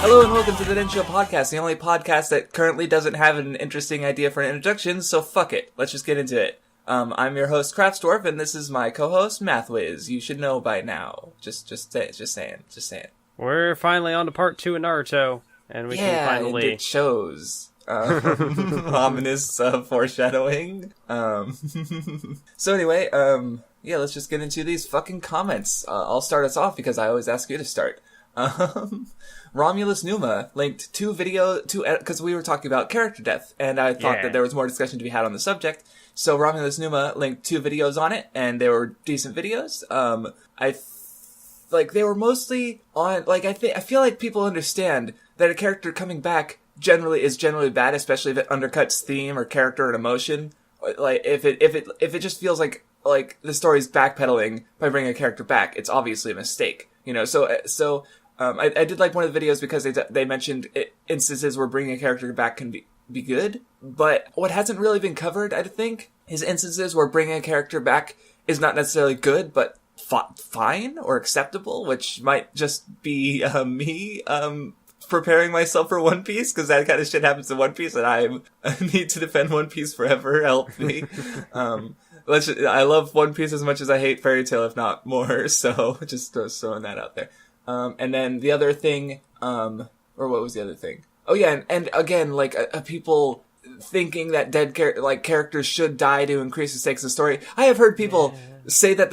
Hello and welcome to the Nen Show Podcast, the only podcast that currently doesn't have an interesting idea for an introduction, so fuck it. Let's just get into it. I'm your host, Craftsdwarf, and this is my co-host, Mathwiz. You should know by now. Just saying. We're finally on to part 2 of Naruto, and we can finally... Yeah, it shows. Ominous foreshadowing. So anyway, let's just get into these fucking comments. I'll start us off because I always ask you to start. Romulus Numa linked because we were talking about character death, and I thought that there was more discussion to be had on the subject. So Romulus Numa linked 2 videos on it, and they were decent videos. They were mostly on, I feel like people understand that a character coming back is generally bad, especially if it undercuts theme or character and emotion. Like, if it just feels like the story's backpedaling by bringing a character back, it's obviously a mistake. You know, so I did like one of the videos because they mentioned instances where bringing a character back can be good, but what hasn't really been covered, I think, is instances where bringing a character back is not necessarily good, but fine or acceptable, which might just be me preparing myself for One Piece, because that kind of shit happens in One Piece, and I need to defend One Piece forever. Help me. I love One Piece as much as I hate Fairy Tail, if not more, so just throwing that out there. And then the other thing, or what was the other thing? Oh yeah, and again, people thinking that dead characters should die to increase the stakes of the story. I have heard people say that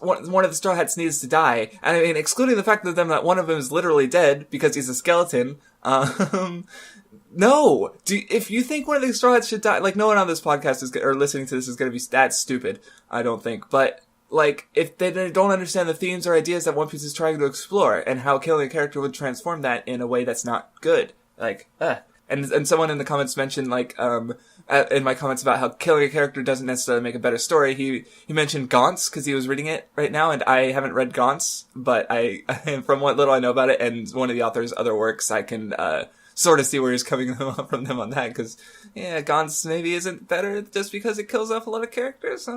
one of the Straw Hats needs to die. And I mean, excluding the fact that one of them is literally dead because he's a skeleton. No! If you think one of the Straw Hats should die, no one on this podcast or listening to this is going to be that stupid, I don't think. But, if they don't understand the themes or ideas that One Piece is trying to explore, and how killing a character would transform that in a way that's not good. And someone in the comments mentioned, in my comments about how killing a character doesn't necessarily make a better story, he mentioned Gaunt's, because he was reading it right now, and I haven't read Gaunt's, but from what little I know about it, and one of the author's other works, I can, sort of see where he's coming from them on that, because, Gaunt's maybe isn't better just because it kills off a lot of characters.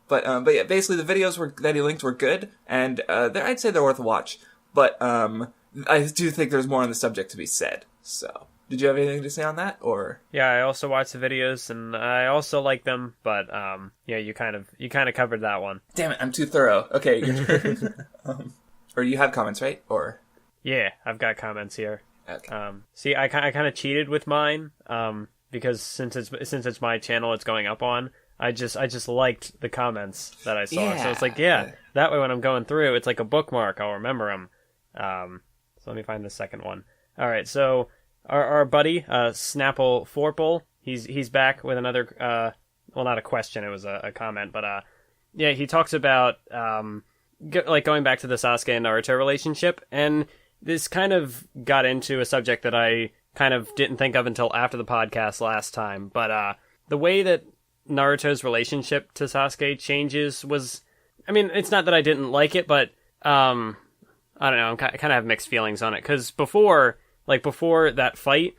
But yeah, basically the videos that he linked were good, and, I'd say they're worth a watch, but, I do think there's more on the subject to be said, so... Did you have anything to say on that, or? Yeah, I also watched the videos, and I also like them, but, you kind of covered that one. Damn it, I'm too thorough. Okay, your turn. Or you have comments, right? Or? Yeah, I've got comments here. Okay. See, I kind of cheated with mine, because since it's my channel it's going up on, I just liked the comments that I saw. Yeah. So it's that way when I'm going through, it's like a bookmark, I'll remember them. So let me find the second one. Alright, so... Our buddy, Snapple Forple, he's back with another, not a question, it was a comment, but, he talks about, going back to the Sasuke and Naruto relationship, and this kind of got into a subject that I kind of didn't think of until after the podcast last time, but, the way that Naruto's relationship to Sasuke changes was, I mean, it's not that I didn't like it, but, I don't know, I kind of have mixed feelings on it, because before that fight,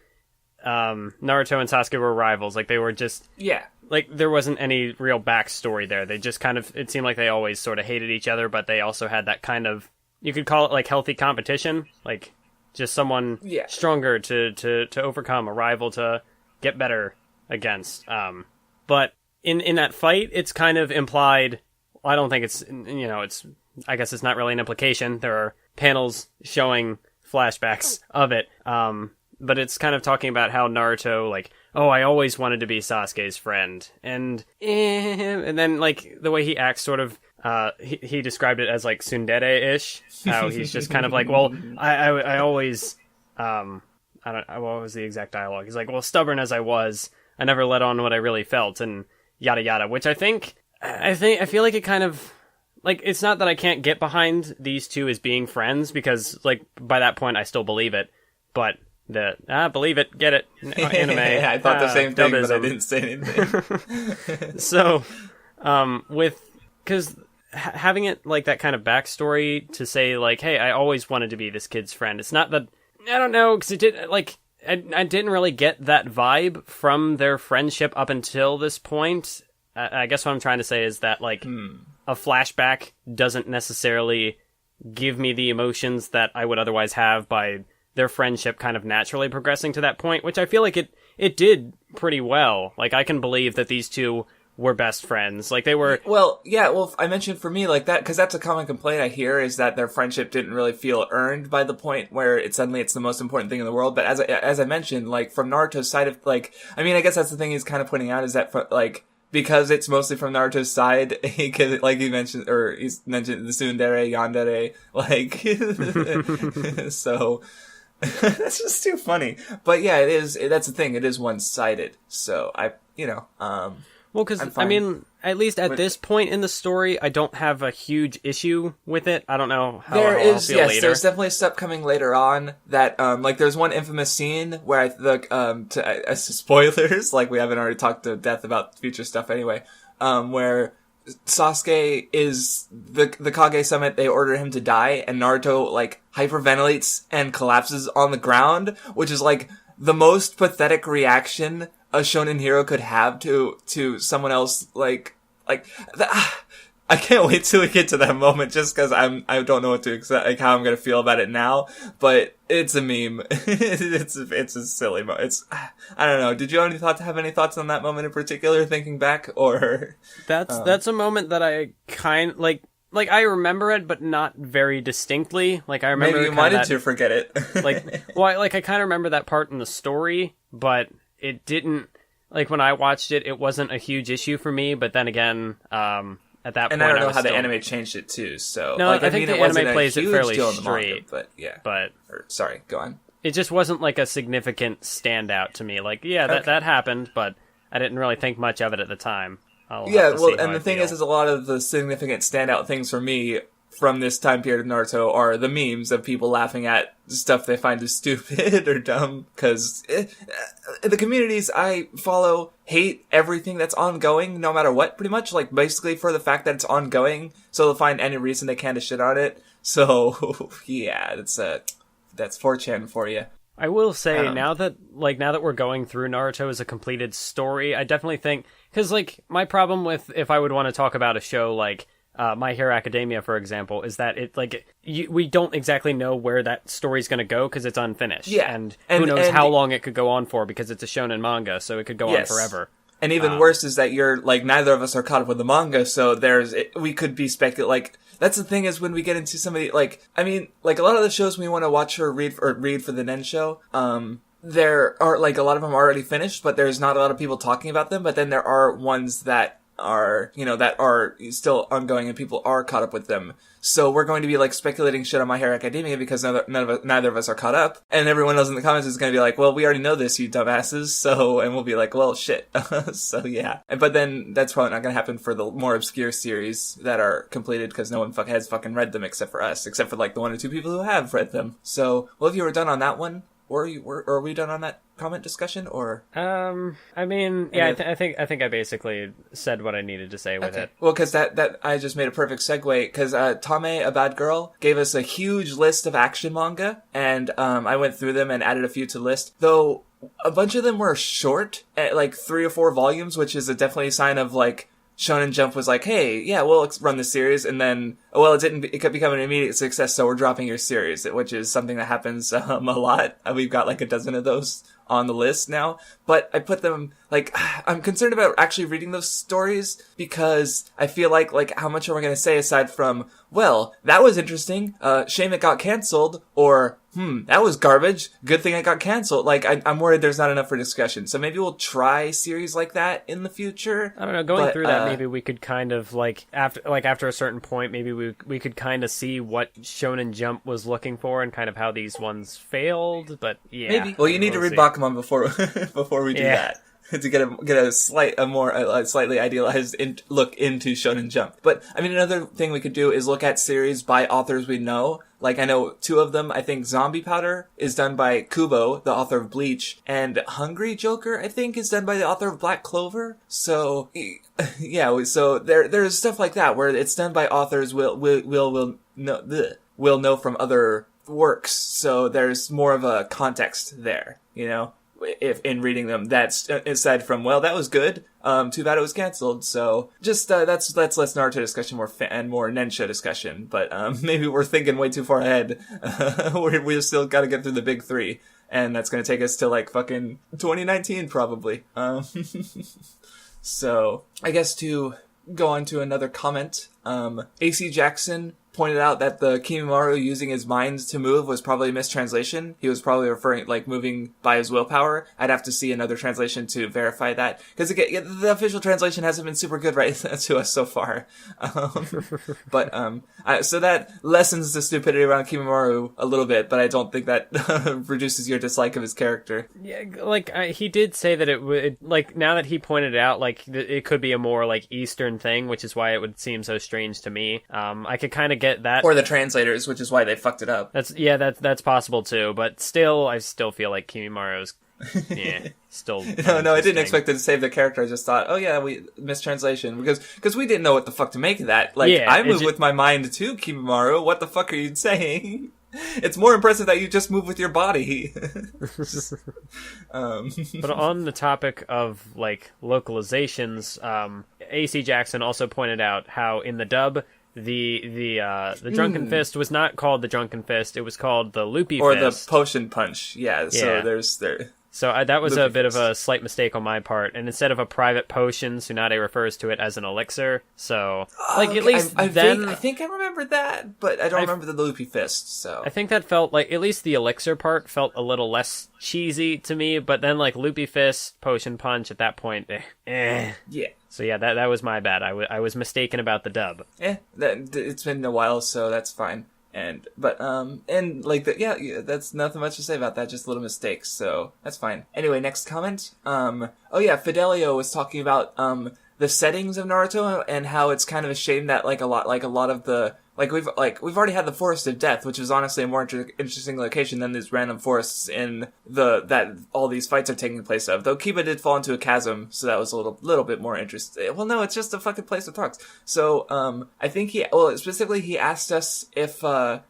Naruto and Sasuke were rivals. They were just... Yeah. There wasn't any real backstory there. They just kind of... It seemed like they always sort of hated each other, but they also had that kind of... You could call it, healthy competition. Just someone stronger to overcome, a rival to get better against. But in that fight, it's kind of implied... I don't think it's... it's... I guess it's not really an implication. There are panels showing... flashbacks of it, but it's kind of talking about how Naruto, I always wanted to be Sasuke's friend, and then, the way he acts, sort of, he described it as, tsundere-ish, how he's just kind of I always, I don't know, what was the exact dialogue? He's stubborn as I was, I never let on what I really felt, and yada yada, which I feel like it kind of... it's not that I can't get behind these two as being friends, because, by that point I still believe it, but believe it, get it, anime. I thought the same thing, but I didn't say anything. So, because having it, that kind of backstory to say, hey, I always wanted to be this kid's friend, it's not that, I don't know, because it did, I didn't really get that vibe from their friendship up until this point. I guess what I'm trying to say is that, a flashback doesn't necessarily give me the emotions that I would otherwise have by their friendship kind of naturally progressing to that point, which I feel like it did pretty well. Like, I can believe that these two were best friends. Like, they were... Well, yeah, I mentioned for me, like, that, because that's a common complaint I hear, is that their friendship didn't really feel earned by the point where it's the most important thing in the world. But as I mentioned, like, from Naruto's side of, like, I mean, I guess that's the thing he's kind of pointing out, is that, like, because it's mostly from Naruto's side, like he's mentioned the tsundere, yandere, like, so... That's just too funny. But yeah, that's the thing, it is one-sided. So, well, because, I mean, at least at this point in the story, I don't have a huge issue with it. I don't know how I'll feel later. There's definitely stuff coming later on that, like, there's one infamous scene where spoilers, like, we haven't already talked to death about future stuff anyway, where Sasuke is the Kage Summit, they order him to die, and Naruto, like, hyperventilates and collapses on the ground, which is, like, the most pathetic reaction a shonen hero could have to someone else, I can't wait till we get to that moment, just because I don't know what to expect, like, how I'm gonna feel about it now, but it's a meme. it's a silly moment. I don't know. Did you have any thoughts on that moment in particular, thinking back, or? That's a moment that I like I remember it, but not very distinctly. Like, I remember maybe you wanted to forget it. I kind of remember that part in the story, but it didn't, like, when I watched it, it wasn't a huge issue for me, but then again, at that point, and I don't know how the anime changed it too. So no, I think the anime plays it fairly straight. But yeah, sorry, go on. It just wasn't like a significant standout to me. Like, yeah, that happened, but I didn't really think much of it at the time. And the thing is a lot of the significant standout things for me from this time period of Naruto are the memes of people laughing at stuff they find is stupid or dumb, because the communities I follow hate everything that's ongoing, no matter what, pretty much, like, basically for the fact that it's ongoing, so they'll find any reason they can to shit on it. So, yeah, that's 4chan for you. I will say, now that we're going through Naruto as a completed story, I definitely think, because, like, my problem with, if I would want to talk about a show like My Hero Academia, for example, is that we don't exactly know where that story's going to go because it's unfinished. Yeah. And who knows how long it could go on for, because it's a shonen manga, so it could go on forever. And even worse is that neither of us are caught up with the manga, so we could be like, that's the thing, is when we get into some of the, like, I mean, like, a lot of the shows we want to watch or read for the Nen Show, there are, like, a lot of them are already finished, but there's not a lot of people talking about them, but then there are ones that are, that are still ongoing and people are caught up with them. So we're going to be, like, speculating shit on My Hero Academia because neither of us are caught up. And everyone else in the comments is going to be like, well, we already know this, you dumbasses. So, and we'll be like, well, shit. So, yeah. But then that's probably not going to happen for the more obscure series that are completed because no one has fucking read them except for us. Except for, like, the one or two people who have read them. So, well, if you were done on that one, or are we done on that comment discussion, or? I mean, yeah, I think I basically said what I needed to say with it. Well, because that I just made a perfect segue, because Tame, a Bad Girl, gave us a huge list of action manga, and I went through them and added a few to the list, though a bunch of them were short, at like 3 or 4 volumes, which is definitely a sign of, like, Shonen Jump was like, hey, yeah, we'll run this series, and then, it could become an immediate success, so we're dropping your series, which is something that happens a lot. We've got like a dozen of those on the list now, but I put them, like, I'm concerned about actually reading those stories, because I feel like, how much are we going to say aside from, well, that was interesting, shame it got cancelled, or, that was garbage, good thing it got cancelled. Like, I'm worried there's not enough for discussion, so maybe we'll try series like that in the future. I don't know, going through that, maybe we could kind of, after a certain point, maybe we could kind of see what Shonen Jump was looking for and kind of how these ones failed, but yeah. Maybe. Well, you need to read Bakuman before we do that. To get a slightly idealized look into Shonen Jump. But, I mean, another thing we could do is look at series by authors we know. Like, I know 2 of them. I think Zombie Powder is done by Kubo, the author of Bleach, and Hungry Joker, I think, is done by the author of Black Clover. So, yeah, so there's stuff like that where it's done by authors we'll know from other works. So there's more of a context there, if in reading them, that's aside from, well, that was good. Too bad it was canceled. So just that's less Naruto discussion, and more Nen Show discussion. But maybe we're thinking way too far ahead. We're still got to get through the big three, and that's going to take us to like fucking 2019 probably. So I guess to go on to another comment, AC Jackson pointed out that the Kimimaro using his mind to move was probably a mistranslation. He was probably referring, like, moving by his willpower. I'd have to see another translation to verify that. Because the official translation hasn't been super good to us so far. So that lessens the stupidity around Kimimaro a little bit, but I don't think that reduces your dislike of his character. Yeah, like, he did say that it would, like, now that he pointed it out, like, it could be a more, like, Eastern thing, which is why it would seem so strange to me. I could kind of get that, or the translators, which is why they fucked it up. That's possible too. But still, I still feel like Kimimaro's still. No, I didn't expect it to save the character. I just thought, oh yeah, we mistranslation because we didn't know what the fuck to make of that. Like, I move with my mind too, Kimimaro. What the fuck are you saying? It's more impressive that you just move with your body. But on the topic of, like, localizations, AC Jackson also pointed out how in the dub, the Drunken Fist was not called the Drunken Fist; it was called the Loopy or Fist. The Potion Punch. Yeah. So there's there. So that was a bit of a slight mistake on my part. And instead of a private potion, Tsunade refers to it as an elixir. So, like, at least I then... I think I remember that, but I don't remember the Loopy Fist, so... I think that felt like, at least the elixir part felt a little less cheesy to me, but then, like, Loopy Fist, Potion Punch, at that point, Yeah. So yeah, that was my bad. I was mistaken about the dub. It's been a while, so that's fine. That's nothing much to say about that, just little mistakes, so that's fine. Anyway, next comment. Fidelio was talking about the settings of Naruto and how it's kind of a shame that a lot of the we've already had the Forest of Death, which is honestly a more interesting location than these random forests that all these fights are taking place of. Though Kiba did fall into a chasm, so that was a little bit more interesting. Well, no, it's just a fucking place with rocks. So I think he asked us if what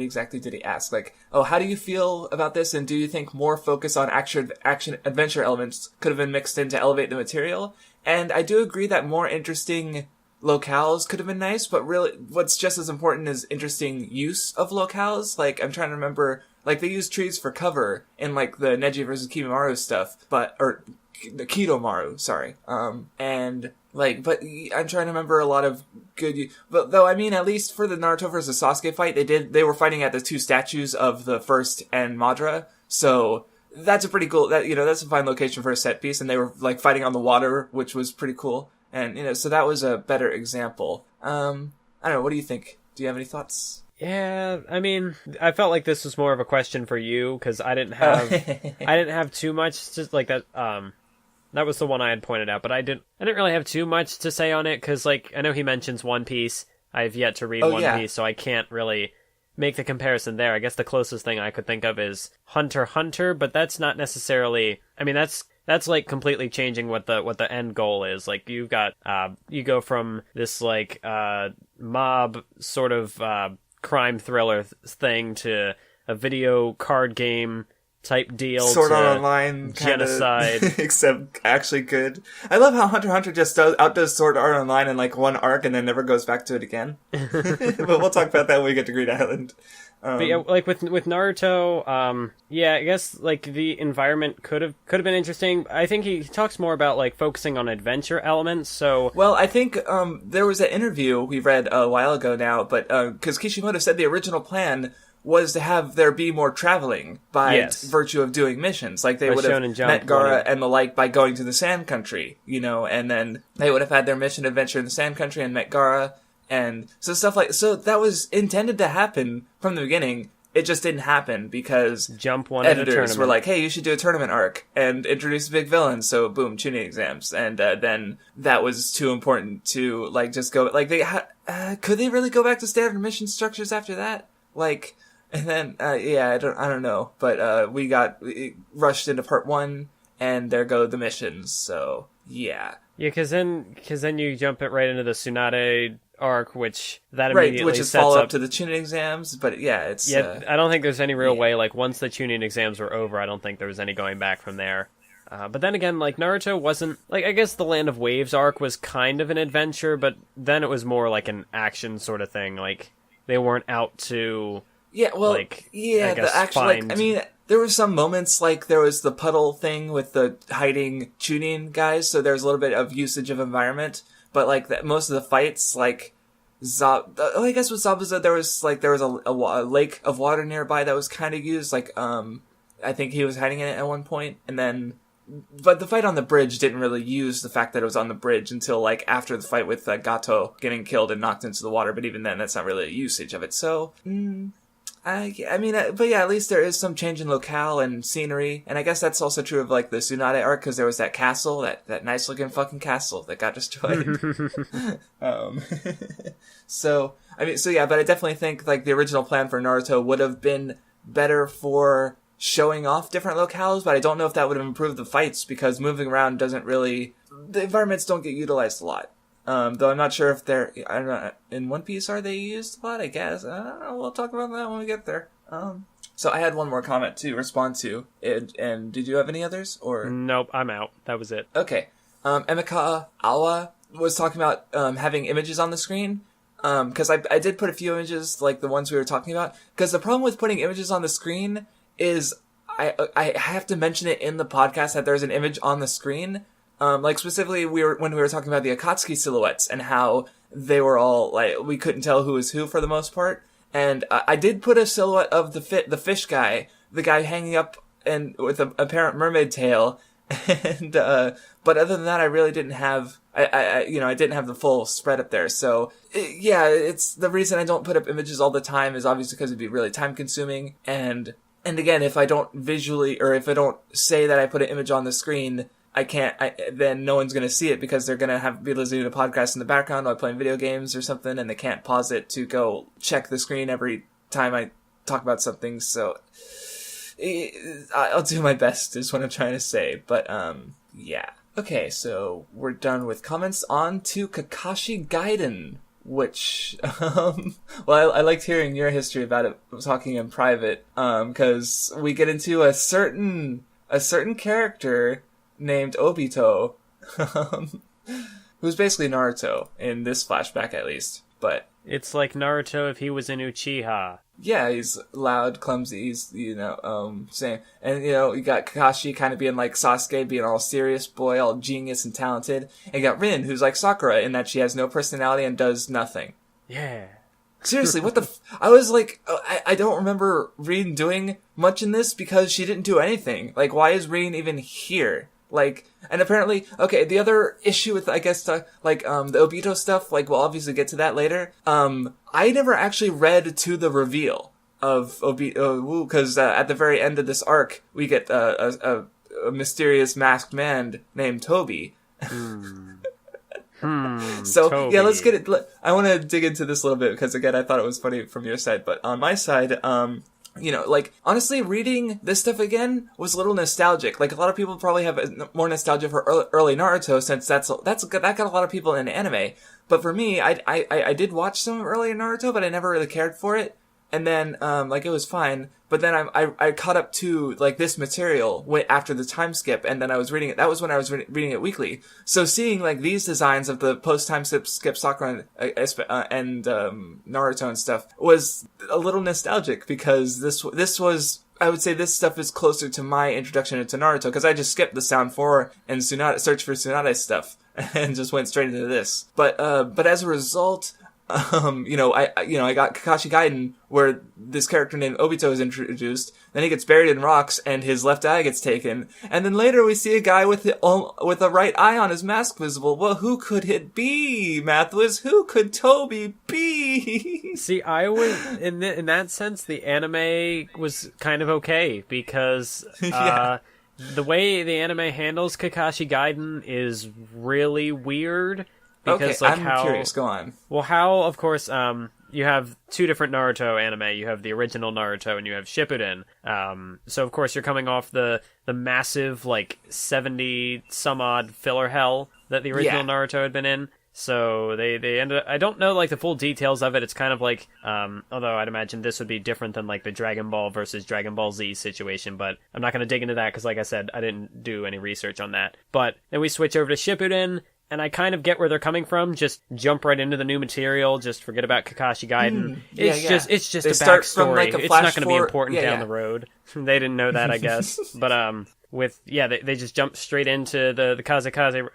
exactly did he ask? Like, how do you feel about this, and do you think more focus on action adventure elements could have been mixed in to elevate the material? And I do agree that more interesting locales could have been nice, but really what's just as important is interesting use of locales. Like, I'm trying to remember, like, they use trees for cover in, like, the Neji versus Kimimaro stuff, or the Kidomaru, sorry. But I'm trying to remember a lot of good, but though, I mean, at least for the Naruto versus Sasuke fight, they were fighting at the two statues of the first and Madara, so that's a pretty cool, that's a fine location for a set piece, and they were, like, fighting on the water, which was pretty cool. And, so that was a better example. I don't know, what do you think? Do you have any thoughts? Yeah, I mean, I felt like this was more of a question for you, because I didn't have too much, just like that, that was the one I had pointed out, but I didn't really have too much to say on it, because, like, I know he mentions One Piece. I've yet to read One Piece, so I can't really make the comparison there. I guess the closest thing I could think of is Hunter x Hunter, but that's not necessarily, I mean, that's like completely changing what the end goal is. Like, you've got you go from this like mob sort of crime thriller thing to a video card game type deal, Sword Art Online genocide, except actually good. I love how Hunter x Hunter just outdoes Sword Art Online in like one arc and then never goes back to it again. But we'll talk about that when we get to Green Island. But yeah, like with Naruto, I guess like the environment could have been interesting. I think he talks more about like focusing on adventure elements. So, well, I think there was an interview we read a while ago now, but because Kishimoto said the original plan was to have there be more traveling by virtue of doing missions. Like, they would have met Gaara and the like by going to the Sand Country, and then they would have had their mission adventure in the Sand Country and met Gaara. And so so that was intended to happen from the beginning. It just didn't happen because editors were like, hey, you should do a tournament arc and introduce a big villain. So boom, tuning exams. And then that was too important to like just go, like, could they really go back to standard mission structures after that? Like, and then, I don't know. But we rushed into part 1 and there go the missions. So yeah. Yeah, because then you jump it right into the Tsunade arc, which that right, immediately which is sets follow up up to the tuning exams. But yeah, it's I don't think there's any real way. Like once the tuning exams were over, I don't think there was any going back from there. But then again, like Naruto wasn't like I guess the Land of Waves arc was kind of an adventure, but then it was more like an action sort of thing. Like they weren't out to the action. Like, I mean, there were some moments like there was the puddle thing with the hiding tuning guys, so there's a little bit of usage of environment. But like most of the fights, like I guess with Zabuza, there was a lake of water nearby that was kind of used. Like I think he was hiding in it at one point, and then. But the fight on the bridge didn't really use the fact that it was on the bridge until, like, after the fight with Gato getting killed and knocked into the water. But even then, that's not really a usage of it. So, but yeah, at least there is some change in locale and scenery. And I guess that's also true of, like, the Tsunade arc, because there was that castle, that nice-looking fucking castle that got destroyed. But I definitely think, like, the original plan for Naruto would have been better for showing off different locales, but I don't know if that would have improved the fights because moving around doesn't really... The environments don't get utilized a lot. Though I'm not sure if they're... I don't know, in One Piece are they used a lot, I guess? I don't know, we'll talk about that when we get there. So I had one more comment to respond to, and did you have any others? Or nope, I'm out. That was it. Okay. Emeka Awa was talking about having images on the screen. Because I did put a few images, like the ones we were talking about. Because the problem with putting images on the screen is I have to mention it in the podcast that there's an image on the screen. Like specifically when we were talking about the Akatsuki silhouettes and how they were all like we couldn't tell who was who for the most part. And I did put a silhouette of the fish guy, the guy hanging up and with a apparent mermaid tail. And but other than that, I really didn't have I didn't have the full spread up there. So it's the reason I don't put up images all the time is obviously because it'd be really time consuming. And again, if I don't visually, or if I don't say that I put an image on the screen, then no one's going to see it because they're going to be listening to podcasts in the background while playing video games or something, and they can't pause it to go check the screen every time I talk about something. So I'll do my best is what I'm trying to say. But, yeah. Okay, so we're done with comments. On to Kakashi Gaiden. Which, I liked hearing your history about it, talking in private, because we get into a certain character named Obito, who's basically Naruto, in this flashback at least, but... It's like Naruto if he was an Uchiha. Yeah, he's loud, clumsy, he's, saying... And, you got Kakashi kind of being like Sasuke, being all serious boy, all genius and talented. And you got Rin, who's like Sakura, in that she has no personality and does nothing. Yeah. Seriously, what the I was like, I don't remember Rin doing much in this because she didn't do anything. Like, why is Rin even here? Like, and apparently, okay, the other issue with, I guess, the Obito stuff, like, we'll obviously get to that later. I never actually read to the reveal of Obito, because at the very end of this arc, we get a mysterious masked man named Toby. So, Toby. Yeah, let's get it. I want to dig into this a little bit, because again, I thought it was funny from your side, but on my side, honestly, reading this stuff again was a little nostalgic. Like, a lot of people probably have more nostalgia for early Naruto, since that got a lot of people into anime. But for me, I did watch some early Naruto, but I never really cared for it. And then, it was fine. But then I caught up to, this material after the time skip, and then I was reading it. That was when I was reading it weekly. So seeing, these designs of the post-time skip Sakura and Naruto and stuff was a little nostalgic, because this was... I would say this stuff is closer to my introduction into Naruto, because I just skipped the Sound 4 and search for Tsunade stuff, and just went straight into this. But as a result... I got Kakashi Gaiden, where this character named Obito is introduced. Then he gets buried in rocks, and his left eye gets taken. And then later we see a guy with a right eye on his mask visible. Well, who could it be, Mathwas? Who could Toby be? See, I was in that sense, the anime was kind of okay, because the way the anime handles Kakashi Gaiden is really weird. Because, okay, I'm curious. Go on. Well, how, of course, you have two different Naruto anime. You have the original Naruto and you have Shippuden. So, of course, you're coming off the massive, 70-some-odd filler hell that the original Naruto had been in. So they ended up, I don't know like the full details of it. It's kind of like, although I'd imagine this would be different than like the Dragon Ball versus Dragon Ball Z situation, but I'm not going to dig into that because like I said, I didn't do any research on that. But then we switch over to Shippuden, and I kind of get where they're coming from. Just jump right into the new material. Just forget about Kakashi Gaiden. It's just they a start backstory. from, like, a It's not flash going to be forward. important down the road. They didn't know that, I guess. But they just jump straight into the Kazekage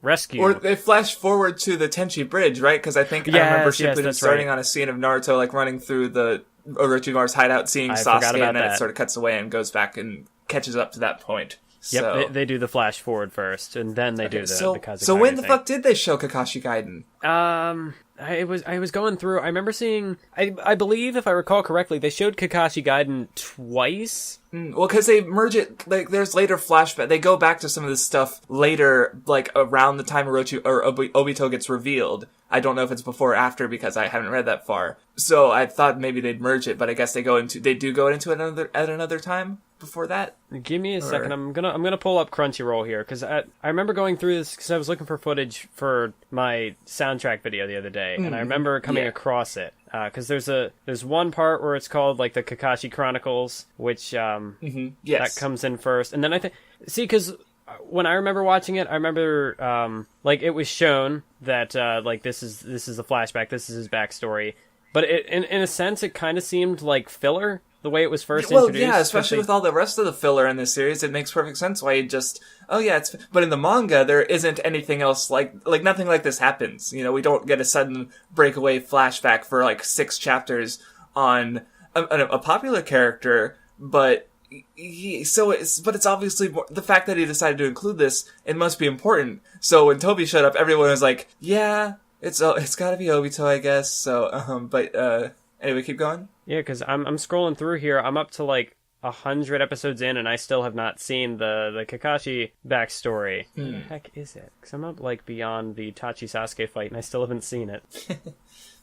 Rescue. Or they flash forward to the Tenchi Bridge, right? Because I think I remember Shippuden starting on a scene of Naruto like running through the Orochimaru's hideout, seeing Sasuke, and then it sort of cuts away and goes back and catches up to that point. Yep, they do the flash forward first, and then they do the Kazekage. So when the fuck did they show Kakashi Gaiden? I was going through. I remember seeing. I believe, if I recall correctly, they showed Kakashi Gaiden twice. Well, because they merge it. Like, there's later flashback. They go back to some of this stuff later, like around the time Obito gets revealed. I don't know if it's before or after because I haven't read that far. So I thought maybe they'd merge it, but I guess they do go into it at another time before that. Give me a second. I'm gonna pull up Crunchyroll here because I remember going through this because I was looking for footage for my soundtrack video the other day, and I remember coming across it because there's one part where it's called like the Kakashi Chronicles, which that comes in first, and then I think because when I remember watching it, I remember like it was shown that like this is a flashback, this is his backstory, but in a sense it kind of seemed like filler. The way it was first introduced. Yeah, especially with all the rest of the filler in this series, it makes perfect sense why you just, but in the manga, there isn't anything else like nothing like this happens. You know, we don't get a sudden breakaway flashback for like 6 chapters on a popular character, but it's obviously the fact that he decided to include this, it must be important. So when Toby showed up, everyone was like, yeah, it's gotta be Obito, I guess. So, anyway, keep going. Yeah, because I'm scrolling through here. I'm up to like 100 episodes in, and I still have not seen the Kakashi backstory. What the heck is it? Because I'm up like beyond the Itachi Sasuke fight, and I still haven't seen it.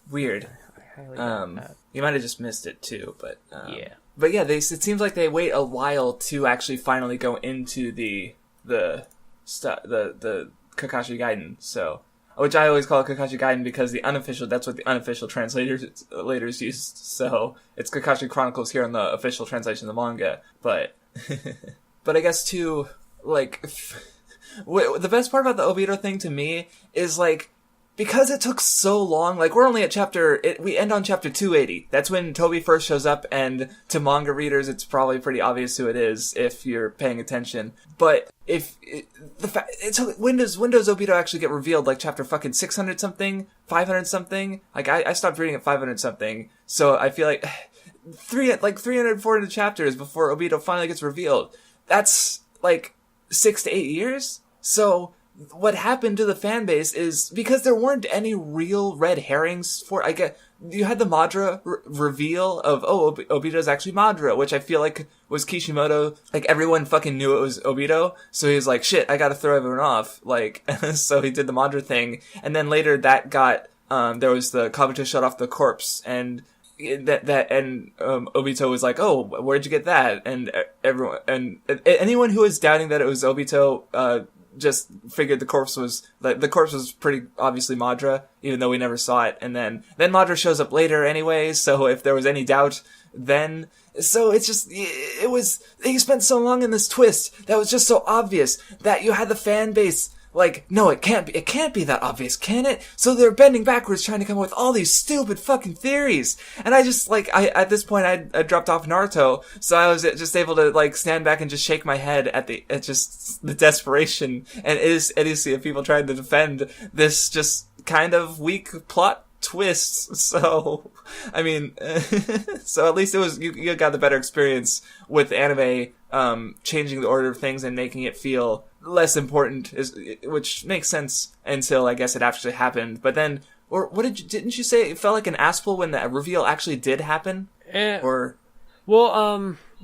Weird. I highly doubt that. You might have just missed it too, but yeah. But yeah, it seems like they wait a while to actually finally go into the Kakashi Gaiden. So. Which I always call Kakashi Gaiden because that's what the unofficial translators used. So it's Kakashi Chronicles here in the official translation of the manga. But I guess too, like, the best part about the Obito thing to me is like, because it took so long, like we're only at we end on chapter 280. That's when Toby first shows up, and to manga readers, it's probably pretty obvious who it is if you're paying attention. But when does Obito actually get revealed? Like chapter fucking 600 something, 500 something. Like I stopped reading at 500 something, so I feel like 300, 400 chapters before Obito finally gets revealed. That's like 6 to 8 years. So. What happened to the fan base is because there weren't any real red herrings you had the Madara reveal of, Obito's actually Madara, which I feel like was Kishimoto. Like, everyone fucking knew it was Obito, so he was like, shit, I gotta throw everyone off. Like, so he did the Madara thing, and then later that got, there was the Kabuto shut off the corpse, and Obito was like, oh, where'd you get that? And anyone who was doubting that it was Obito, just figured the corpse was pretty obviously Madara, even though we never saw it. And then Madara shows up later anyway, so if there was any doubt then, so it's just, he spent so long in this twist that was just so obvious that you had the fan base like, no, it can't be that obvious, can it? So they're bending backwards trying to come up with all these stupid fucking theories. And I just, like, at this point I dropped off Naruto, so I was just able to, like, stand back and just shake my head at just the desperation and idiocy of people trying to defend this just kind of weak plot twists. So, I mean, so at least it was, you got the better experience with anime, changing the order of things and making it feel less important, which makes sense until I guess it actually happened. But then, or what didn't you say it felt like an aspel when the reveal actually did happen? Yeah,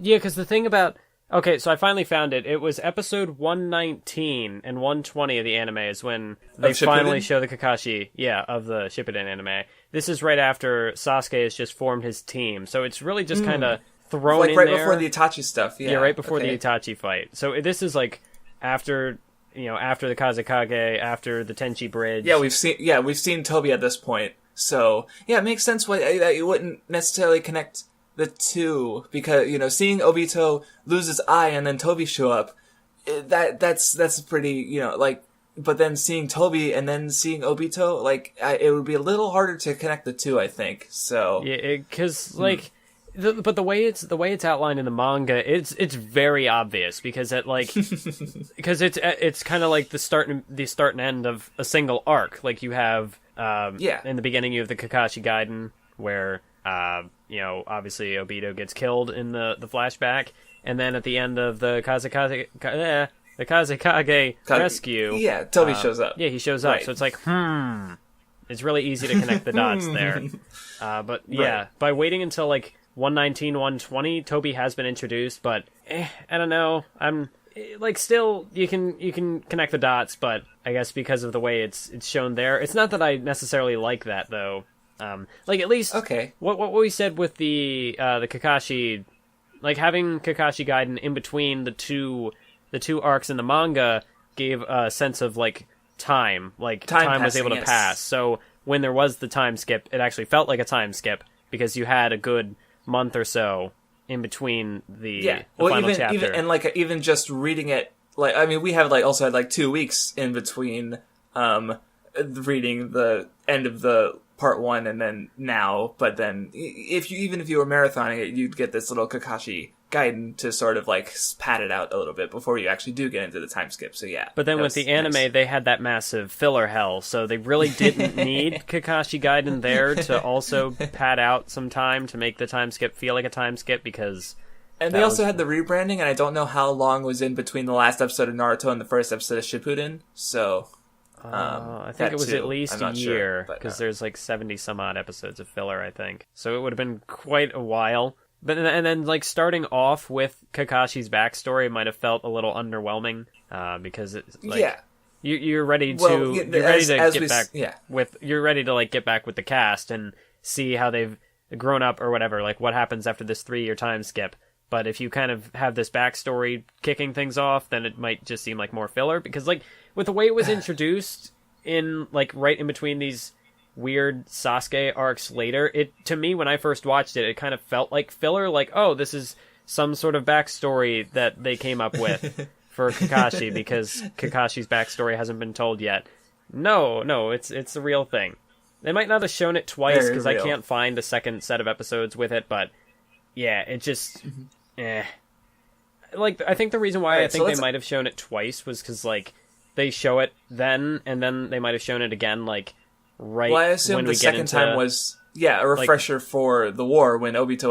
because the thing about, okay, so I finally found it. It was episode 119 and 120 of the anime is when they finally show the Kakashi, of the Shippuden anime. This is right after Sasuke has just formed his team, so it's really just kind of thrown in right there. before the Itachi stuff. Yeah, right before the Itachi fight. So this is like after after the Kazekage, after the Tenchi Bridge. Yeah, we've seen Toby at this point. So, yeah, it makes sense why that you wouldn't necessarily connect the two, because, seeing Obito lose his eye and then Toby show up, that's pretty, but then seeing Toby and then seeing Obito, it would be a little harder to connect the two, I think. So yeah, because but the way it's outlined in the manga, it's very obvious because because it's kind of like the start and end of a single arc. Like you have in the beginning you have the Kakashi Gaiden where obviously Obito gets killed in the flashback, and then at the end of the Kazekage Rescue, Toby shows up. Yeah, he shows up. So it's like, it's really easy to connect the dots there. But yeah, by waiting until 119, 120, Toby has been introduced, but I don't know. I'm still you can connect the dots, but I guess because of the way it's shown there, it's not that I necessarily like that though. At least what we said with the Kakashi, having Kakashi Gaiden in between the two arcs in the manga gave a sense of time. Time was able to pass. So when there was the time skip, it actually felt like a time skip because you had a good month or so in between the final chapter. Even just reading it, we have also had 2 weeks in between reading the end of the part 1 and then now, but then if you were marathoning it, you'd get this little Kakashi Gaiden to sort of pad it out a little bit before you actually do get into the time skip. So yeah. But then with the anime, nice. They had that massive filler hell, so they really didn't need Kakashi Gaiden there to also pad out some time to make the time skip feel like a time skip because. And they also had the rebranding, and I don't know how long was in between the last episode of Naruto and the first episode of Shippuden. So. I think it was at least a year because there's 70 some odd episodes of filler, I think. So it would have been quite a while. But and then starting off with Kakashi's backstory might have felt a little underwhelming because it's you're ready to get back with the cast and see how they've grown up or whatever, what happens after this 3-year time skip. But if you kind of have this backstory kicking things off, then it might just seem like more filler because with the way it was introduced in right in between these weird Sasuke arcs later, to me when I first watched it kind of felt like filler, this is some sort of backstory that they came up with for Kakashi because Kakashi's backstory hasn't been told yet. No, it's the real thing. They might not have shown it twice because I can't find a second set of episodes with it, but yeah, it just I think the reason why they might have shown it twice was because they show it then and then they might have shown it again right. Well, I assume the second time was a refresher for the war when Obito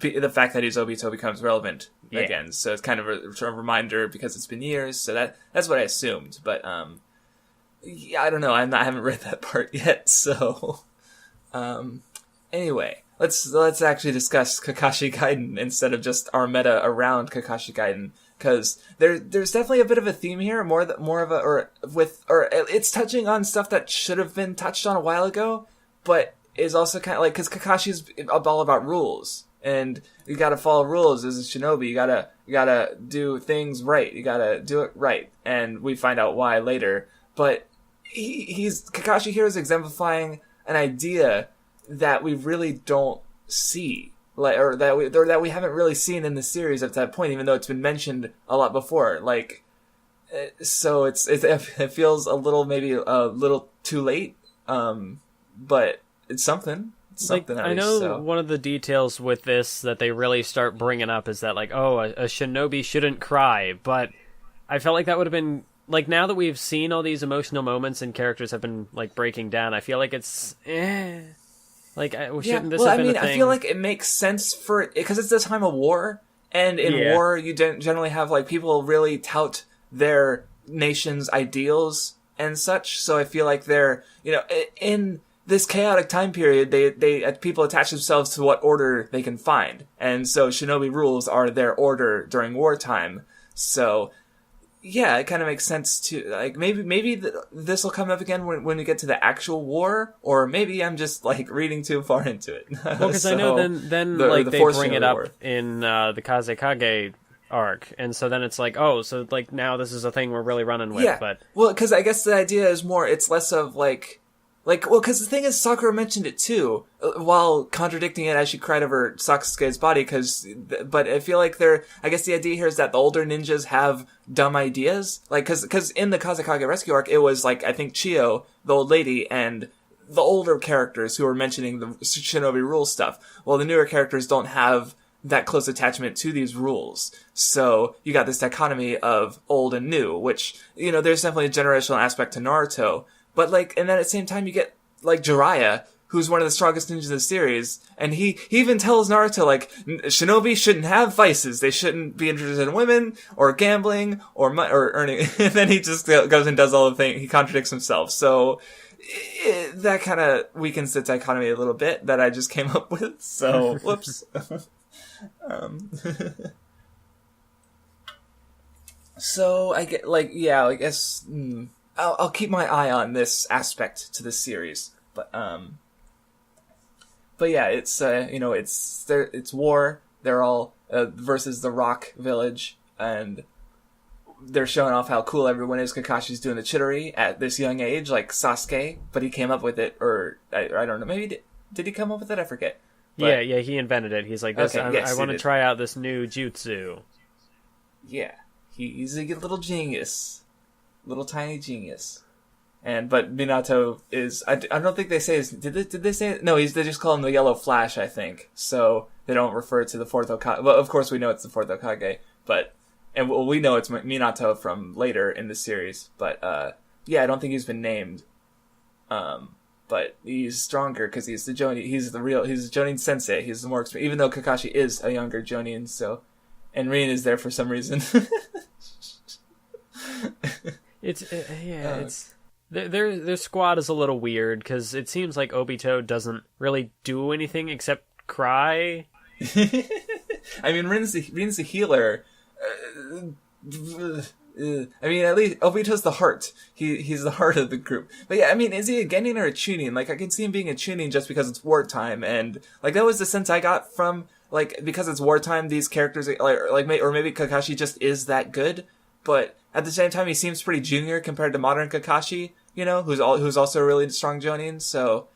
the fact that he's Obito becomes relevant again. So it's kind of a reminder because it's been years. So that's what I assumed. But I don't know. I haven't read that part yet. So anyway, let's actually discuss Kakashi Gaiden instead of just our meta around Kakashi Gaiden. Because there's definitely a bit of a theme here, it's touching on stuff that should have been touched on a while ago, but is also kind of because Kakashi's all about rules, and you gotta follow rules as a shinobi. You gotta do things right. You gotta do it right, and we find out why later. But Kakashi here is exemplifying an idea that we really don't see. Or that we haven't really seen in the series at that point, even though it's been mentioned a lot before. So it feels maybe a little too late, but it's something. It's something. I know one of the details with this that they really start bringing up is that a shinobi shouldn't cry, but I felt like that would have been now that we've seen all these emotional moments and characters have been breaking down. I feel like it's. Shouldn't this have been a thing? I feel like it makes sense for it because it's the time of war, and in war you generally have people really tout their nation's ideals and such. So I feel like they're in this chaotic time period, they people attach themselves to what order they can find, and so shinobi rules are their order during wartime. So. Yeah, it kind of makes sense to maybe this will come up again when we get to the actual war, or maybe I'm just reading too far into it. Well, because I know then they bring it up in the Kazekage arc, and so then it's like, oh, so like now this is a thing we're really running with. Yeah. But well, because I guess the idea is more, it's less of well, because the thing is, Sakura mentioned it too, while contradicting it as she cried over Sasuke's body, but I feel like I guess the idea here is that the older ninjas have dumb ideas, like, because in the Kazekage Rescue arc, it was, like, I think Chio, the old lady, and the older characters who were mentioning the shinobi rule stuff. Well, the newer characters don't have that close attachment to these rules. So you got this dichotomy of old and new, which, there's definitely a generational aspect to Naruto. But, like, and then at the same time you get, like, Jiraiya, who's one of the strongest ninjas in the series, and he even tells Naruto, like, shinobi shouldn't have vices. They shouldn't be interested in women, or gambling, or earning. And then he just goes and does all the things. He contradicts himself. So that kind of weakens the dichotomy a little bit that I just came up with. So, whoops. So I get, like, yeah, I guess I'll keep my eye on this aspect to this series, but yeah, it's it's war. They're all versus the Rock Village, and they're showing off how cool everyone is. Kakashi's doing the chidori at this young age, like Sasuke, but he came up with it, or I don't know, maybe did he come up with it? I forget. But, yeah, he invented it. He's like, this, okay, I want to try out this new jutsu. Yeah, he's a little genius, little tiny genius. But Minato is, I don't think they say, did they say it? No, they just call him the Yellow Flash, I think. So they don't refer to the fourth Hokage. Well, of course we know it's the fourth Hokage, and we know it's Minato from later in the series. But yeah, I don't think he's been named. But he's stronger because he's the Jonin. He's a Jonin sensei. He's the more experienced, even though Kakashi is a younger Jonin. So, and Rin is there for some reason. It's their squad is a little weird because it seems like Obito doesn't really do anything except cry. I mean, Rin's the healer. I mean, at least Obito's the heart. He's the heart of the group. But yeah, I mean, is he a Genin or a Chunin? Like, I can see him being a Chunin just because it's wartime, and like that was the sense I got from, like, because it's wartime, these characters or maybe Kakashi just is that good. But at the same time, he seems pretty junior compared to modern Kakashi, who's also a really strong Jonin. So,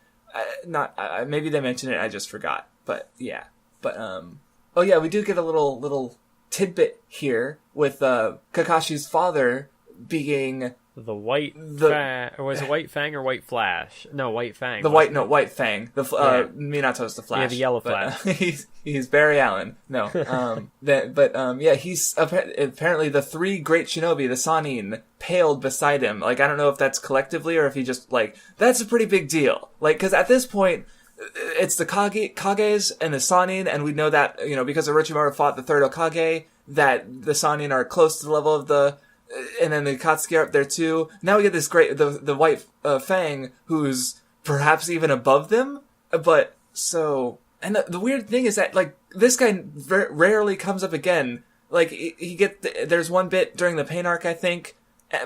maybe they mentioned it, I just forgot. But yeah, oh yeah, we do get a little tidbit here with Kakashi's father being the White Fang, or was it White Fang or White Flash? No, White Fang. White Fang. Minato's the Flash. Yeah, the Yellow Flash. He's Barry Allen. No, yeah, he's apparently the three great shinobi, the Sannin, paled beside him. Like, I don't know if that's collectively or if he just, like, that's a pretty big deal. Like, because at this point, it's the Kages and the Sannin, and we know that, because Orochimaru fought the third Hokage, that the Sannin are close to the level of the, and then the Akatsuki are up there too. Now we get this great, the White Fang, who's perhaps even above them, but so, and the weird thing is that, like, this guy rarely comes up again. Like, there's one bit during the Pain arc, I think,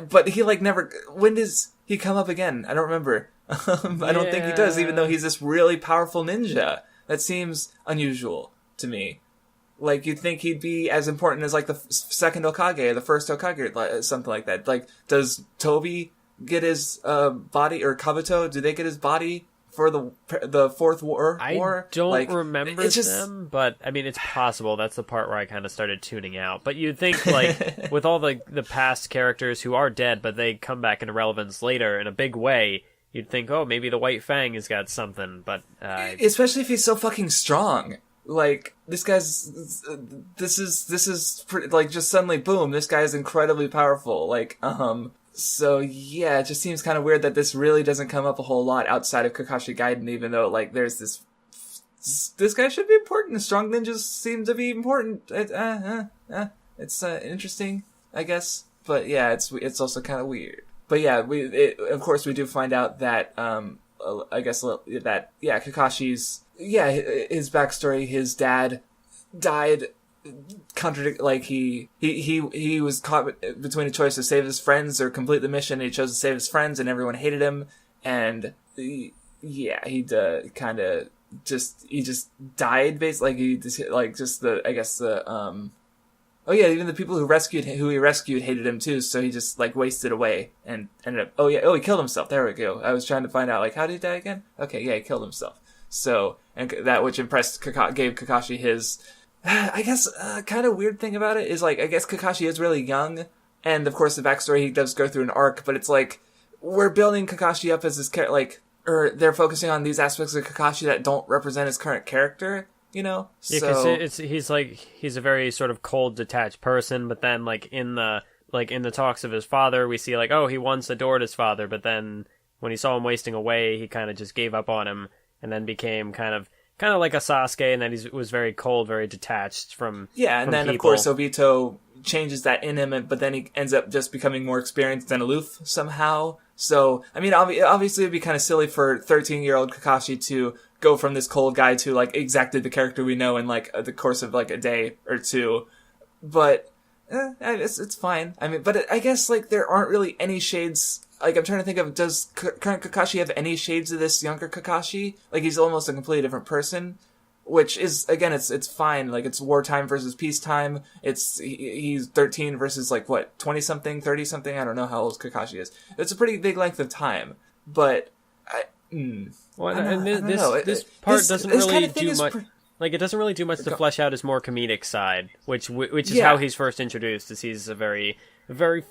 but he, like, never, when does he come up again? I don't remember. I don't think he does, even though he's this really powerful ninja. That seems unusual to me. Like, you'd think he'd be as important as, like, the second Hokage or the first Hokage, something like that. Like, does Tobi get his body, or Kabuto, do they get his body for the fourth war? I don't remember them, but, I mean, it's possible. That's the part where I kind of started tuning out. But you'd think, like, with all the past characters who are dead, but they come back into relevance later in a big way, you'd think, oh, maybe the White Fang has got something, but... Especially if he's so fucking strong. Like, this is pretty, like, just suddenly, boom, this guy is incredibly powerful. Like, so yeah, it just seems kind of weird that this really doesn't come up a whole lot outside of Kakashi Gaiden, even though, like, there's this guy should be important. Strong ninjas seem to be important. It's interesting, I guess. But yeah, it's also kind of weird. But yeah, of course we do find out that, I guess that, yeah, Kakashi's, yeah, his backstory, his dad died, like he was caught between a choice to save his friends or complete the mission, and he chose to save his friends, and everyone hated him, and he just died, basically, like, he just, like, just the, I guess the, Oh yeah, even the people who he rescued hated him too, so he just like wasted away and ended up. Oh yeah, he killed himself. There we go. I was trying to find out like how did he die again? Okay, yeah, he killed himself. So and that which impressed gave Kakashi his. I guess kind of weird thing about it is like I guess Kakashi is really young, and of course the backstory he does go through an arc, but it's like we're building Kakashi up as this character, like or they're focusing on these aspects of Kakashi that don't represent his current character. Yeah, because he's a very sort of cold, detached person, but then in the talks of his father, we see he once adored his father, but then when he saw him wasting away, he kind of just gave up on him, and then became kind of like a Sasuke, and then he was very cold, very detached from and then people. Of course Obito changes that in him, but then he ends up just becoming more experienced and aloof somehow. So I mean, obviously it'd be kind of silly for 13-year-old Kakashi to go from this cold guy to exactly the character we know in the course of a day or two, but it's fine. I mean, but I guess there aren't really any shades. I'm trying to think of, does current Kakashi have any shades of this younger Kakashi? He's almost a completely different person, which is again it's fine. It's wartime versus peacetime. He's 13 versus 20 something, 30 something. I don't know how old Kakashi is. It's a pretty big length of time, but this part doesn't really do much. It doesn't really do much to flesh out his more comedic side, which is how he's first introduced. Is he's a very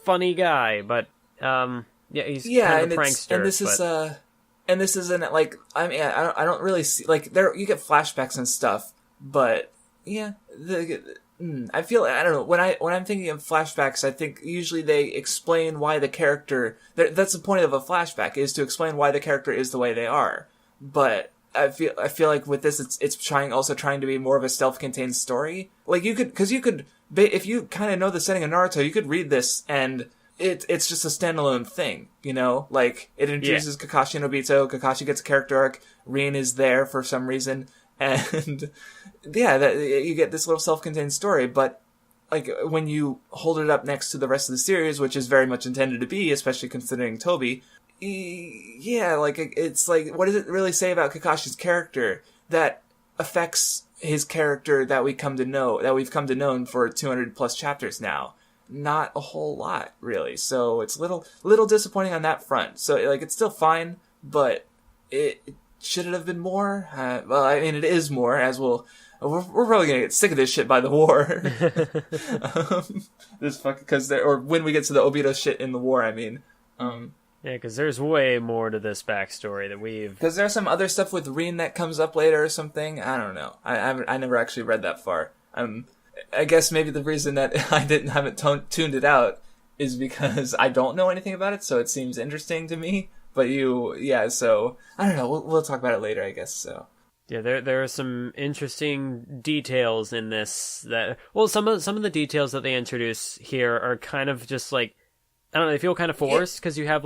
funny guy, but he's kind of a prankster. And this isn't I don't really see there you get flashbacks and stuff, but I feel I don't know when I'm thinking of flashbacks, I think usually they explain why the character. That's the point of a flashback, is to explain why the character is the way they are. But I feel like with this, it's trying to be more of a self-contained story. You could if you kind of know the setting of Naruto, you could read this and it's just a standalone thing, it introduces Kakashi and Obito. Kakashi gets a character arc. Rin is there for some reason. And you get this little self-contained story, but when you hold it up next to the rest of the series, which is very much intended to be, especially considering Toby, it's what does it really say about Kakashi's character that affects his character that we've come to know for 200 plus chapters now? Not a whole lot, really. So it's little disappointing on that front. So it's still fine, but should it have been more? Well, I mean, it is more, as we're probably gonna get sick of this shit by the war. When we get to the Obito shit in the war, I mean. Because there's way more to this backstory that Because there's some other stuff with Rin that comes up later or something. I don't know. I never actually read that far. I guess maybe the reason that I haven't tuned it out is because I don't know anything about it, so it seems interesting to me. But so I don't know. We'll talk about it later, I guess. So there are some interesting details in this some of the details that they introduce here are kind of just I don't know. They feel kind of forced because you have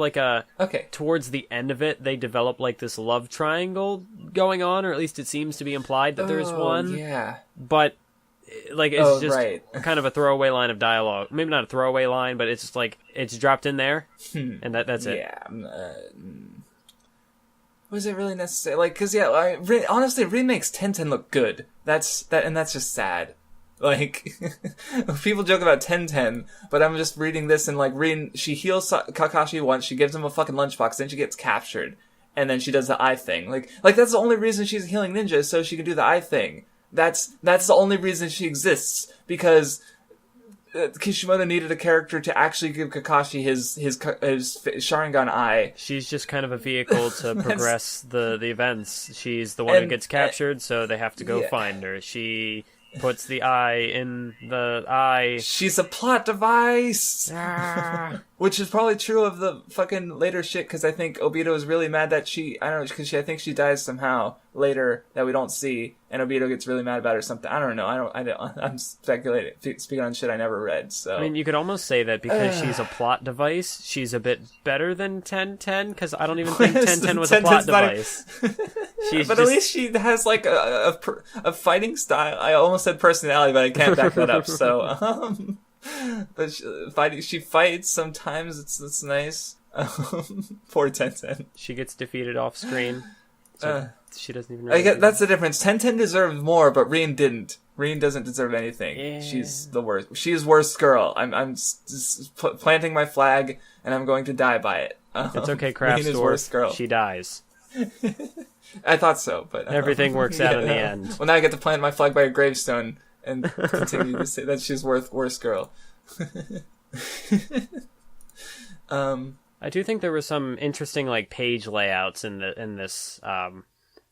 towards the end of it, they develop this love triangle going on, or at least it seems to be implied that there's one. Yeah, but it's just kind of a throwaway line of dialogue. Maybe not a throwaway line, but it's just it's dropped in there, and that's it. Yeah. Was it really necessary? Because honestly, Rin makes Tenten look good. That's just sad. People joke about Tenten, but I'm just reading this and Rin, she heals Kakashi once, she gives him a fucking lunchbox, then she gets captured, and then she does the eye thing. That's the only reason she's a healing ninja, is so she can do the eye thing. That's the only reason she exists, because Kishimoto needed a character to actually give Kakashi his Sharingan eye. She's just kind of a vehicle to progress the events. She's the one who gets captured, so they have to go find her. She puts the eye in the eye. She's a plot device! Which is probably true of the fucking later shit, because I think Obito is really mad that I think she dies somehow later that we don't see, and Obito gets really mad about it or something. I don't know. I'm speculating, speaking on shit I never read, so. I mean, you could almost say that because she's a plot device, she's a bit better than 1010, because I don't even think 1010 was a plot device. At least she has a fighting style. I almost said personality, but I can't back that up, so, but she fights sometimes. It's nice. Poor Tenten. She gets defeated off screen. So she doesn't even. I get that's the difference. Tenten deserved more, but Rin didn't. Rin doesn't deserve anything. Yeah. She's the worst. She's worst girl. I'm planting my flag, and I'm going to die by it. It's okay, Rin is worst girl. Craftsdwarf. She dies. I thought so, but everything works out in the end. Well, now I get to plant my flag by a gravestone and continue to say that she's worst girl. I do think there were some interesting like page layouts in this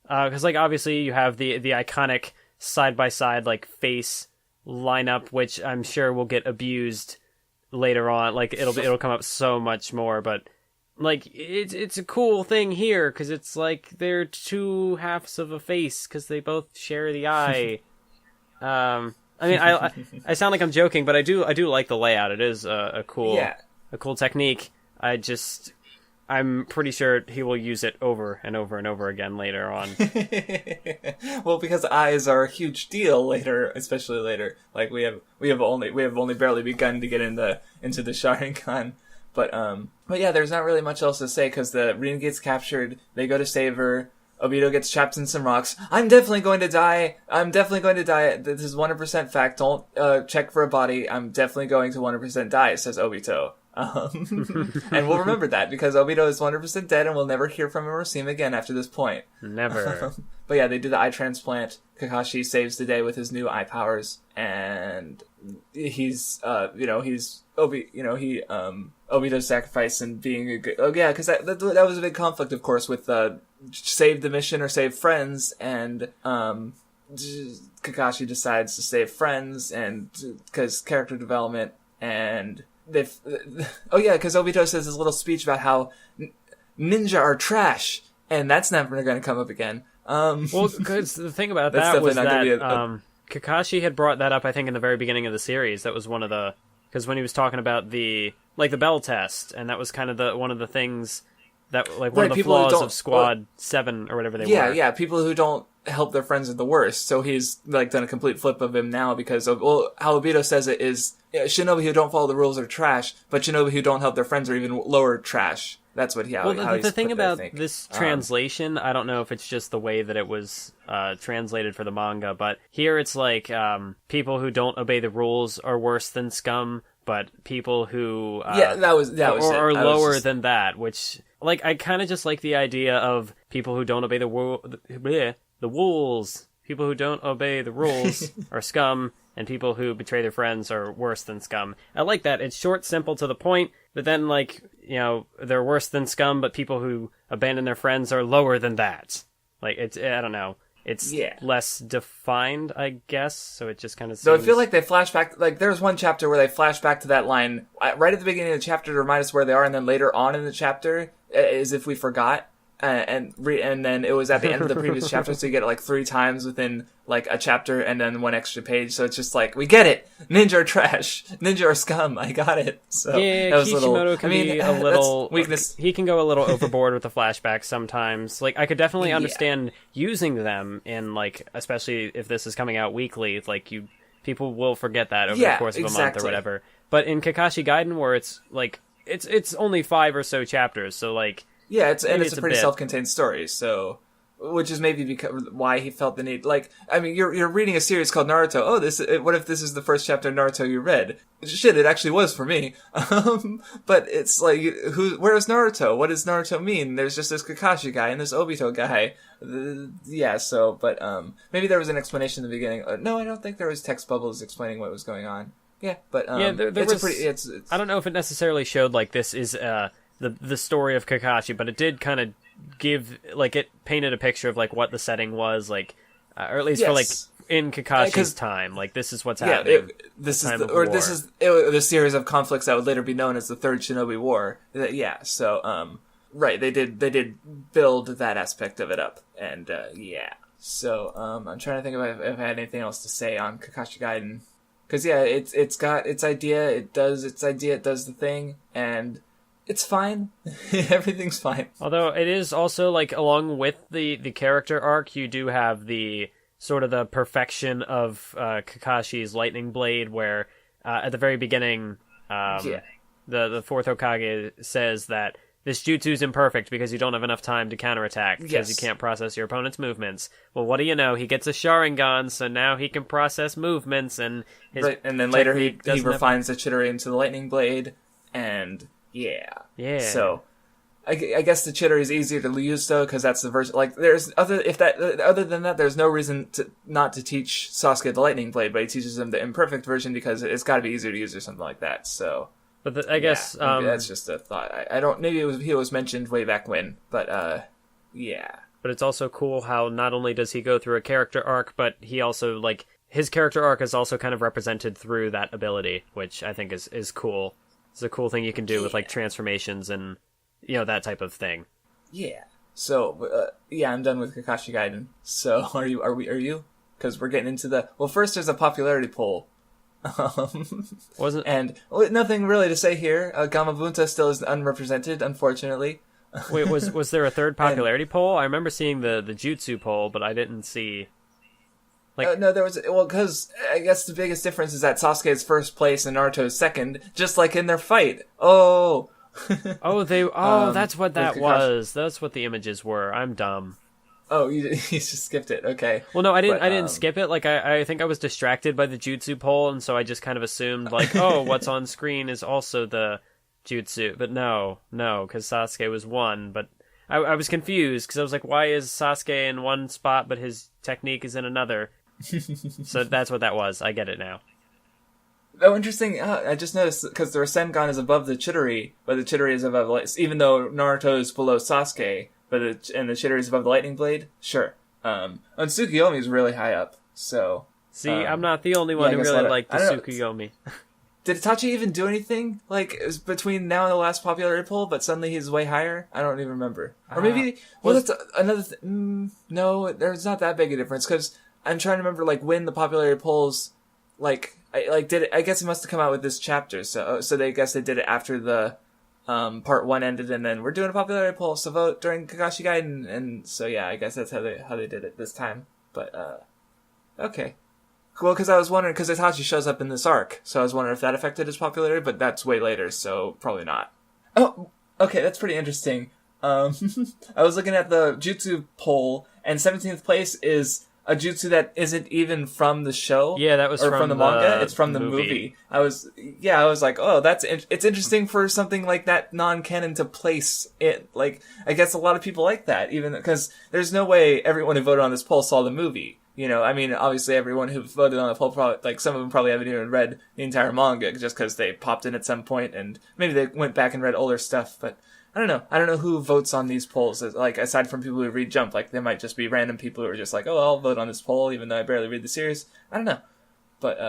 because like obviously you have the iconic side by side like face lineup, which I'm sure will get abused later on. Like it'll come up so much more, but like it's a cool thing here because it's like they're two halves of a face because they both share the eye. I mean, I sound like I'm joking, but I do like the layout. It is a cool technique. I'm pretty sure he will use it over and over and over again later on. Well, because eyes are a huge deal later, especially later. Like we have only barely begun to get into the Sharingan. But yeah, there's not really much else to say because the Rin gets captured. They go to save her. Obito gets trapped in some rocks. I'm definitely going to die. This is 100% fact. Don't check for a body. I'm definitely going to 100% die, says Obito. And we'll remember that because Obito is 100% dead and we'll never hear from him or see him again after this point. Never. But yeah, they do the eye transplant. Kakashi saves the day with his new eye powers, and he's Obito's sacrifice and being a good. Oh yeah, because that was a big conflict, of course, with save the mission or save friends, and Kakashi decides to save friends, and because character development and. Because Obito says his little speech about how ninja are trash, and that's never going to come up again. Well, because the thing about that was that Kakashi had brought that up, I think, in the very beginning of the series. That was one of the... Because when he was talking about the bell test, and that was kind of one of the things that, like, one of the flaws of Squad 7 or whatever they were. Yeah, people who don't help their friends are the worst. So he's, like, done a complete flip of him now because of, well, how Obito says it is, shinobi who don't follow the rules are trash, but shinobi who don't help their friends are even lower trash. That's what the thing about this translation, I don't know if it's just the way that it was translated for the manga, but here it's like people who don't obey the rules are worse than scum, but people who are lower than that, which like I kind of just like the idea of people who don't obey the rules. People who don't obey the rules are scum, and people who betray their friends are worse than scum. I like that. It's short, simple, to the point, but then, like, you know, they're worse than scum, but people who abandon their friends are lower than that. Like, I don't know. It's less defined, I guess, so it just kind of seems... So I feel like they flash back... Like, there's one chapter where they flash back to that line right at the beginning of the chapter to remind us where they are, and then later on in the chapter, as if we forgot. And then it was at the end of the previous chapter, so you get it like 3 times within like a chapter and then 1 extra page. So it's just like, we get it. Ninja are trash. Ninja are scum. I got it. So yeah, that was Kishimoto can be a little weakness. He can go a little overboard with the flashbacks sometimes. Like I could definitely understand using them in like, especially if this is coming out weekly. Like people will forget that over the course of a month or whatever. But in Kakashi Gaiden, where it's like it's only 5 or so chapters, so like. Yeah, it's a pretty self-contained story, so which is maybe why he felt the need. Like, I mean, you're reading a series called Naruto. Oh, what if this is the first chapter of Naruto you read? Shit, it actually was for me. But it's like, where's Naruto? What does Naruto mean? There's just this Kakashi guy and this Obito guy. But maybe there was an explanation in the beginning. No, I don't think there was text bubbles explaining what was going on. Yeah, but there was. I don't know if it necessarily showed like this is the story of Kakashi, but it did kind of give, like, it painted a picture of, like, what the setting was, like, or at least for, like, in Kakashi's time, like, this is what's happening. This is the series of conflicts that would later be known as the Third Shinobi War. Right, they did build that aspect of it up, and, So, I'm trying to think if I had anything else to say on Kakashi Gaiden. Because, it's got its idea, it does the thing, and... It's fine. Everything's fine. Although it is also, like, along with the character arc, you do have the sort of the perfection of Kakashi's lightning blade, where at the very beginning, the fourth Hokage says that this jutsu's imperfect because you don't have enough time to counterattack because you can't process your opponent's movements. Well, what do you know? He gets a Sharingan, so now he can process movements, and and then later he refines the Chidori into the lightning blade, and yeah. So I guess the Chidori is easier to use though, because that's the version. Like, other than that, there's no reason not to teach Sasuke the lightning blade, but he teaches him the imperfect version because it's got to be easier to use or something like that. So. But I guess that's just a thought. I don't. Maybe he was mentioned way back when, but yeah. But it's also cool how not only does he go through a character arc, but he also his character arc is also kind of represented through that ability, which I think is cool. It's a cool thing you can do with transformations and that type of thing. Yeah. So I'm done with Kakashi Gaiden. So are you? Because we're getting into the first. There's a popularity poll. Nothing really to say here. Gamabunta still is unrepresented, unfortunately. Wait, was there a third popularity poll? I remember seeing the jutsu poll, but I didn't see. No, there was. Well, because I guess the biggest difference is that Sasuke is first place and Naruto is second, just like in their fight. Oh. That's what that was. That's what the images were. I'm dumb. Oh, you just skipped it. Okay. Well, no, I didn't skip it. I think I was distracted by the jutsu poll, and so I just kind of assumed, what's on screen is also the jutsu. But no, because Sasuke was one. But I was confused, because I was like, why is Sasuke in one spot, but his technique is in another? So that's what that was. I get it now. Oh, interesting. I just noticed, because the Rasengan is above the Chidori, but the Chidori is above, even though Naruto is below Sasuke. And the Chidori is above the lightning blade? Sure. And Tsukuyomi is really high up, so... See, I'm not the only one who really liked the Tsukuyomi. Did Itachi even do anything, between now and the last popularity poll, but suddenly he's way higher? I don't even remember. Or maybe... that's another... no, there's not that big a difference, because I'm trying to remember, when the popularity polls, did it... I guess it must have come out with this chapter, so I guess they did it after the... part 1 ended, and then we're doing a popularity poll, so vote during Kakashi Gaiden, and so yeah, I guess that's how they did it this time. But okay, cool. Because I was wondering, because Itachi shows up in this arc, so I was wondering if that affected his popularity, but that's way later, so probably not. Oh, okay, that's pretty interesting. I was looking at the jutsu poll, and 17th place is a jutsu that isn't even from the show. Yeah, that was from the manga. It's from the movie. I was like, oh, it's interesting for something like that non-canon to place it. I guess a lot of people like that, even because there's no way everyone who voted on this poll saw the movie. I mean, obviously everyone who voted on the poll probably, some of them probably haven't even read the entire manga just because they popped in at some point and maybe they went back and read older stuff, but I don't know. I don't know who votes on these polls. Aside from people who read Jump, they might just be random people who are just like, oh, I'll vote on this poll, even though I barely read the series. I don't know. But,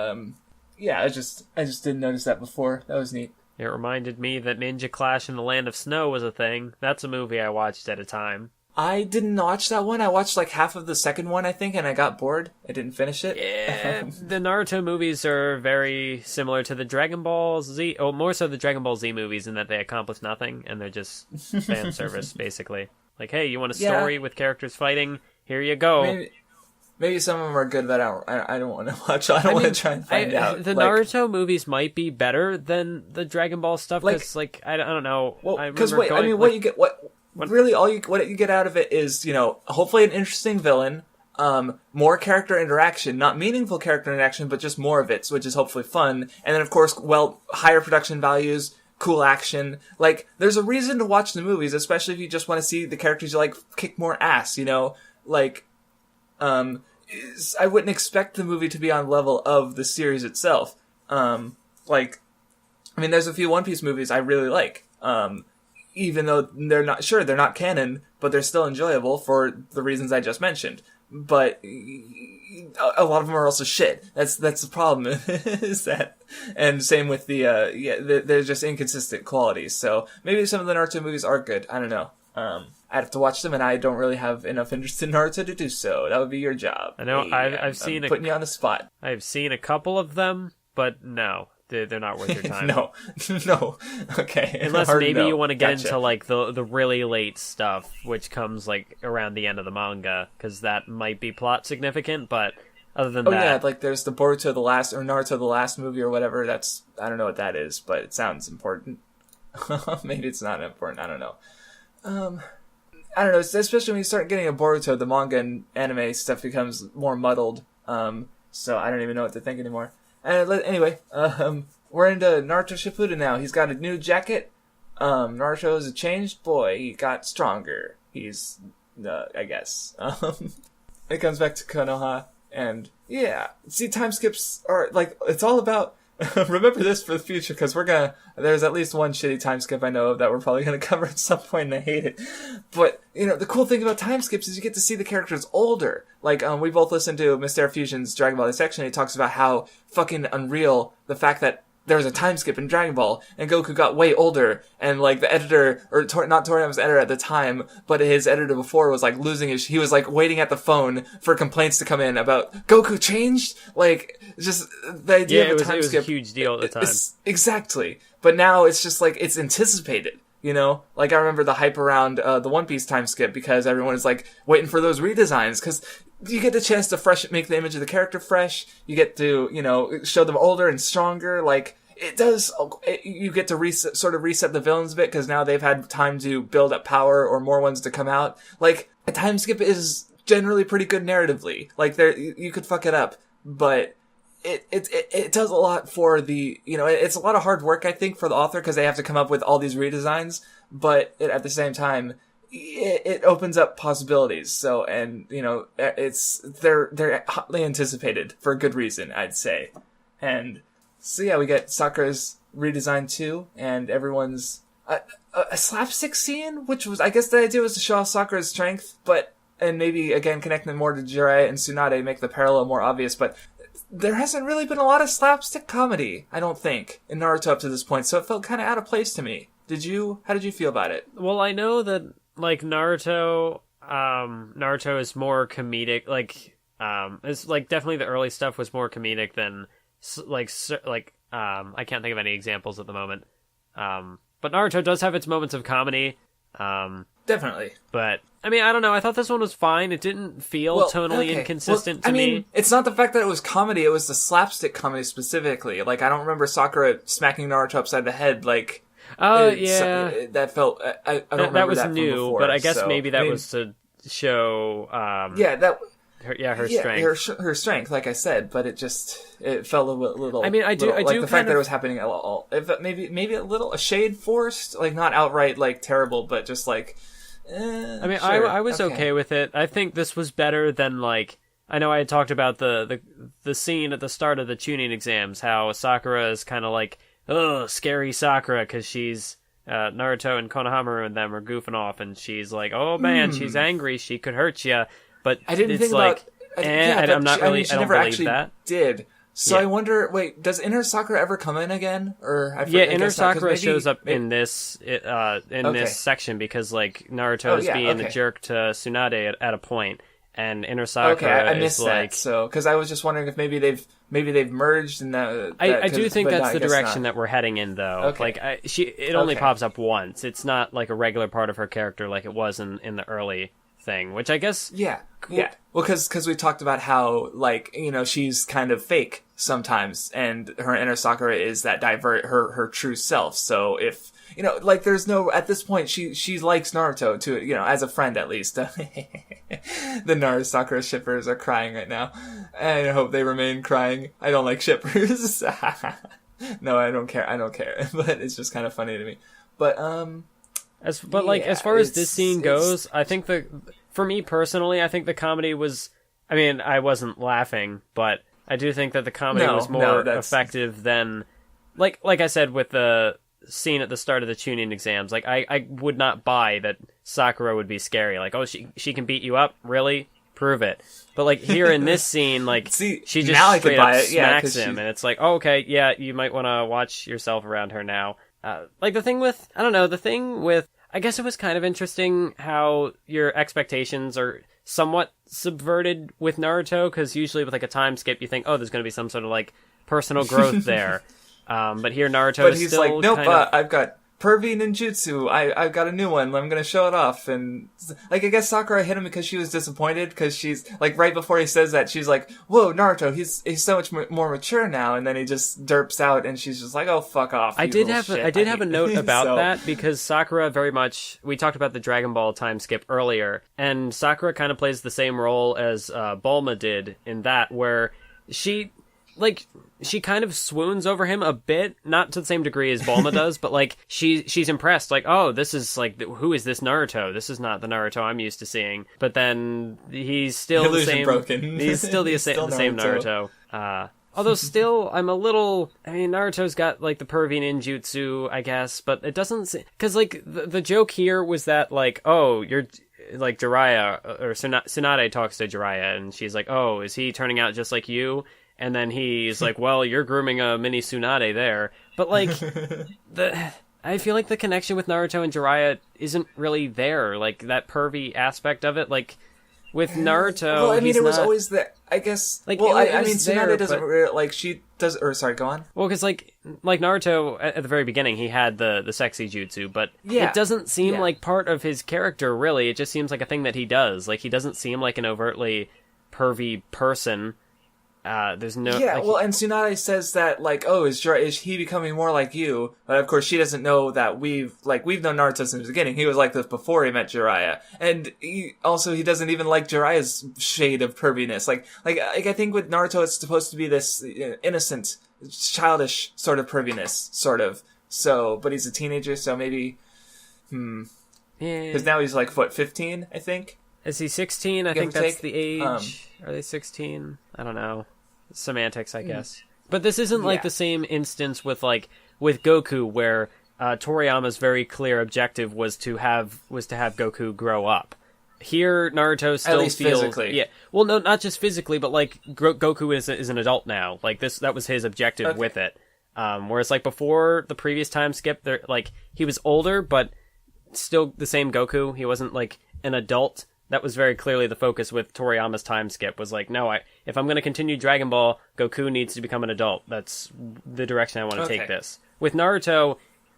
yeah, I just didn't notice that before. That was neat. It reminded me that Ninja Clash in the Land of Snow was a thing. That's a movie I watched at a time. I didn't watch that one. I watched half of the second one, I think, and I got bored. I didn't finish it. Yeah, the Naruto movies are very similar to the Dragon Ball Z, more so the Dragon Ball Z movies in that they accomplish nothing, and they're just fan service, basically. Hey, you want a story with characters fighting? Here you go. Maybe some of them are good, but I don't want to watch. I want to try and find out. The Naruto movies might be better than the Dragon Ball stuff, because, I don't know. Well, because what you get... Really, what you get out of it is, hopefully an interesting villain, more character interaction, not meaningful character interaction, but just more of it, which is hopefully fun. And then, of course, higher production values, cool action. There's a reason to watch the movies, especially if you just want to see the characters you kick more ass, I wouldn't expect the movie to be on level of the series itself. There's a few One Piece movies I really like. Even though they're not canon, but they're still enjoyable for the reasons I just mentioned. But a lot of them are also shit. That's the problem. Is that, and same with they're just inconsistent qualities. So maybe some of the Naruto movies are good. I don't know. I'd have to watch them, and I don't really have enough interest in Naruto to do so. That would be your job. I know. I've seen putting you on the spot. I've seen a couple of them, but no. They're not worth your time. No. Okay. Unless maybe you want to get into the really late stuff, which comes around the end of the manga, because that might be plot significant. But other than that, there's the Naruto the Last movie or whatever. I don't know what that is, but it sounds important. Maybe it's not important. I don't know. I don't know. Especially when you start getting a Boruto, the manga and anime stuff becomes more muddled. So I don't even know what to think anymore. And anyway, we're into Naruto Shippuden now. He's got a new jacket. Naruto is a changed boy. He got stronger. He's, I guess. It comes back to Konoha, and yeah. See, time skips are, like, it's all about, remember this for the future, because there's at least one shitty time skip I know of that we're probably gonna cover at some point, and I hate it. But, the cool thing about time skips is you get to see the characters older. Like, we both listened to Mr. Fusion's Dragon Ball section, and he talks about how fucking unreal the fact that there was a time skip in Dragon Ball, and Goku got way older, and, like, the editor, or not Toriyama's editor at the time, but his editor before was, like, he was, like, waiting at the phone for complaints to come in about, Goku changed? Like, just, the idea of a time skip. Yeah, it was a huge deal at the time. Exactly. But now it's just, like, it's anticipated, Like, I remember the hype around, the One Piece time skip, because everyone is, like, waiting for those redesigns, because you get the chance to make the image of the character fresh. You get to, show them older and stronger. Like, you get to reset the villains a bit, because now they've had time to build up power or more ones to come out. Like, a time skip is generally pretty good narratively. Like, you could fuck it up, but it does a lot for the, it's a lot of hard work, I think, for the author, because they have to come up with all these redesigns, but at the same time, it opens up possibilities. So, and, they're hotly anticipated for a good reason, I'd say. And so, yeah, we get Sakura's redesign too, and everyone's, a slapstick scene, which was, I guess the idea was to show off Sakura's strength, and maybe, again, connecting more to Jiraiya and Tsunade, make the parallel more obvious, but there hasn't really been a lot of slapstick comedy, I don't think, in Naruto up to this point, so it felt kind of out of place to me. How did you feel about it? Well, I know that, like, Naruto is more comedic, it's, like, definitely the early stuff was more comedic than, I can't think of any examples at the moment, but Naruto does have its moments of comedy, Definitely. But, I mean, I don't know, I thought this one was fine. It didn't feel tonally inconsistent to me. It's not the fact that it was comedy, it was the slapstick comedy specifically. Like, I don't remember Sakura smacking Naruto upside the head, like... Oh, yeah. That felt... I don't remember that was that new, before, but I guess maybe that was to show... her strength. Her strength, like I said, but it felt a little... I mean, I do the fact that it was happening maybe a shade forced, like, not outright, like, terrible, but just, like... I mean, sure, I was okay with it. I think this was better than, like... I know I had talked about the scene at the start of the tuning exams, how Sakura is kind of like, scary Sakura, because she's... Naruto and Konohamaru and them are goofing off, and she's like, oh man, she's angry, she could hurt you. But I didn't it's think like, about... I'm not really... she I don't never believe actually that. did. So yeah. I wonder, wait, does Inner Sakura ever come in again? Inner Sakura shows up in this this section, because, like, Naruto is being a jerk to Tsunade at a point, and Inner Sakura I missed is that, like... So, because I was just wondering if maybe they've merged, and I do think that's the direction that we're heading in, though. Okay. Like, it only pops up once. It's not like a regular part of her character like it was in the early thing, which I guess... Yeah. Well, because we talked about how, like, she's kind of fake sometimes, and her Inner Sakura is that her true self. So if, like, there's no, at this point, she likes Naruto to, as a friend at least. The Naruto Sakura shippers are crying right now. And I hope they remain crying. I don't like shippers. No, I don't care. But it's just kind of funny to me. But, as far as this scene goes, I think for me personally, I think the comedy was, I mean, I wasn't laughing, but I do think that the comedy was more effective than, like I said with the scene at the start of the tuning exams, like, I would not buy that Sakura would be scary. Like, oh, she can beat you up? Really? Prove it. But, like, here in this scene, like, she just straight up smacks him, and it's like, oh, okay, yeah, you might want to watch yourself around her now. Like, the thing with, I guess it was kind of interesting how your expectations are somewhat subverted with Naruto, because usually with, like, a time skip, you think, oh, there's going to be some sort of, like, personal growth there. But here Naruto is he's still like, nope, I've got pervy ninjutsu. I've got a new one. I'm gonna show it off. And, like, I guess Sakura hit him because she was disappointed, because she's, like, right before he says that, she's like, whoa, Naruto, he's so much more mature now, and then he just derps out, and she's just like, oh, fuck off. I did have a note about that, because Sakura very much, we talked about the Dragon Ball time skip earlier, and Sakura kind of plays the same role as Bulma did in that, where she kind of swoons over him a bit, not to the same degree as Bulma does, but, like, she's impressed, like, oh, this is, like, who is this Naruto? This is not the Naruto I'm used to seeing. But then he's still Illusion the same. Broken. He's still the same Naruto. Although still, I'm a little... I mean, Naruto's got, like, the pervy ninjutsu, I guess, but it doesn't... Because, like, the joke here was that, like, oh, you're... Like, Jiraiya, or Tsunade talks to Jiraiya, and she's like, oh, is he turning out just like you? And then he's like, well, you're grooming a mini Tsunade there. But, like, I feel like the connection with Naruto and Jiraiya isn't really there. Like, that pervy aspect of it, like, with Naruto, well, I mean, it was not... always there, I guess. Like, well, I mean, there, Tsunade doesn't, but... like, she does, or, sorry, go on. Well, because, like Naruto, at the very beginning, he had the sexy jutsu, but it doesn't seem like part of his character, really. It just seems like a thing that he does. Like, he doesn't seem like an overtly pervy person. There's no... Yeah, like, well, and Tsunade says that, like, oh, is he becoming more like you? But, of course, she doesn't know that we've known Naruto since the beginning. He was like this before he met Jiraiya. And he doesn't even like Jiraiya's shade of perviness. Like, I think with Naruto, it's supposed to be this innocent, childish sort of perviness, sort of. So, but he's a teenager, so maybe, because now he's, like, 15, I think? Is he 16? I think that's the age. Are they 16? I don't know. Semantics, I guess. But this isn't like the same instance with Goku, where Toriyama's very clear objective was to have Goku grow up. Here, Naruto still feels physically. Yeah. Well, no, not just physically, but like Goku is an adult now. Like that was his objective with it. Whereas like before the previous time skip, there like he was older, but still the same Goku. He wasn't like an adult. That was very clearly the focus with Toriyama's time skip, was like, no, if I'm going to continue Dragon Ball, Goku needs to become an adult. That's the direction I want to take this. With Naruto,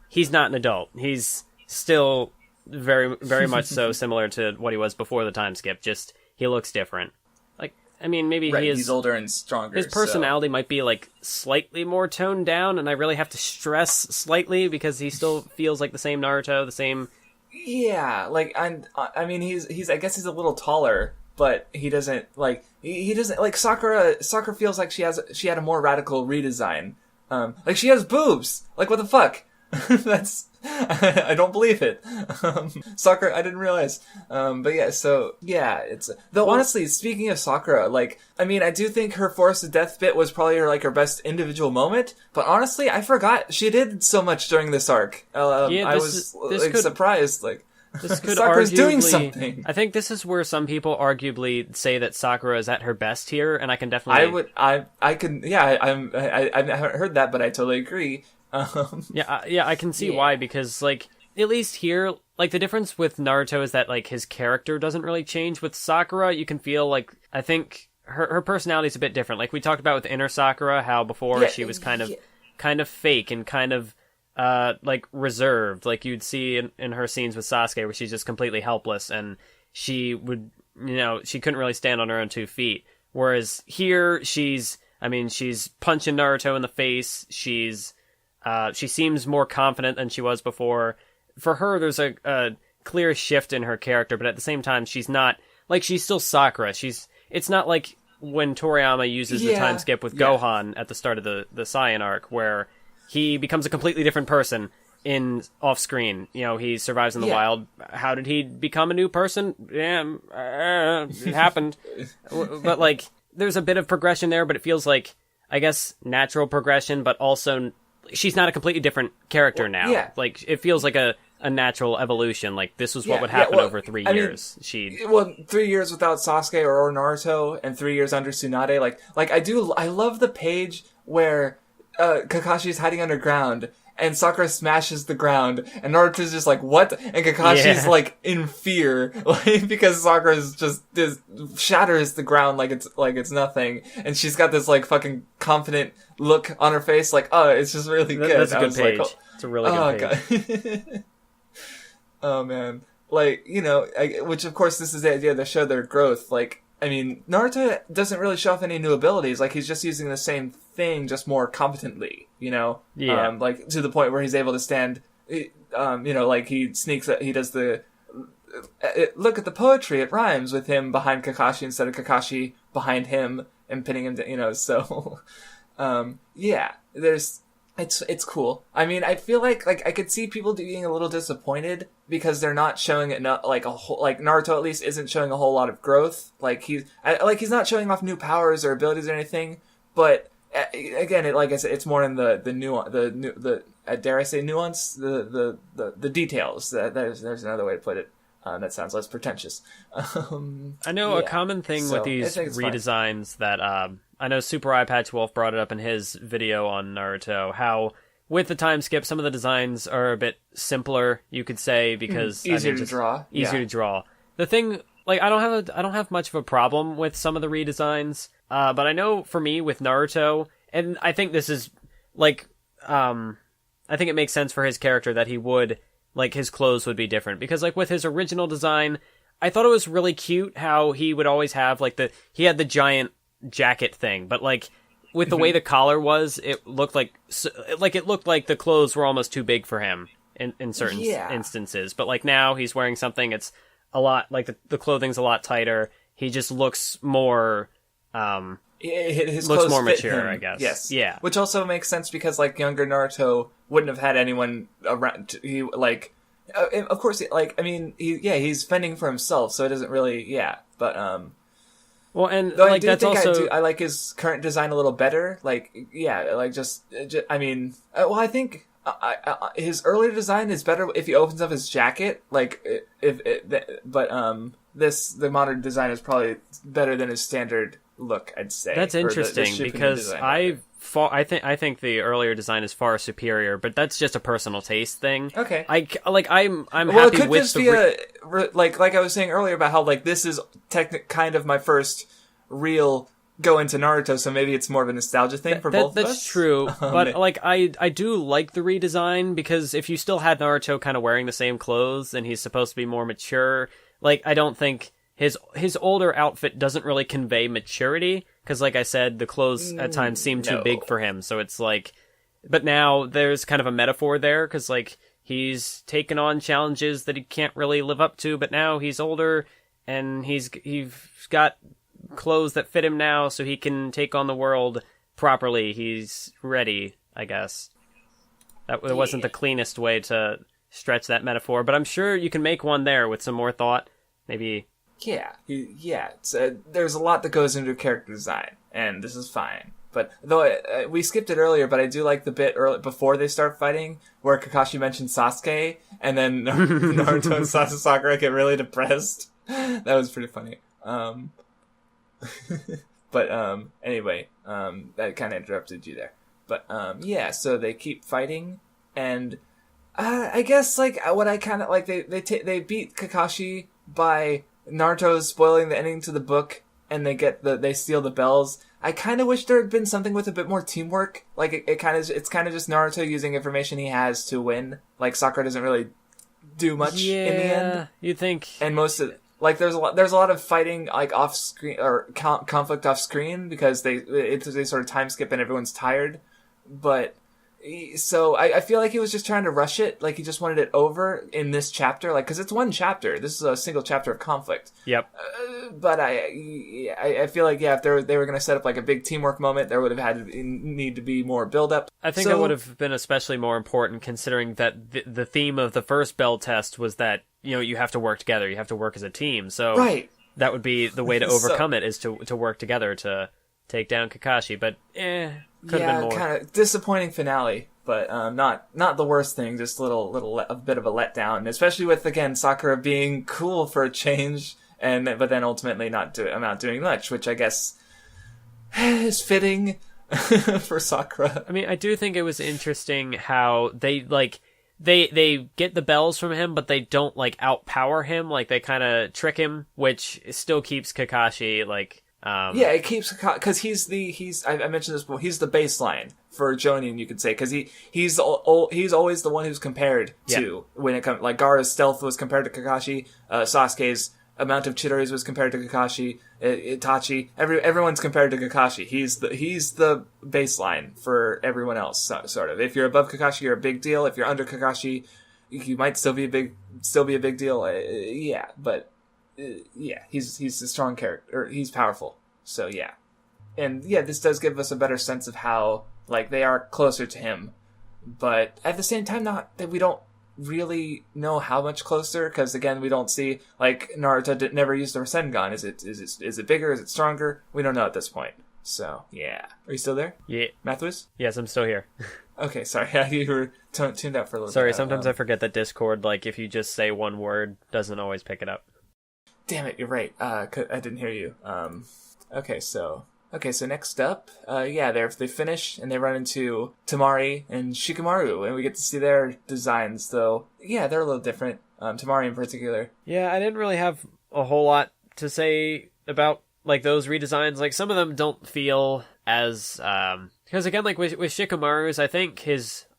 he's not an adult. He's still very, very much so similar to what he was before the time skip, just he looks different. Like, I mean, maybe he's older and stronger. His personality might be, like, slightly more toned down, and I really have to stress slightly, because he still feels like the same Naruto, the same... Yeah, like, I mean, he's I guess he's a little taller, but he doesn't, like, he doesn't, like, Sakura feels like she had a more radical redesign. Like, she has boobs! Like, what the fuck? I don't believe it. Sakura, I didn't realize. But yeah, so, yeah, it's... Though, honestly, speaking of Sakura, like, I mean, I do think her Force of Death bit was probably her best individual moment, but honestly, I forgot she did so much during this arc. I was surprised, like... This could Sakura's arguably, doing something. I think this is where some people arguably say that Sakura is at her best here, and I can definitely... I haven't heard that, but I totally agree. I can see why, because, like, at least here, like, the difference with Naruto is that, like, his character doesn't really change. With Sakura, you can feel, like, I think her personality is a bit different. Like, we talked about with Inner Sakura, how before she was kind of fake and kind of, like, reserved. Like, you'd see in her scenes with Sasuke, where she's just completely helpless, and she would, she couldn't really stand on her own 2 feet. Whereas here, she's punching Naruto in the face, she seems more confident than she was before. For her, there's a clear shift in her character, but at the same time, she's not... Like, she's still Sakura. It's not like when Toriyama uses the time skip with Gohan at the start of the Saiyan arc, where he becomes a completely different person off-screen. He survives in the wild. How did he become a new person? It happened. But, like, there's a bit of progression there, but it feels like, I guess, natural progression, but also... She's not a completely different character now. Yeah. Like, it feels like a natural evolution. Like, this was what would happen over 3 years. 3 years without Sasuke or Naruto, and 3 years under Tsunade. I love the page where Kakashi's hiding underground, and Sakura smashes the ground, and Naruto's just like, what? And Kakashi's like in fear, like, because Sakura's just shatters the ground like it's nothing, and she's got this like fucking confident look on her face, like, oh, it's just really good. That's a good page. It's a really good page. God. Oh man, like which of course this is the idea to show their growth. Like, I mean, Naruto doesn't really show off any new abilities. Like, he's just using the same thing, just more competently. Yeah. Like to the point where he's able to stand. Like he sneaks. He does the. Look at the poetry; it rhymes with him behind Kakashi instead of Kakashi behind him and pinning him. So, yeah. It's cool. I mean, I feel like I could see people being a little disappointed because they're not showing it like a whole, like Naruto at least isn't showing a whole lot of growth. Like he's not showing off new powers or abilities or anything. But again, like I said, it's more in the nuance, dare I say nuance, the details. There's another way to put it. That sounds less pretentious. I know a common thing with these redesigns that I know Super Eye Patch Wolf brought it up in his video on Naruto, how with the time skip, some of the designs are a bit simpler, you could say, because easier to draw. Easier to draw. The thing, like, I don't have much of a problem with some of the redesigns, but I know for me with Naruto, and I think this is like, I think it makes sense for his character that he would, like, his clothes would be different, because like with his original design, I thought it was really cute how he would always have like he had the giant jacket thing, but like with the way the collar was, it looked like the clothes were almost too big for him in certain instances. But like now he's wearing something, it's a lot like the clothing's a lot tighter. He just looks more his looks clothes more fit mature, him. I guess. Yes, yeah, which also makes sense because like younger Naruto wouldn't have had anyone around. He like, of course, like I mean, he's fending for himself, so it doesn't really, but well, and though like that's also I like his current design a little better. Like, like just I mean, well, I think his earlier design is better if he opens up his jacket. Like, the modern design is probably better than his standard look, I'd say. That's interesting because I think the earlier design is far superior, but that's just a personal taste thing. Okay. I'm well, happy it could with just be like I was saying earlier about how like this is kind of my first real go into Naruto, so maybe it's more of a nostalgia thing for both of us. That's true, but like I do like the redesign because if you still had Naruto kind of wearing the same clothes and he's supposed to be more mature, like I don't think his older outfit doesn't really convey maturity, because like I said, the clothes at times seem too big for him, so it's like, but now there's kind of a metaphor there, because like he's taken on challenges that he can't really live up to, but now he's older, and he's got clothes that fit him now, so he can take on the world properly. He's ready, I guess. That wasn't the cleanest way to stretch that metaphor, but I'm sure you can make one there with some more thought, maybe. Yeah. It's, there's a lot that goes into character design, and this is fine. But though we skipped it earlier, but I do like the bit before they start fighting where Kakashi mentions Sasuke, and then Naruto and Sakura get really depressed. That was pretty funny. But anyway, that kind of interrupted you there. But so they keep fighting, and I guess like what I kind of like, they beat Kakashi by Naruto spoiling the ending to the book, and they steal the bells. I kind of wish there had been something with a bit more teamwork. Like it's kind of just Naruto using information he has to win. Like Sakura doesn't really do much in the end. You think? And most of like there's a lot of fighting like off screen or conflict off screen because they sort of time skip and everyone's tired. But so I feel like he was just trying to rush it. Like he just wanted it over in this chapter, like because it's one chapter. This is a single chapter of conflict. Yep. But I feel like if they were going to set up like a big teamwork moment, there would have need to be more build up. I think that would have been especially more important considering that the theme of the first bell test was that you have to work together, you have to work as a team. So that would be the way to overcome it is to work together to take down Kakashi. But could have been more. Kind of disappointing finale, but not the worst thing. Just a bit of a letdown, especially with again Sakura being cool for a change. But then ultimately not doing much, which I guess is fitting for Sakura. I mean, I do think it was interesting how they they get the bells from him, but they don't outpower him. Like they kind of trick him, which still keeps Kakashi it keeps because I mentioned this before. He's the baseline for Jonin, you could say, because he's always the one who's compared to when it comes, like Gaara's stealth was compared to Kakashi, Sasuke's amount of Chidori's was compared to Kakashi, Itachi, everyone's compared to Kakashi. He's the baseline for everyone else, sort of. If you're above Kakashi, you're a big deal. If you're under Kakashi, you might still be a big deal. He's a strong character, or he's powerful. So yeah. And yeah, this does give us a better sense of how, like, they are closer to him. But at the same time, not that we don't really know how much closer, because again, we don't see, like, Naruto never used the Rasengan. Is it bigger? Is it stronger? We don't know at this point. So yeah, are you still there? Yeah, Mathwis? Yes, I'm still here. Okay, sorry, you were tuned out for a little bit. Sorry, sometimes I forget that Discord, like, if you just say one word, doesn't always pick it up. Damn it, you're right. I didn't hear you. Okay, so next up, they finish and they run into Temari and Shikamaru, and we get to see their designs, though. Yeah, they're a little different. Temari in particular. Yeah, I didn't really have a whole lot to say about, like, those redesigns. Like, some of them don't feel as, because again, like, with Shikamaru's, I think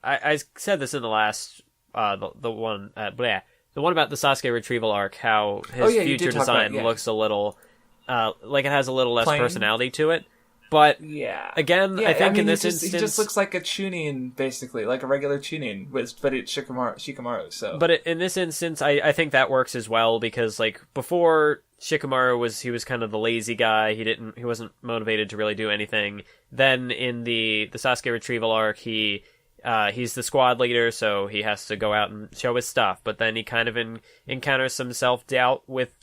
I said this in the last, the one about the Sasuke retrieval arc, how his future design looks a little, like it has a little less personality to it. But again, I think in this instance, he just looks like a Chunin, basically, like a regular Chunin, but it's Shikamaru. So, but in this instance, I think that works as well, because, like, before Shikamaru was kind of the lazy guy. He wasn't motivated to really do anything. Then in the Sasuke retrieval arc, he's the squad leader, so he has to go out and show his stuff. But then he kind of encounters some self-doubt with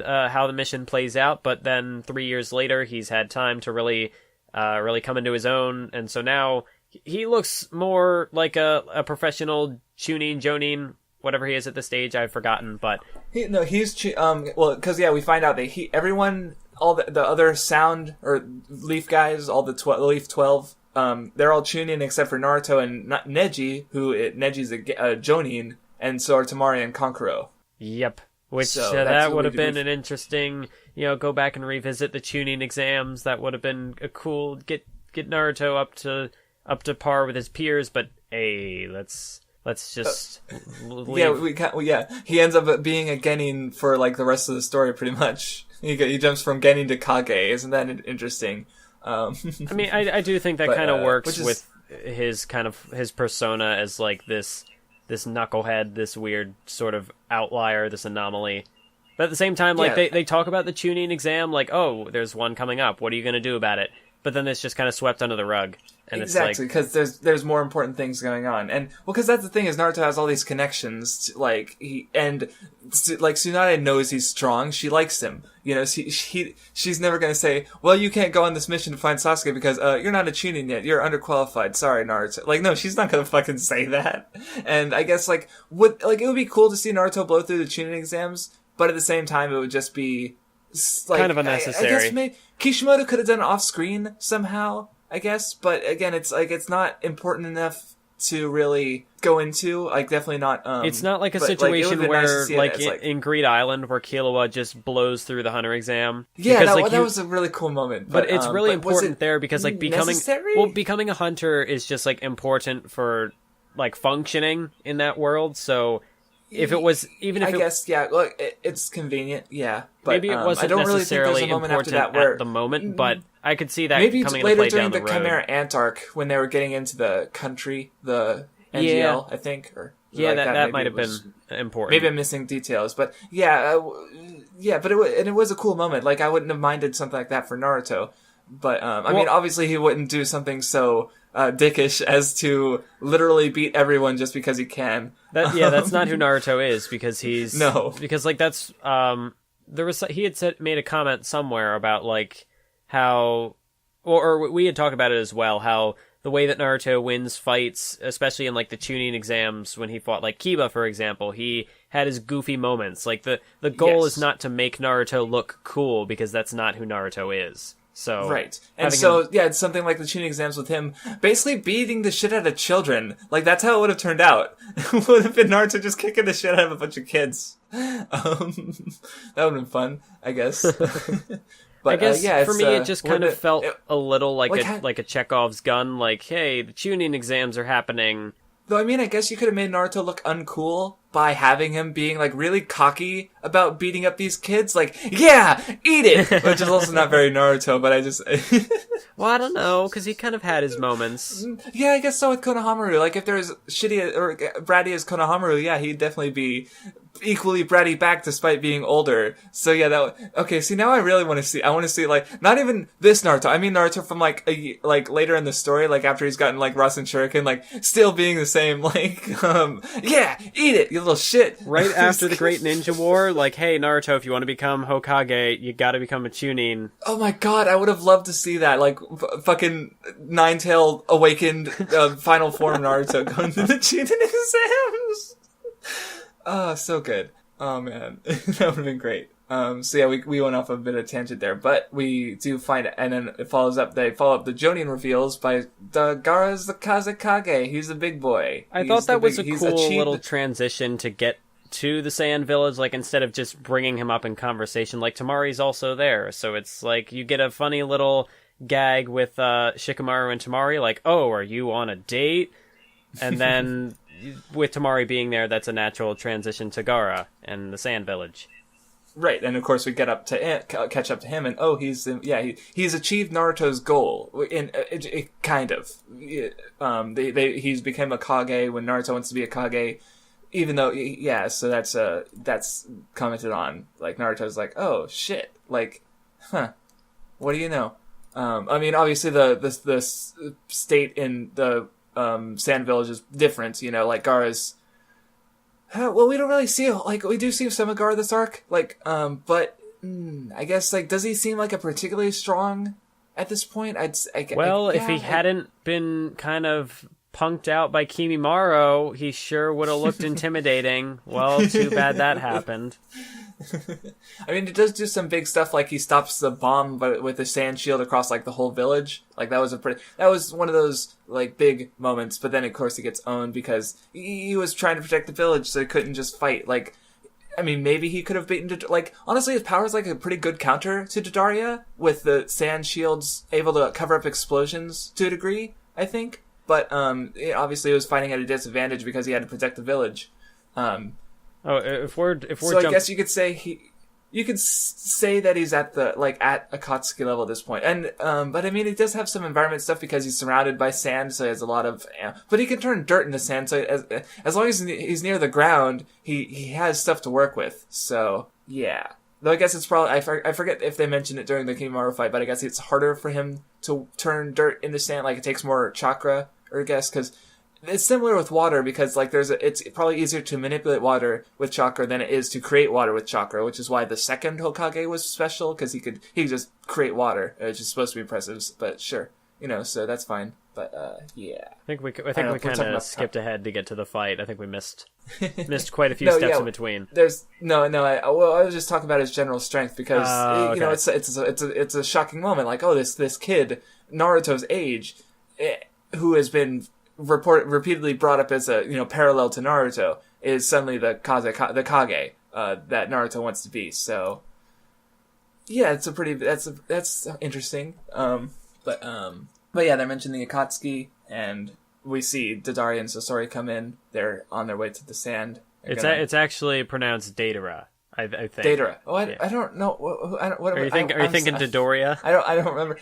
how the mission plays out. But then 3 years later, he's had time to really come into his own. And so now he looks more like a professional Chunin, Jonin, whatever he is at this stage. I've forgotten, but because we find out that all the other sound or Leaf guys, all the Leaf 12. They're all Chunin except for Naruto and Neji, Neji's a Jonin, and so are Temari and Kankuro. Yep. Which that would have been an interesting, go back and revisit the Chunin exams. That would have been a cool get Naruto up to par with his peers. But hey, let's just leave. He ends up being a Genin for, like, the rest of the story, pretty much. He jumps from Genin to Kage. Isn't that interesting? I mean, I do think that kind of works with his persona as, like, this knucklehead, this weird sort of outlier, this anomaly. But at the same time, like, they talk about the Chunin exam, like, oh, there's one coming up. What are you going to do about it? But then it's just kind of swept under the rug. And exactly, because there's more important things going on, and because that's the thing is Naruto has all these connections, Tsunade knows he's strong. She likes him, she's never gonna say, well, you can't go on this mission to find Sasuke because you're not a Chunin yet. You're underqualified. Sorry, Naruto. Like, no, she's not gonna fucking say that. And I guess it would be cool to see Naruto blow through the Chunin exams, but at the same time, it would just be kind of unnecessary. I guess maybe Kishimoto could have done it off screen somehow, I guess, but again, it's not important enough to really go into. Like, definitely not. It's not like a situation where, in Greed Island, where Killua just blows through the Hunter exam. Yeah, that was a really cool moment. But it's really important there because, like, becoming a hunter is just, like, important for, like, functioning in that world. So if it was, look, it's convenient, yeah. But maybe it wasn't necessarily important at the moment, but I could see that maybe coming into play down the road. Maybe later during the Chimera Ant arc, when they were getting into the country, the NGL, I think, or that might have been important. Maybe I'm missing details, but but it was a cool moment. Like, I wouldn't have minded something like that for Naruto, but I mean, obviously he wouldn't do something so dickish as to literally beat everyone just because he can. That's not who Naruto is, because he's because, like, that's he had made a comment somewhere about, like, how, or we had talked about it as well, how the way that Naruto wins fights, especially in, like, the Chunin exams, when he fought, like, Kiba, for example, he had his goofy moments. Like, the goal is not to make Naruto look cool, because that's not who Naruto is. So, right. And so, it's something like the Chunin exams with him basically beating the shit out of children. Like, that's how it would have turned out. It would have been Naruto just kicking the shit out of a bunch of kids. That would have been fun, I guess. But I guess yeah, for me it just kind of felt a little like a Chekhov's gun. Like, hey, the Chunin exams are happening. Though, I mean, I guess you could have made Naruto look uncool by having him being, like, really cocky about beating up these kids. Like, yeah, eat it! Which is also not very Naruto, but I just... Well, I don't know, because he kind of had his moments. Yeah, I guess so with Konohamaru. Like, if there's shitty or bratty as Konohamaru, yeah, he'd definitely be equally bratty back despite being older. So yeah, okay, see, now I really want to see, like, not even this Naruto. I mean Naruto from, like, later in the story, like, after he's gotten, like, Rasen Shuriken, like, still being the same, like, yeah, eat it, you little shit. Right after the Great Ninja War, like, hey, Naruto, if you want to become Hokage, you gotta become a Chunin. Oh my god, I would have loved to see that, like, fucking Nine-Tailed awakened final form Naruto going to the Chunin exams. Oh, so good. Oh man, that would have been great. So yeah, we went off a bit of a tangent there, but we do find it, and then they follow up the Jonin reveals by Gaara's the Kazekage. He's the big boy. I thought that was a cool little transition to get to the Saiyan village, like, instead of just bringing him up in conversation, like, Tamari's also there, so it's like, you get a funny little gag with Shikamaru and Tamari, like, oh, are you on a date? And then with Tamari being there, that's a natural transition to Gaara and the Sand Village. Right, and of course we catch up to him, and he's achieved Naruto's goal kind of. He's become a Kage when Naruto wants to be a Kage, even though so that's commented on. Like, Naruto's like, oh shit, like, what do you know? I mean, obviously the state in the Sand Village is different, you know, like Gaara's. Well, we don't really see, like, we do see some of Gaara this arc, like, but I guess, like, does he seem like a particularly strong at this point? If he hadn't been kind of punked out by Kimimaro, he sure would have looked intimidating. Well, too bad that happened. I mean, it does do some big stuff, like he stops the bomb with the sand shield across, like, the whole village. Like, that was one of those, like, big moments, but then, of course, he gets owned because he was trying to protect the village, so he couldn't just fight. Like, I mean, maybe he could have beaten, like, honestly, his power is, like, a pretty good counter to Dodaria, with the sand shields able to cover up explosions to a degree, I think. But, obviously, he was fighting at a disadvantage because he had to protect the village. If we're I guess you could say you could say that he's at at Akatsuki level at this point. And, but I mean, he does have some environment stuff because he's surrounded by sand, so he has a lot of, but he can turn dirt into sand, so as long as he's near the ground, he has stuff to work with. So, yeah. Though I guess it's probably, I forget if they mentioned it during the Kimimaro fight, but I guess it's harder for him to turn dirt into sand, like it takes more chakra, or I guess, because it's similar with water, because like it's probably easier to manipulate water with chakra than it is to create water with chakra, which is why the second Hokage was special, because he could just create water, which is supposed to be impressive, but sure, you know, so that's fine. But yeah, I think we kind of skipped ahead to get to the fight. I think we missed quite a few steps in between. There's I was just talking about his general strength, because okay. You know, it's a shocking moment, like, oh, this kid Naruto's age, who has been repeatedly brought up as a, you know, parallel to Naruto, is suddenly the Kage that Naruto wants to be. So yeah, that's interesting. But yeah, they're mentioning Akatsuki, and we see Dodaria and Sasori come in. They're on their way to the sand. It's actually pronounced Datara, I think. Datara. Oh, I don't know. Are you thinking Dodoria? I don't remember.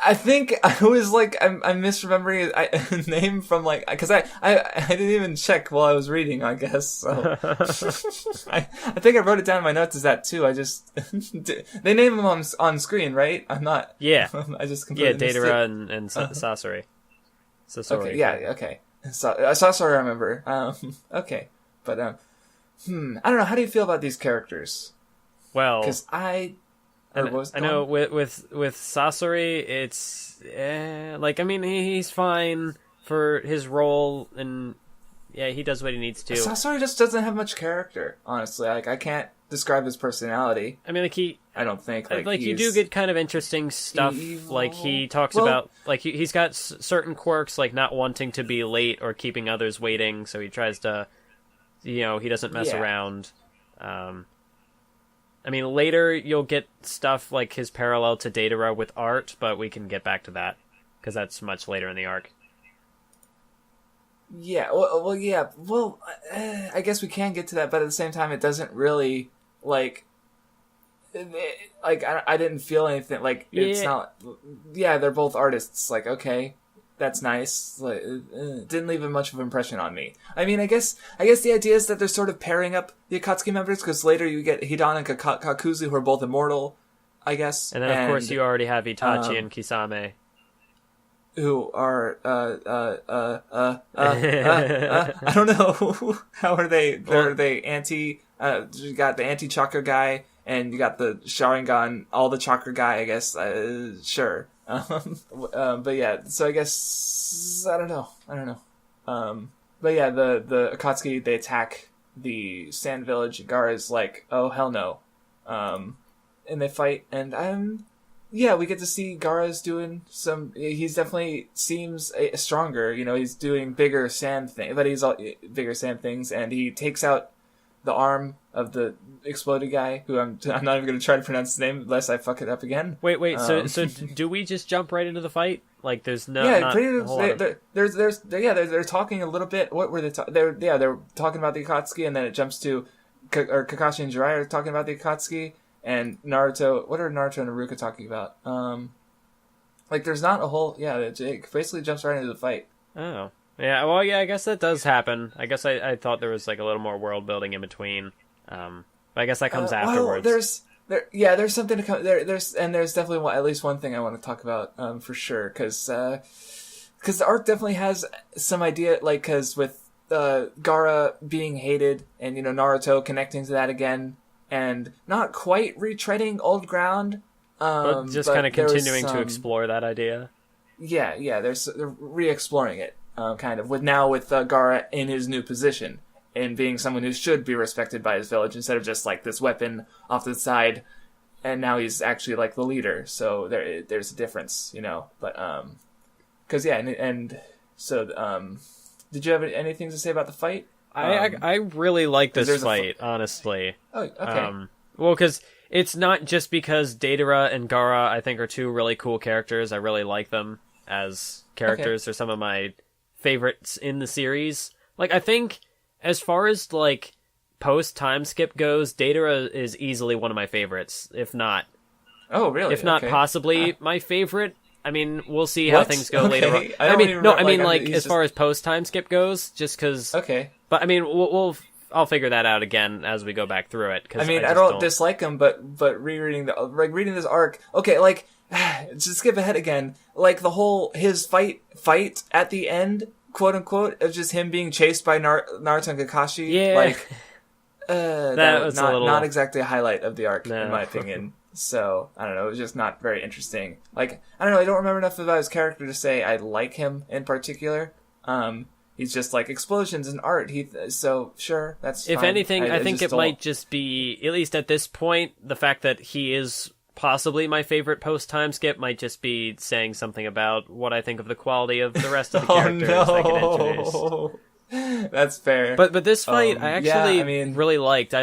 I think I was like, I'm misremembering a name from, like, because I didn't even check while I was reading, I guess. So I think I wrote it down in my notes as that too. I just they name them on screen, right? I'm not. Yeah. I just completely Datara and Sasori. Okay. Yeah. Okay. Sasori, I remember. Okay. But I don't know. How do you feel about these characters? Well, because I know with Sasori, it's like, I mean, he's fine for his role, and yeah, he does what he needs to. Sasori just doesn't have much character, honestly. Like, I can't describe his personality. I mean, like, I don't think you do get kind of interesting stuff. Evil. Like, he talks about, like, he's got certain quirks, like not wanting to be late or keeping others waiting, so he tries to, you know, he doesn't mess around. I mean, later you'll get stuff like his parallel to Datara with art, but we can get back to that because that's much later in the arc. Yeah, yeah. Well, I guess we can get to that, but at the same time, it doesn't really like. I didn't feel anything. Like it's not. Yeah, they're both artists. Like okay, that's nice. Like, didn't leave much of an impression on me. I mean, I guess the idea is that they're sort of pairing up the Akatsuki members because later you get Hidan and Kakuzu who are both immortal. I guess, and then of course you already have Itachi and Kisame. Who are I don't know. How are they? Are they anti? You got the anti-chakra guy, and you got the Sharingan, all the chakra guy. I guess. Sure. But yeah. So I guess I don't know. But yeah, the Akatsuki, they attack the Sand Village. Gaara's like, oh hell no, and they fight, and yeah, we get to see Gaara's doing some. He's definitely seems stronger. You know, he's doing bigger sand things, but he's all bigger sand things, and he takes out the arm of the exploded guy, who I'm not even going to try to pronounce his name unless I fuck it up again. Wait. So do we just jump right into the fight? Like, there's no. Yeah, they're talking a little bit. What were they? They're talking about the Akatsuki, and then it jumps to Kakashi and Jiraiya are talking about the Akatsuki. And Naruto, what are Naruto and Haruka talking about? Like, there's not a whole... Yeah, it basically jumps right into the fight. Oh. Yeah, well, yeah, I guess that does happen. I guess I thought there was, like, a little more world building in between. But I guess that comes afterwards. Well, there's something to come... There's definitely at least one thing I want to talk about, for sure. Because the arc definitely has some idea, like, because with Gaara being hated, and, you know, Naruto connecting to that again... And not quite retreading old ground. But just kind of continuing to explore that idea. Yeah, they're re-exploring it, kind of. With Gaara in his new position. And being someone who should be respected by his village instead of just like this weapon off to the side. And now he's actually like the leader. So there's a difference, you know. But, because yeah, and so, did you have anything to say about the fight? I really like this fight, honestly. Oh, okay. Well, because it's not just because Datara and Gaara, I think, are two really cool characters. I really like them as characters. Okay. They're some of my favorites in the series. Like, I think, as far as, like, post-time skip goes, Datara is easily one of my favorites, if not... Oh, really? If not possibly my favorite. I mean, we'll see how things go later on. I mean, as far as post-time skip goes, just because... Okay. But I mean, I'll figure that out again as we go back through it. I mean, I don't dislike him, but reading reading this arc, okay, like to skip ahead again, like the whole his fight at the end, quote unquote, of just him being chased by Naruto and Kakashi, like that was not exactly a highlight of the arc in my opinion. So I don't know, it was just not very interesting. Like I don't know, I don't remember enough about his character to say I like him in particular. He's just like explosions and art. So sure, that's fine. If anything, I think it might just be, at least at this point, the fact that he is possibly my favorite post-time skip might just be saying something about what I think of the quality of the rest of the characters I can introduce. That's fair. But this fight, I actually really liked.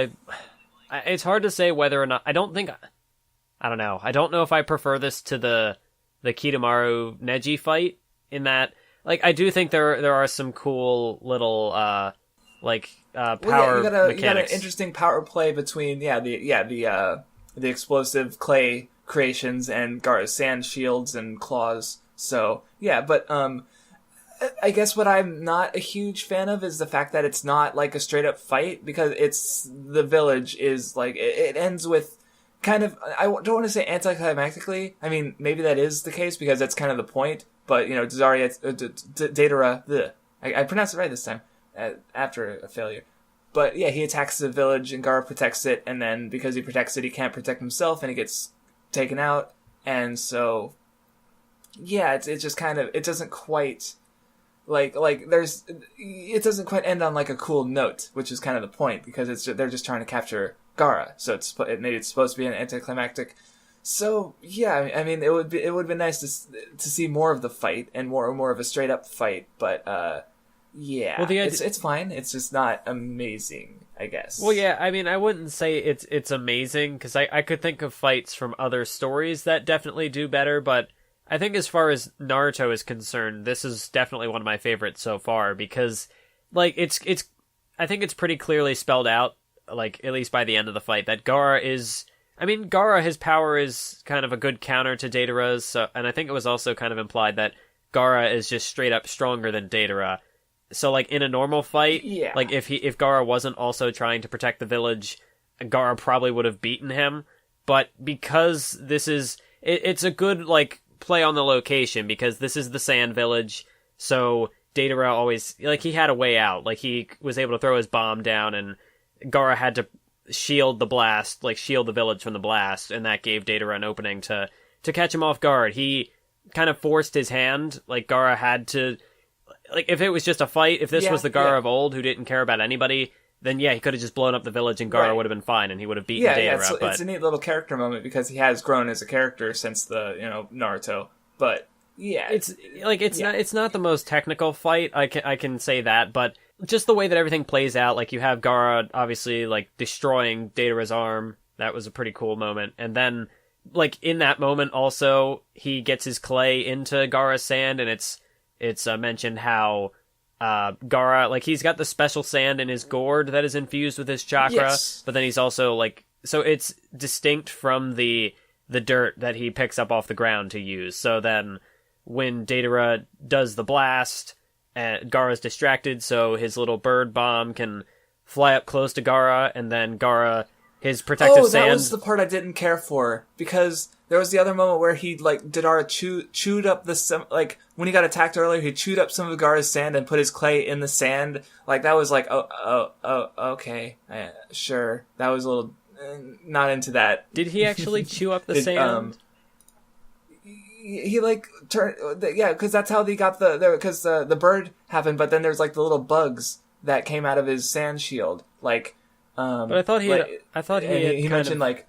It's hard to say whether or not. I don't know. I don't know if I prefer this to the Kidomaru Neji fight in that. Like, I do think there are some cool little, power mechanics. You got an interesting power play between, the explosive clay creations and Gaara's sand shields and claws. So, yeah, but, I guess what I'm not a huge fan of is the fact that it's not, like, a straight-up fight, because the village is, like, it ends with kind of, I don't want to say anticlimactically. I mean, maybe that is the case, because that's kind of the point. But, you know, Datara, I pronounced it right this time, after a failure. But, yeah, he attacks the village, and Gaara protects it, and then because he protects it, he can't protect himself, and he gets taken out. And so, yeah, it just kind of, it doesn't quite, it doesn't quite end on, like, a cool note, which is kind of the point, because they're just trying to capture Gaara. So maybe it's supposed to be an anticlimactic. So yeah, I mean, it would have been nice to see more of the fight and more of a straight up fight, but yeah, well, it's fine. It's just not amazing. I guess. Well, yeah, I mean, I wouldn't say it's amazing, because I could think of fights from other stories that definitely do better, but I think as far as Naruto is concerned, this is definitely one of my favorites so far, because, like, I think it's pretty clearly spelled out, like, at least by the end of the fight, that Gaara is... I mean, Gaara, his power is kind of a good counter to Datara's, so, and I think it was also kind of implied that Gaara is just straight up stronger than Datara. So, like, in a normal fight, like, if Gaara wasn't also trying to protect the village, Gaara probably would have beaten him. But because this is... It's a good, like, play on the location, because this is the Sand Village, so Datara always... Like, he had a way out. Like, he was able to throw his bomb down, and Gaara had to shield the blast, like shield the village from the blast, and that gave Datara an opening to catch him off guard. He kind of forced his hand, like Gaara had to, like if it was just a fight, if this was the Gaara of old who didn't care about anybody, then he could have just blown up the village and Gaara would have been fine and he would have beaten Datara. It's a neat little character moment because he has grown as a character since the, Naruto, but it's not the most technical fight, I can say that, but just the way that everything plays out, like you have Gaara obviously like destroying Datara's arm, that was a pretty cool moment, and then like in that moment also he gets his clay into Gaara's sand, and it's mentioned how Gaara, like he's got the special sand in his gourd that is infused with his chakra, but then he's also like, so it's distinct from the dirt that he picks up off the ground to use. So then when Datara does the blast, Gaara's distracted, so his little bird bomb can fly up close to Gaara, and then Gaara, his protective sand... that was the part I didn't care for, because there was the other moment where he, like, Datara chewed up like, when he got attacked earlier, he chewed up some of Gaara's sand and put his clay in the sand. Like, that was like, okay, sure. That was a little... not into that. Did he actually chew up the sand? He like turned, because that's how they got because the bird happened, but then there's like the little bugs that came out of his sand shield, like. But I thought he mentioned like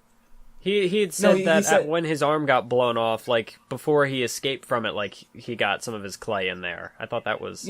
he had said when his arm got blown off, like before he escaped from it, like he got some of his clay in there. I thought that was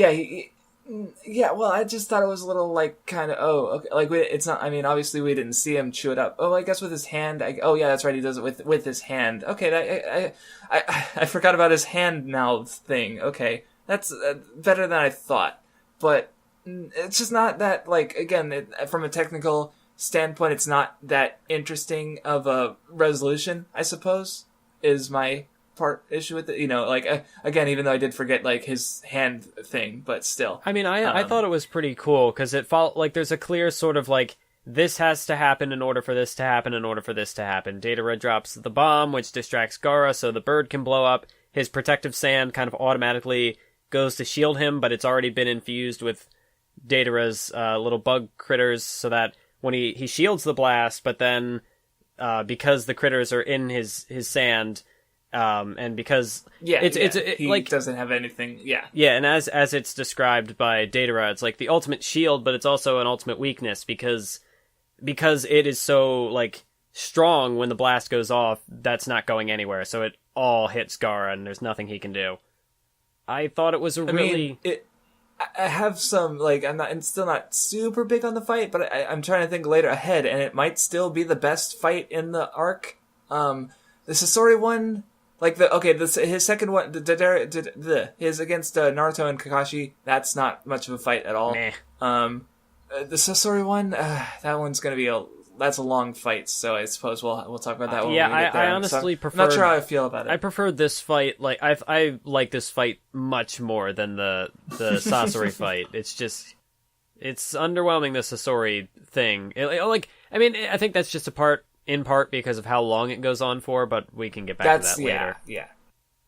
well, I just thought it was a little like kind of okay, like it's not. I mean, obviously we didn't see him chew it up. Oh, I guess with his hand. That's right. He does it with his hand. Okay, I forgot about his hand now thing. Okay, that's better than I thought. But it's just not that, like, again, from a technical standpoint, it's not that interesting of a resolution, I suppose, is my part issue with it. Like, again, even though I did forget, like, his hand thing, but still. I mean, I thought it was pretty cool, because it felt like there's a clear sort of, like, this has to happen in order for this to happen, in order for this to happen. Datara drops the bomb, which distracts Gaara, so the bird can blow up. His protective sand kind of automatically goes to shield him, but it's already been infused with Datara's little bug critters, so that when he shields the blast, but then because the critters are in his sand, and because he doesn't have anything, and as it's described by Datara, it's like the ultimate shield, but it's also an ultimate weakness, because it is so like strong. When the blast goes off, that's not going anywhere, so it all hits Gaara, and there's nothing he can do. I thought it was I have some, like, I'm still not super big on the fight, but I'm trying to think later ahead, and it might still be the best fight in the arc. The Sasori one, like, his second one, his against Naruto and Kakashi, that's not much of a fight at all. Meh. The Sasori one, that one's gonna be that's a long fight, so I suppose we'll talk about that when we get there. I honestly prefer. I'm not sure how I feel about it. I prefer this fight. Like I like this fight much more than the Sasori fight. It's underwhelming, the Sasori thing. I think that's just in part because of how long it goes on for. But we can get back to that later. Yeah.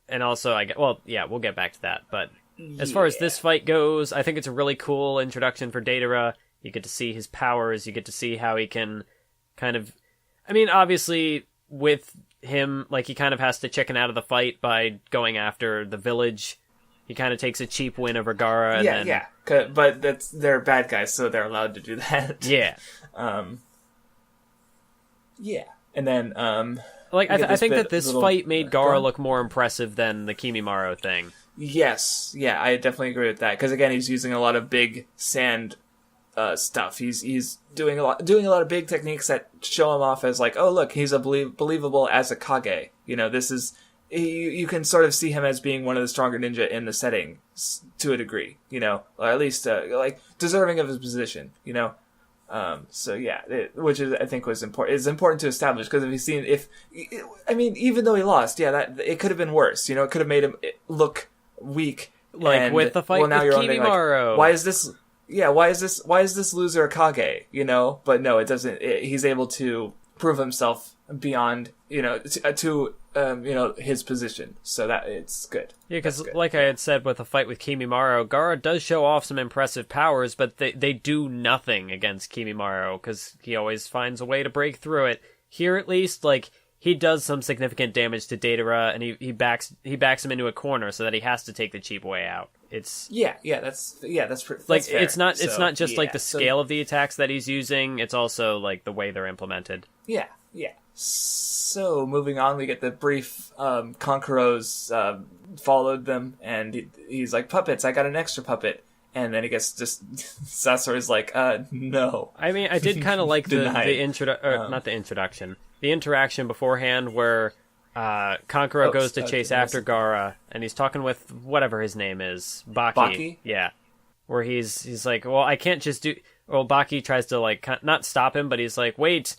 And also, we'll get back to that. But as far as this fight goes, I think it's a really cool introduction for Datara. You get to see his powers. You get to see how he can kind of... I mean, obviously, with him, like, he kind of has to chicken out of the fight by going after the village. He kind of takes a cheap win over Gaara. But they're bad guys, so they're allowed to do that. Yeah. And then... I think that this fight made Gaara look more impressive than the Kimimaro thing. Yes. Yeah, I definitely agree with that. Because, again, he's using a lot of big sand stuff. He's doing a lot of big techniques that show him off as like, oh look, he's believable as a Kage. This is you can sort of see him as being one of the stronger ninja in the setting to a degree, or at least like deserving of his position, So yeah, which is I think was important. It's important to establish because even though he lost, that it could have been worse. It could have made him look weak. Like with the fight with Kimimaro. Like, why is this? Yeah, why is this loser a Kage? But no, it doesn't. He's able to prove himself beyond to his position, so that it's good. Yeah, because like I had said with the fight with Kimimaro, Gaara does show off some impressive powers, but they do nothing against Kimimaro because he always finds a way to break through it. Here, at least, like he does some significant damage to Deidara, and he backs him into a corner so that he has to take the cheap way out. It's that's like fair. it's not just like the scale of the attacks that he's using; it's also like the way they're implemented. Yeah. So moving on, we get the brief Kankuro's followed them, and he's like, puppets, I got an extra puppet. And then he gets just Sasori's like, no. I mean, I did kind of like not the introduction, the interaction beforehand where Kankuro goes to chase after Gaara, and he's talking with whatever his name is, Baki. Yeah, where he's like, well, I can't just do. Well, Baki tries to like not stop him, but he's like, wait.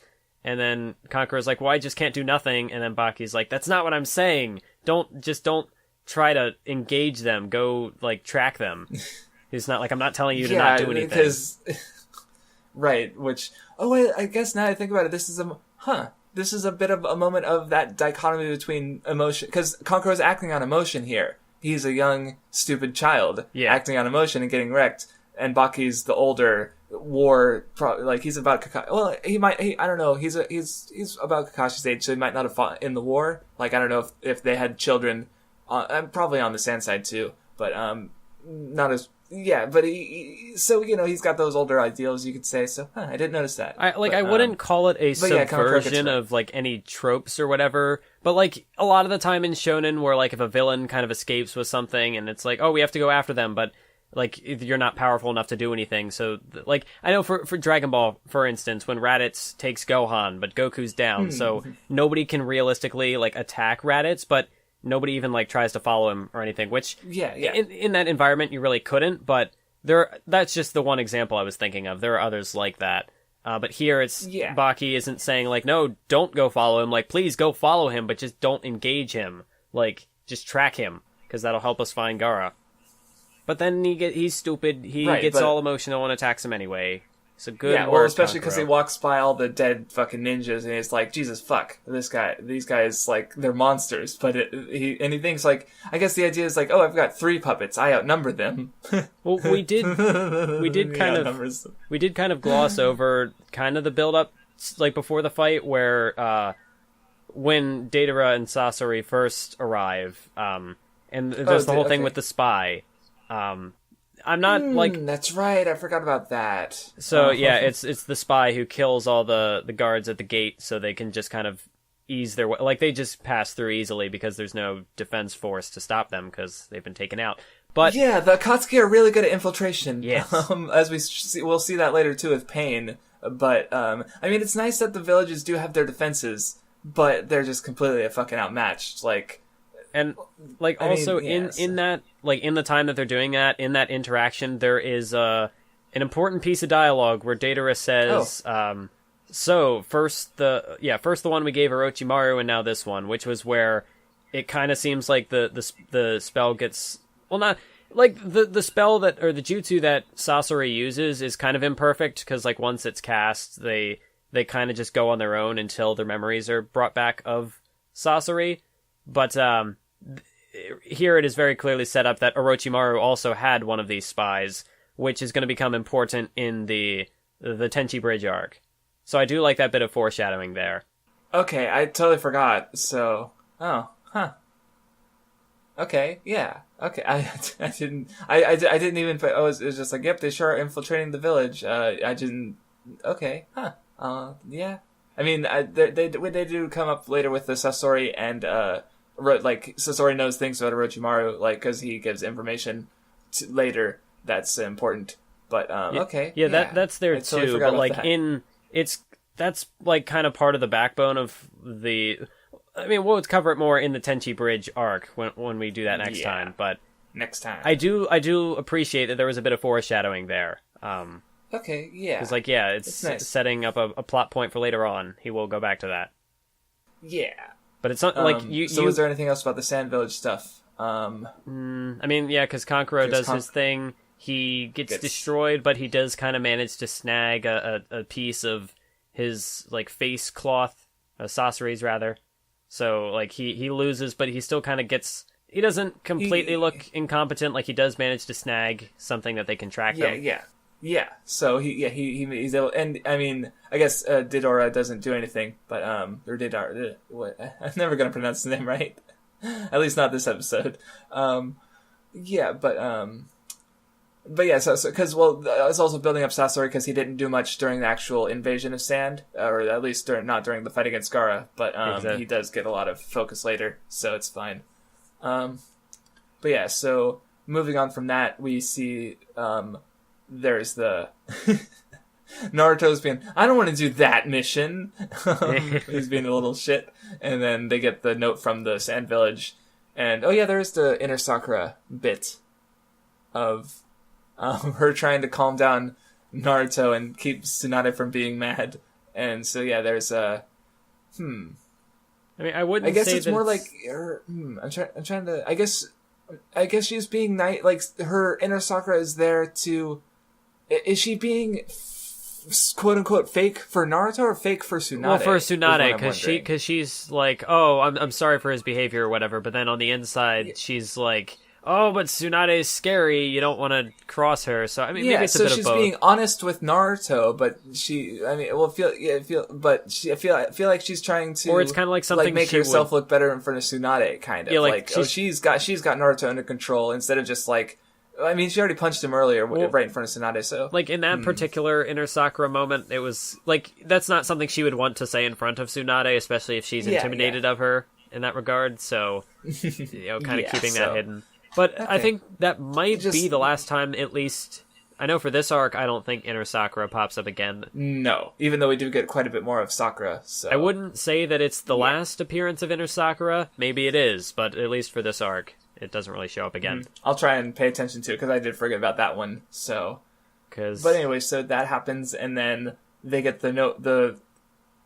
And then Kankuro's like, well, I just can't do nothing. And then Baki's like, that's not what I'm saying. Don't try to engage them. Go like track them. He's not like, I'm not telling you to not do anything. Because, right, which, I guess now I think about it, this is a bit of a moment of that dichotomy between emotion, because Kankuro's acting on emotion here. He's a young, stupid child acting on emotion and getting wrecked, and Baki's the older he's about Kakashi. Well, I don't know, he's about Kakashi's age, so he might not have fought in the war. Like, I don't know if they had children, probably on the sand side too, but not as... Yeah, but he's got those older ideals, you could say. So I didn't notice that. I wouldn't call it a subversion of like any tropes or whatever. But like a lot of the time in shonen, where like if a villain kind of escapes with something, and it's like, oh, we have to go after them, but like you're not powerful enough to do anything. So like I know for Dragon Ball, for instance, when Raditz takes Gohan, but Goku's down, so nobody can realistically like attack Raditz, but nobody even like tries to follow him or anything, which in that environment you really couldn't, but that's just the one example I was thinking of. There are others like that. But here it's Baki isn't saying like, no, don't go follow him. Like, please go follow him, but just don't engage him. Like, just track him, because that'll help us find Gaara. But then he's stupid. He gets all emotional and attacks him anyway. So good. Yeah, well, especially because he walks by all the dead fucking ninjas, and he's like, Jesus fuck, these guys, like, they're monsters. But he thinks, like, I guess the idea is like, oh, I've got 3 puppets, I outnumber them. Well, we did kind of gloss over kind of the build up, like before the fight, where when Deidara and Sasori first arrive, and there's the whole thing with the spy. I'm not like... That's right, I forgot about that. So, yeah, it's the spy who kills all the guards at the gate so they can just kind of ease their way. Like, they just pass through easily because there's no defense force to stop them because they've been taken out. But yeah, the Akatsuki are really good at infiltration. Yes. As we'll see that later, too, with Pain. But, I mean, it's nice that the villages do have their defenses, but they're just completely fucking outmatched. Like... And like also in that, like in the time that they're doing that, in that interaction, there is an important piece of dialogue where Deidara says, so first the one we gave Orochimaru and now this one, which was where it kind of seems like the spell gets, well, not like the spell that, or the jutsu that Sasori uses is kind of imperfect because like once it's cast, they kind of just go on their own until their memories are brought back of Sasori. But here it is very clearly set up that Orochimaru also had one of these spies, which is going to become important in the Tenchi Bridge arc. So I do like that bit of foreshadowing there. Okay, I totally forgot. So, okay, yeah, okay. I didn't even. It was just like, yep, they sure are infiltrating the village. I didn't. Okay, yeah. I mean, they do come up later with the Sasori and like Sasori knows things about Orochimaru, like because he gives information later that's important. But okay, that's there totally too. But like that. that's like kind of part of the backbone of the. I mean, we'll cover it more in the Tenchi Bridge arc when we do that next time. But next time, I do appreciate that there was a bit of foreshadowing there. Okay, yeah. Because it's nice. Setting up a plot point for later on. He will go back to that. Yeah, but it's not like you. So, was there anything else about the Sand Village stuff? I mean, because Kankuro does his thing. He gets destroyed, but he does kind of manage to snag a piece of his like face cloth, Sasori's rather. So like he loses, but he still kind of gets. He doesn't completely look incompetent. Like he does manage to snag something that they can track him. Yeah. So he's able, and I mean, I guess Didora doesn't do anything, but or Didara. What? I'm never gonna pronounce his name right. At least not this episode. But yeah, so because it's also building up Sasori because he didn't do much during the actual invasion of Sand, or at least not during the fight against Gaara. But exactly. He does get a lot of focus later, so it's fine. But yeah, so moving on from that, we see there's the Naruto's being, I don't want to do that mission. He's being a little shit, and then they get the note from the Sand Village, and there's the Inner Sakura bit of her trying to calm down Naruto and keep Tsunade from being mad. And so there's a I mean, I guess it's more like I'm trying to. I guess she's being nice. Like her Inner Sakura is there to. Is she being quote unquote fake for Naruto or fake for Tsunade? Well, for Tsunade, because she's like, oh, I'm sorry for his behavior or whatever. But then on the inside, she's like, oh, but Tsunade is scary. You don't want to cross her. So I mean, maybe it's a bit of both. So she's being honest with Naruto, but I feel like she's trying to, or it's kind of like something like make herself look better in front of Tsunade, kind of. Yeah, like she's got Naruto under control instead of just like. I mean, she already punched him earlier, right in front of Tsunade, so... Like, in that particular Inner Sakura moment, it was... Like, that's not something she would want to say in front of Tsunade, especially if she's intimidated of her in that regard, so... kind of keeping that hidden. But I think that might be the last time, at least... I know for this arc, I don't think Inner Sakura pops up again. No, even though we do get quite a bit more of Sakura, so... I wouldn't say that it's the last appearance of Inner Sakura. Maybe it is, but at least for this arc... It doesn't really show up again. I'll try and pay attention to it, because I did forget about that one, so... But anyway, so that happens, and then they get the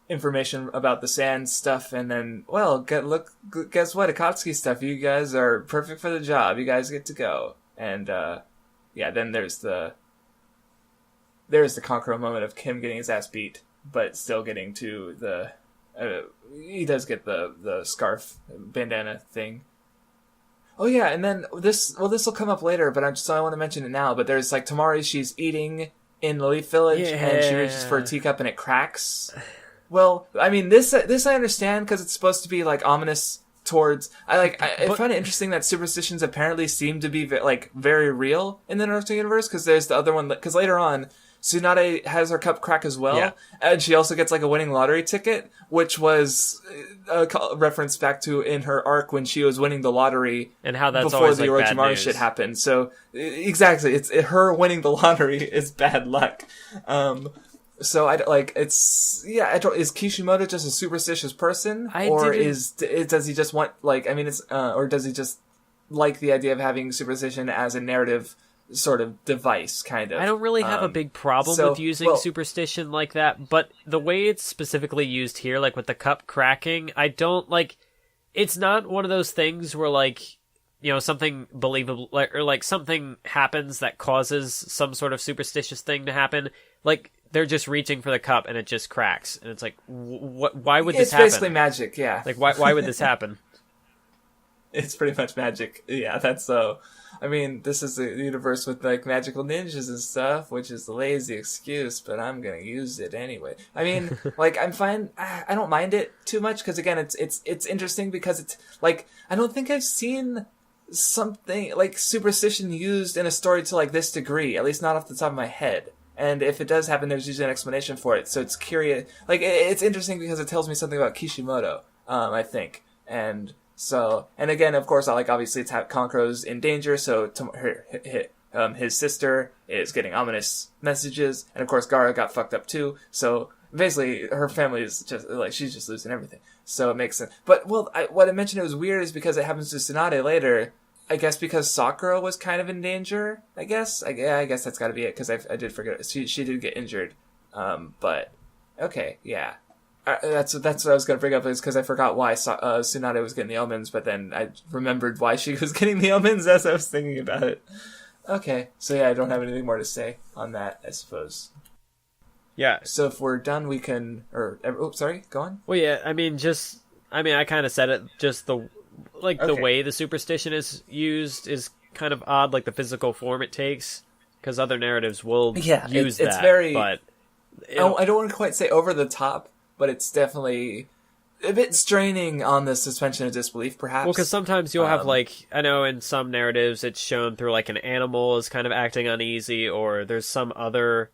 information about the sand stuff, and then, guess what, Akatsuki stuff, you guys are perfect for the job, you guys get to go. And, then there's the Kankuro moment of Kim getting his ass beat, but still getting to the... he does get the scarf, bandana thing. Oh yeah, and then this will come up later, but I want to mention it now. But there's like Tamari, she's eating in the Leaf Village, and she reaches for a teacup and it cracks. Well, I mean, this I understand because it's supposed to be like ominous towards. I find it interesting that superstitions apparently seem to be very real in the Naruto universe, because there's the other one. Because later on, Tsunade has her cup crack as well, and she also gets like a winning lottery ticket, which was a reference back to in her arc when she was winning the lottery, and how that's before always the like Orochimaru shit happened. So exactly, it's her winning the lottery is bad luck. So is Kishimoto just a superstitious person, does he just want or does he just like the idea of having superstition as a narrative sort of device, kind of? I don't really have a big problem with using superstition like that, but the way it's specifically used here, like with the cup cracking, I don't like. It's not one of those things where something believable or something happens that causes some sort of superstitious thing to happen. Like they're just reaching for the cup and it just cracks, and it's like, why would this happen? It's basically magic, yeah. Like why would this happen? It's pretty much magic, yeah. That's so. I mean, this is a universe with magical ninjas and stuff, which is a lazy excuse, but I'm gonna use it anyway. I mean, I'm fine. I don't mind it too much because again, it's interesting because it's I don't think I've seen something like superstition used in a story to this degree, at least not off the top of my head. And if it does happen, there's usually an explanation for it. So it's curious. It's interesting because it tells me something about Kishimoto, I think, and. So, and again, of course, obviously it's Kankuro's in danger, so his sister is getting ominous messages, and of course Gaara got fucked up too. So basically, her family is just like she's just losing everything. So it makes sense. But what I mentioned it was weird is because it happens to Tsunade later. I guess because Sakura was kind of in danger. I guess that's got to be it because I did forget she did get injured. But okay, yeah. That's what I was going to bring up is because I forgot why Tsunade was getting the omens, but then I remembered why she was getting the omens as I was thinking about it. Okay, so yeah, I don't have anything more to say on that, I suppose. Yeah. So if we're done, we can... sorry, go on. Well, yeah, I kind of said it, just the way the superstition is used is kind of odd, like the physical form it takes, because other narratives will use that. It's very... But I don't want to quite say over the top, but it's definitely a bit straining on the suspension of disbelief, perhaps. Well, because sometimes you'll have, I know in some narratives it's shown through, an animal is kind of acting uneasy, or there's some other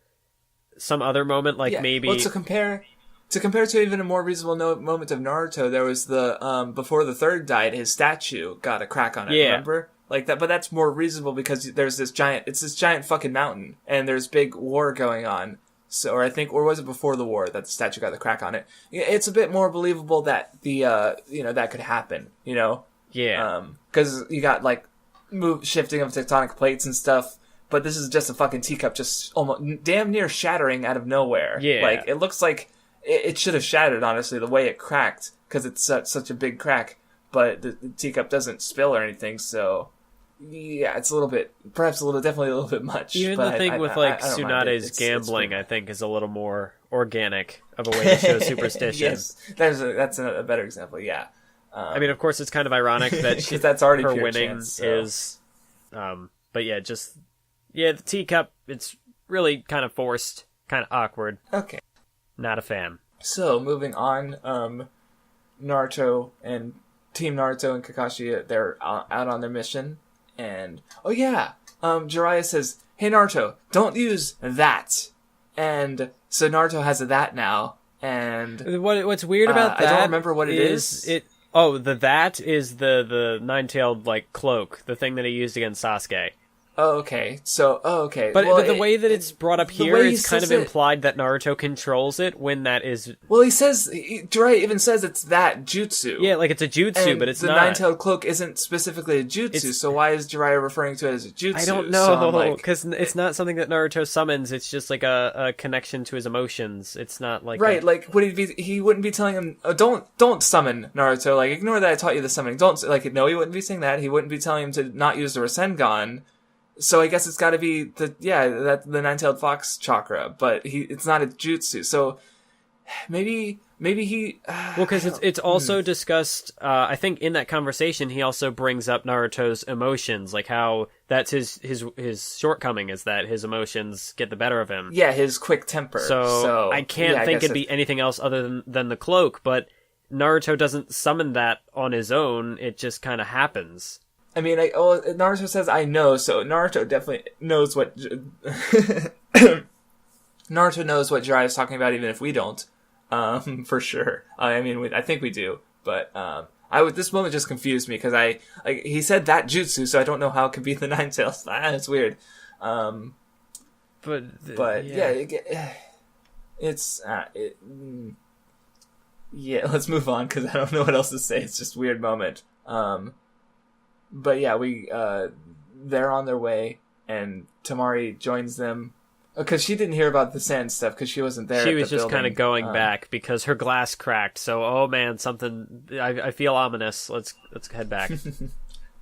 moment, maybe... Well, to compare to even a more reasonable moment of Naruto, there was the, before the third died, his statue got a crack on it, remember? Like that, but that's more reasonable because there's this giant fucking mountain, and there's big war going on. So, or was it before the war that the statue got the crack on it? It's a bit more believable that that could happen, Yeah. Because you got, shifting of tectonic plates and stuff, but this is just a fucking teacup just almost damn near shattering out of nowhere. Yeah. It looks like it should have shattered, honestly, the way it cracked, because it's such a big crack, but the teacup doesn't spill or anything, so... Yeah, it's definitely a little bit much. Even the thing with Tsunade's gambling, I think, is a little more organic of a way to show superstition. Yes, that's a better example. Yeah, of course, it's kind of ironic that that's already her pure winning chance, so. is, but yeah, the teacup. It's really kind of forced, kind of awkward. Okay, not a fan. So moving on, Naruto and Team Naruto and Kakashi, they're out on their mission. And, Jiraiya says, "Hey Naruto, don't use that." And so Naruto has a that now, and... What's weird about that... I don't remember what it is. That is the nine-tailed, cloak, the thing that he used against Sasuke. Oh, okay. Okay. But the way that it's brought up here, it's kind of implied that Naruto controls it when that is... Well, Jiraiya even says it's that jutsu. Yeah, it's a jutsu, and but it's not. The nine-tailed cloak isn't specifically a jutsu, so why is Jiraiya referring to it as a jutsu? I don't know, because it's not something that Naruto summons, it's just a connection to his emotions. It's not like... Right, he wouldn't be telling him, don't summon Naruto, ignore that I taught you the summoning. No, he wouldn't be saying that. He wouldn't be telling him to not use the Rasengan. So I guess it's got to be the nine-tailed fox chakra, but it's not a jutsu. So maybe he. Because it's also discussed. I think in that conversation he also brings up Naruto's emotions, how that's his shortcoming is that his emotions get the better of him. Yeah, his quick temper. So I can't think it'd be anything else other than the cloak. But Naruto doesn't summon that on his own. It just kind of happens. Naruto says, "I know," so Naruto definitely knows what... Naruto knows what Jiraiya is talking about, even if we don't. For sure. I think we do, but, this moment just confused me, because he said that jutsu, so I don't know how it could be the Nine Tails. It's weird. Let's move on, because I don't know what else to say. It's just a weird moment. But yeah, they're on their way, and Tamari joins them. Because she didn't hear about the sand stuff, because she wasn't there. She was just kind of going back, because her glass cracked, so, oh man, I feel ominous. Let's head back.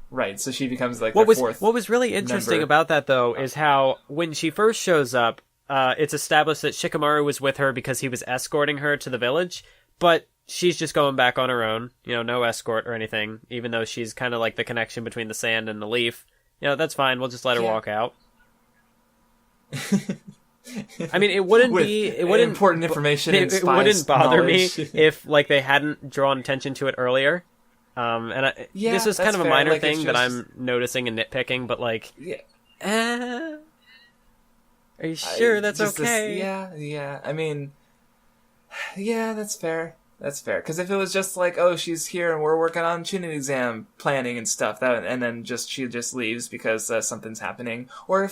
Right, so she becomes the fourth What was really interesting member. About that, though, is how, when she first shows up, it's established that Shikamaru was with her because he was escorting her to the village, but... She's just going back on her own, no escort or anything, even though she's kind of like the connection between the sand and the leaf. That's fine, we'll just let her walk out. It wouldn't important information. It wouldn't bother me if they hadn't drawn attention to it earlier. This is kind of a minor thing that I'm noticing and nitpicking, but are you sure that's okay? Yeah, that's fair. That's fair. Because if it was just like, oh, she's here and we're working on Chunin exam planning and stuff, and then she just leaves because something's happening, or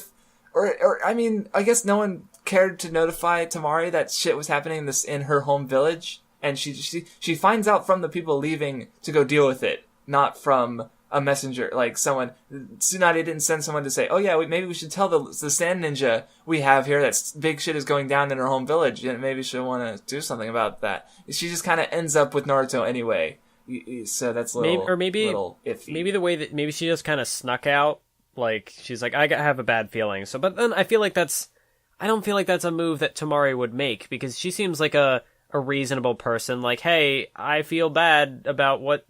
I mean, I guess no one cared to notify Tamari that shit was happening in her home village, and she finds out from the people leaving to go deal with it, not from a messenger, like someone. Tsunade didn't send someone to say, oh yeah, maybe we should tell the sand ninja we have here that big shit is going down in her home village, and maybe she'll want to do something about that. She just kind of ends up with Naruto anyway, so that's a little, little iffy. Maybe the way that maybe she just kind of snuck out, like she's like, I have a bad feeling. So, but then I don't feel like that's a move that Tamari would make, because she seems like a reasonable person. Like, hey, I feel bad about what,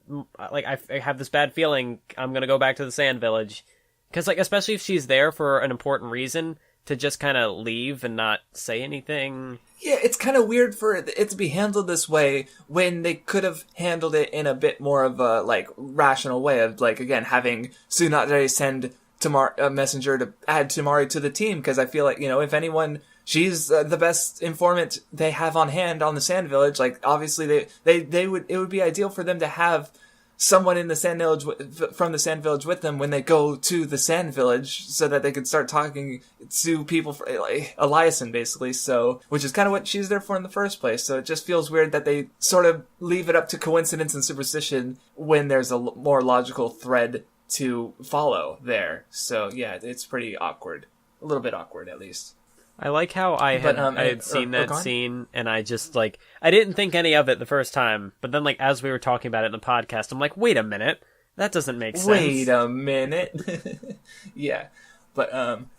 like, I have this bad feeling, I'm gonna go back to the sand village. Because, like, especially if she's there for an important reason, to just kind of leave and not say anything. Yeah, it's kind of weird for it to be handled this way when they could have handled it in a bit more of a, like, rational way of, like, again, having Tsunade send a messenger to add Tamari to the team, because I feel like, if anyone, she's the best informant they have on hand on the Sand Village. Like, obviously it would be ideal for them to have someone in the Sand Village from the Sand Village with them when they go to the Sand Village, so that they could start talking to people for, like, Eliason, basically. So, which is kind of what she's there for in the first place. So it just feels weird that they sort of leave it up to coincidence and superstition when there's a more logical thread to follow there. So yeah, it's pretty awkward. A little bit awkward, at least. I like how I had seen that scene, and I just, like, I didn't think any of it the first time, but then, like, as we were talking about it in the podcast, I'm like, wait a minute, that doesn't make sense. Wait a minute. Yeah. But,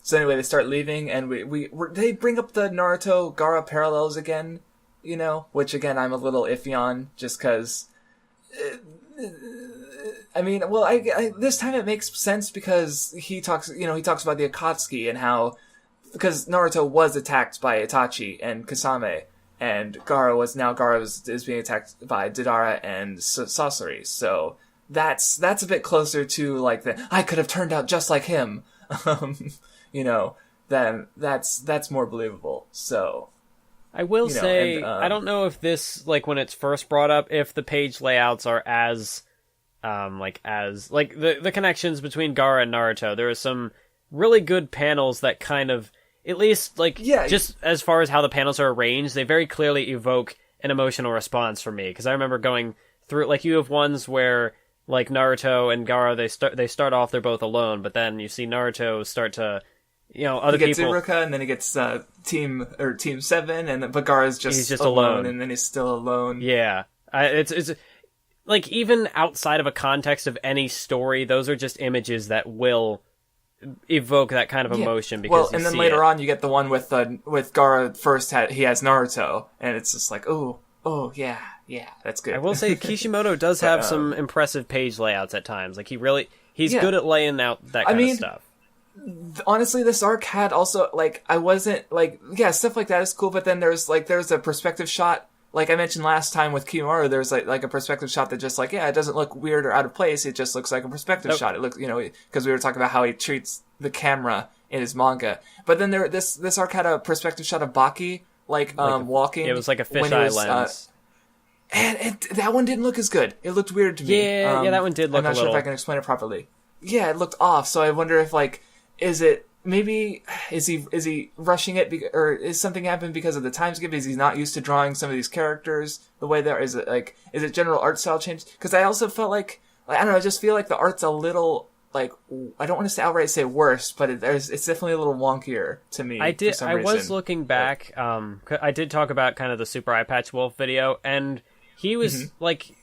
so anyway, they start leaving, and they bring up the Naruto Gaara parallels again, which, again, I'm a little iffy on, just because, I mean, well, I this time it makes sense because he talks about the Akatsuki and how, because Naruto was attacked by Itachi and Kasame, and Gaara is being attacked by Deidara and Sasori. So that's a bit closer to, like, I could have turned out just like him, then that's more believable. So I will say, I don't know if this, like, when it's first brought up, if the page layouts are as the connections between Gaara and Naruto. There are some really good panels that kind of, at least, like, just as far as how the panels are arranged, they very clearly evoke an emotional response for me. Because I remember going through, like, you have ones where, like, Naruto and Gaara, they start off, they're both alone, but then you see Naruto start to, other people. He gets Iruka, and then he gets Team 7, but Gaara's he's just alone, and then he's still alone. Yeah. It's like, even outside of a context of any story, those are just images that will evoke that kind of emotion. Because and then later on, you get the one with Gaara first. He has Naruto, and it's just like, oh yeah, that's good. I will say Kishimoto does have some impressive page layouts at times. Like, he's good at laying out that kind of stuff. Honestly, this arc had also, like, I wasn't, like, stuff like that is cool, but then there's a perspective shot. Like I mentioned last time with Kimaru, there's like a perspective shot that just, like, it doesn't look weird or out of place. It just looks like a perspective shot. It looks, because we were talking about how he treats the camera in his manga. But then this arc had a perspective shot of Baki, walking. It was like a fisheye lens. And that one didn't look as good. It looked weird to me. Yeah, that one did look a little. I'm not sure if I can explain it properly. Yeah, it looked off. So I wonder if, like, is he rushing it, or is something happening because of the time skip? Is he not used to drawing some of these characters the way they're? Is it general art style change? Because I also felt like I don't know, I just feel like the art's a little, like, I don't want to outright say worse, but it's definitely a little wonkier to me. I was looking back. I did talk about kind of the Super Eye Patch Wolf video, and he was like.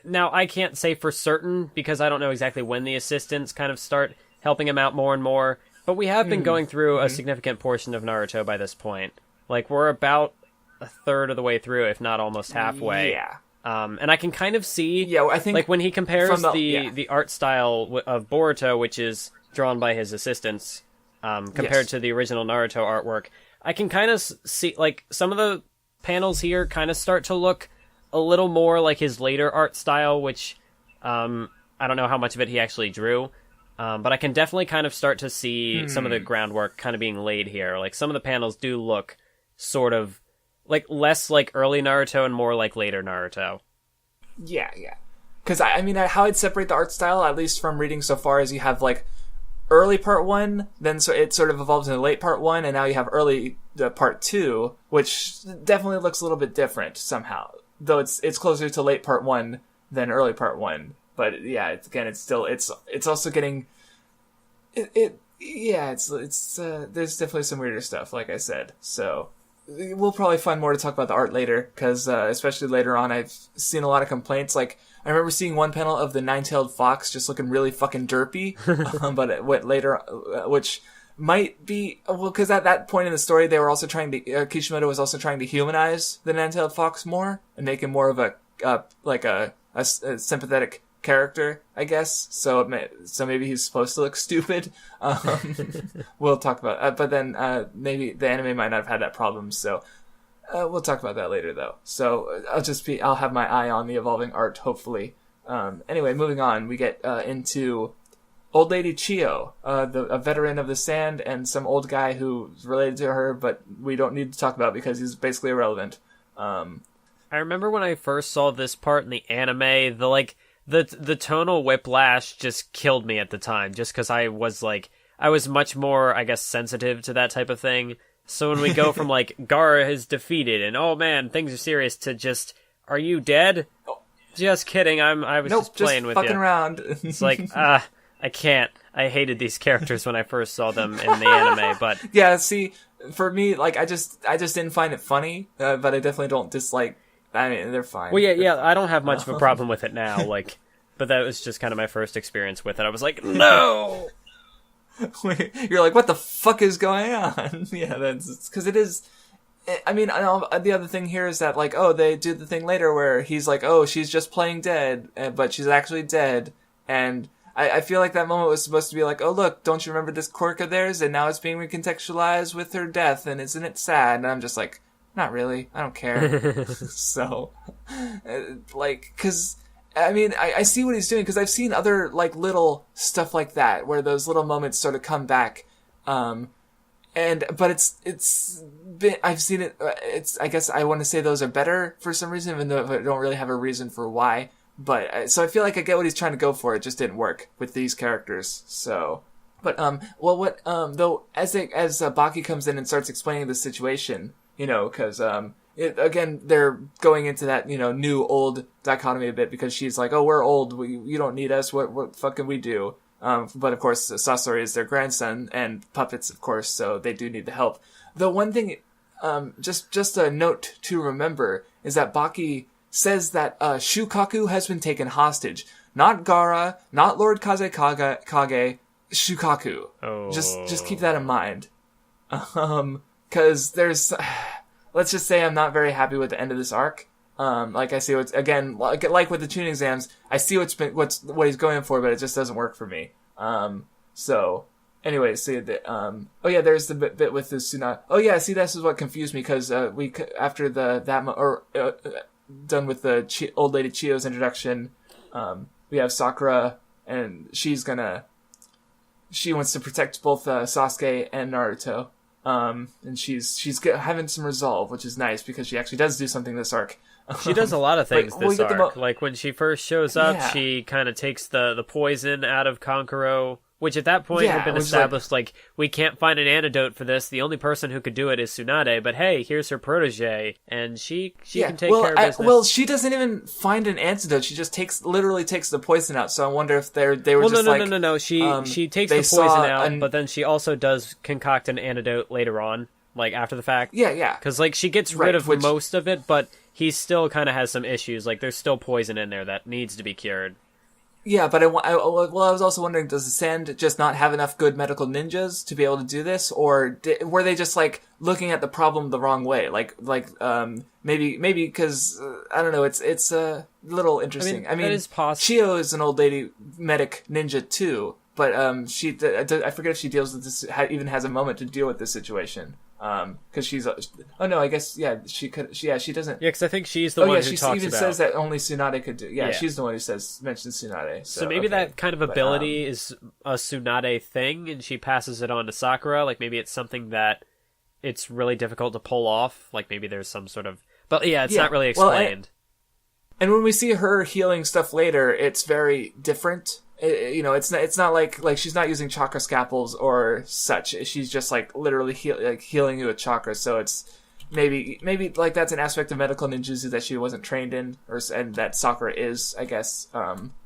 Now I can't say for certain because I don't know exactly when the assistants kind of start helping him out more and more. But we have been going through a significant portion of Naruto by this point. Like, we're about a third of the way through, if not almost halfway. Yeah. And I can kind of see, I think, like, when he compares the art style of Boruto, which is drawn by his assistants, compared to the original Naruto artwork, I can kind of see, like, some of the panels here kind of start to look a little more like his later art style, which I don't know how much of it he actually drew. But I can definitely kind of start to see some of the groundwork kind of being laid here. Like, some of the panels do look sort of like less like early Naruto and more like later Naruto. Yeah. Because I mean, how I'd separate the art style, at least from reading so far, is you have like early part 1, then so it sort of evolves into late part 1, and now you have early part 2, which definitely looks a little bit different somehow. Though it's closer to late part 1 than early part 1. But yeah, it's also getting it's there's definitely some weirder stuff, like I said. So we'll probably find more to talk about the art later, because especially later on, I've seen a lot of complaints. Like, I remember seeing one panel of the nine-tailed fox just looking really fucking derpy, but it went later, which might be because at that point in the story, they were also trying to Kishimoto was also trying to humanize the nine-tailed fox more and make him more of a sympathetic character, I guess. So maybe he's supposed to look stupid. We'll talk about but then maybe the anime might not have had that problem, so we'll talk about that later though. So I'll have my eye on the evolving art, hopefully. Anyway, moving on, we get into Old Lady Chiyo, a veteran of the sand, and some old guy who's related to her, but we don't need to talk about because he's basically irrelevant. I remember when I first saw this part in the anime, the tonal whiplash just killed me at the time, just because I was much more, I guess, sensitive to that type of thing. So when we go from like Gaara is defeated and oh man, things are serious, to just, are you dead? Just kidding. I was just playing with you. Fucking around. It's like I can't. I hated these characters when I first saw them in the anime, but yeah. See, for me, like I just didn't find it funny, but I definitely don't dislike. I mean, they're fine. Well, yeah. I don't have much of a problem with it now, like, but that was just kind of my first experience with it. I was like, no. You're like, what the fuck is going on? Yeah, that's because it is. I mean, the other thing here is that, like, oh, they do the thing later where he's like, oh, she's just playing dead, but she's actually dead, and I feel like that moment was supposed to be like, oh, look, don't you remember this quirk of theirs, and now it's being recontextualized with her death, and isn't it sad? And I'm just like, not really, I don't care. So, like, because I mean, I see what he's doing, because I've seen other, like, little stuff like that, where those little moments sort of come back, but it's been, I've seen it, I guess I want to say those are better for some reason, even though I don't really have a reason for why, but, so I feel like I get what he's trying to go for, it just didn't work with these characters, so, but, though, as Baki comes in and starts explaining the situation, you know, because, again, they're going into that, you know, new old dichotomy a bit, because she's like, oh, we're old, you don't need us, what fuck can we do? But of course, Sasori is their grandson, and puppets, of course, so they do need the help. The one thing, just a note to remember, is that Baki says that, Shukaku has been taken hostage. Not Gaara, not Lord Kazekage, Shukaku. Oh. Just keep that in mind. Cause there's, let's just say I'm not very happy with the end of this arc. Like I see what's, again, like with the tuning exams, I see what he's going for, but it just doesn't work for me. So, anyway, see that, oh yeah, there's the bit with the Tsunade. Oh yeah, see, this is what confused me, cause, after done with the old lady Chiyo's introduction, we have Sakura, and she wants to protect both, Sasuke and Naruto. And she's having some resolve, which is nice, because she actually does do something this arc. She does a lot of things this arc. Like, when she first shows up, she kind of takes the poison out of Kankuro, which at that point had been established, like, we can't find an antidote for this. The only person who could do it is Tsunade, but hey, here's her protege, and she can take care of business. Well, she doesn't even find an antidote. She just literally takes the poison out, so I wonder if they were No. She takes the poison out, but then she also does concoct an antidote later on, like, after the fact. Yeah. Because, like, she gets rid of most of it, but he still kind of has some issues. Like, there's still poison in there that needs to be cured. Yeah, but I was also wondering, does the Sand just not have enough good medical ninjas to be able to do this, or were they just like looking at the problem the wrong way? Maybe because I don't know. It's a little interesting. I mean, that is possible. Chiyo is an old lady medic ninja too, but I forget if she deals with this, even has a moment to deal with this situation. Because she's, I guess, she could, she doesn't. Yeah, because I think she's the one who talks about. She even says that only Tsunade could do. Yeah, she's the one who mentions Tsunade. So maybe that kind of ability is a Tsunade thing, and she passes it on to Sakura. Like, maybe it's something that it's really difficult to pull off. Like maybe there's some sort of, but yeah, it's not really explained. And when we see her healing stuff later, it's very different. It's not like she's not using chakra scalpels or such. She's just like literally healing you with chakra. So it's maybe like that's an aspect of medical ninjutsu that she wasn't trained in, and that Sakura is, I guess. Though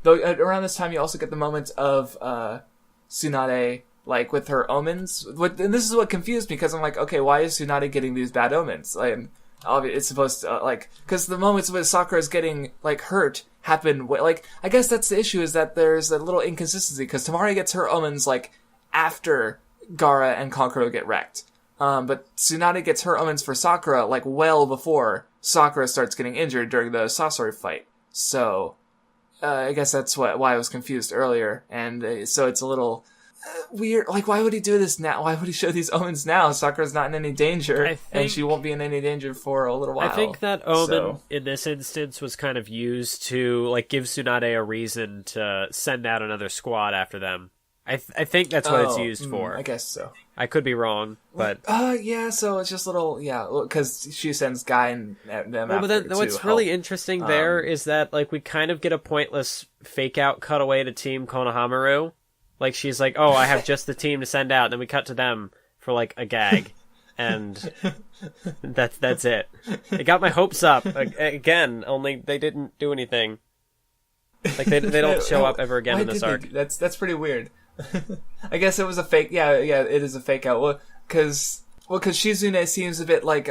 around this time you also get the moment of Tsunade like with her omens. And this is what confused me, because I'm like, okay, why is Tsunade getting these bad omens? Like, it's supposed to because the moments when Sakura is getting like hurt happen like, I guess that's the issue, is that there's a little inconsistency, because Temari gets her omens like after Gaara and Kankuro get wrecked. But Tsunade gets her omens for Sakura like well before Sakura starts getting injured during the Sasori fight. So I guess that's why I was confused earlier, and so it's a little weird. Like, why would he do this now? Why would he show these omens now? Sakura's not in any danger, and she won't be in any danger for a little while. I think that omen in this instance was kind of used to like give Tsunade a reason to send out another squad after them. I think that's what it's used for. I guess so. I could be wrong, but so it's just little because she sends Guy and them. Well, but then what's really interesting there is that like we kind of get a pointless fake out cutaway to Team Konohamaru. Like she's like, "Oh, I have just the team to send out," and then we cut to them for like a gag, and that's it. It got my hopes up again. Only they didn't do anything. Like they don't show up ever again in this arc. That's pretty weird. I guess it was a fake. Yeah, it is a fake out. Well, because Shizune seems a bit like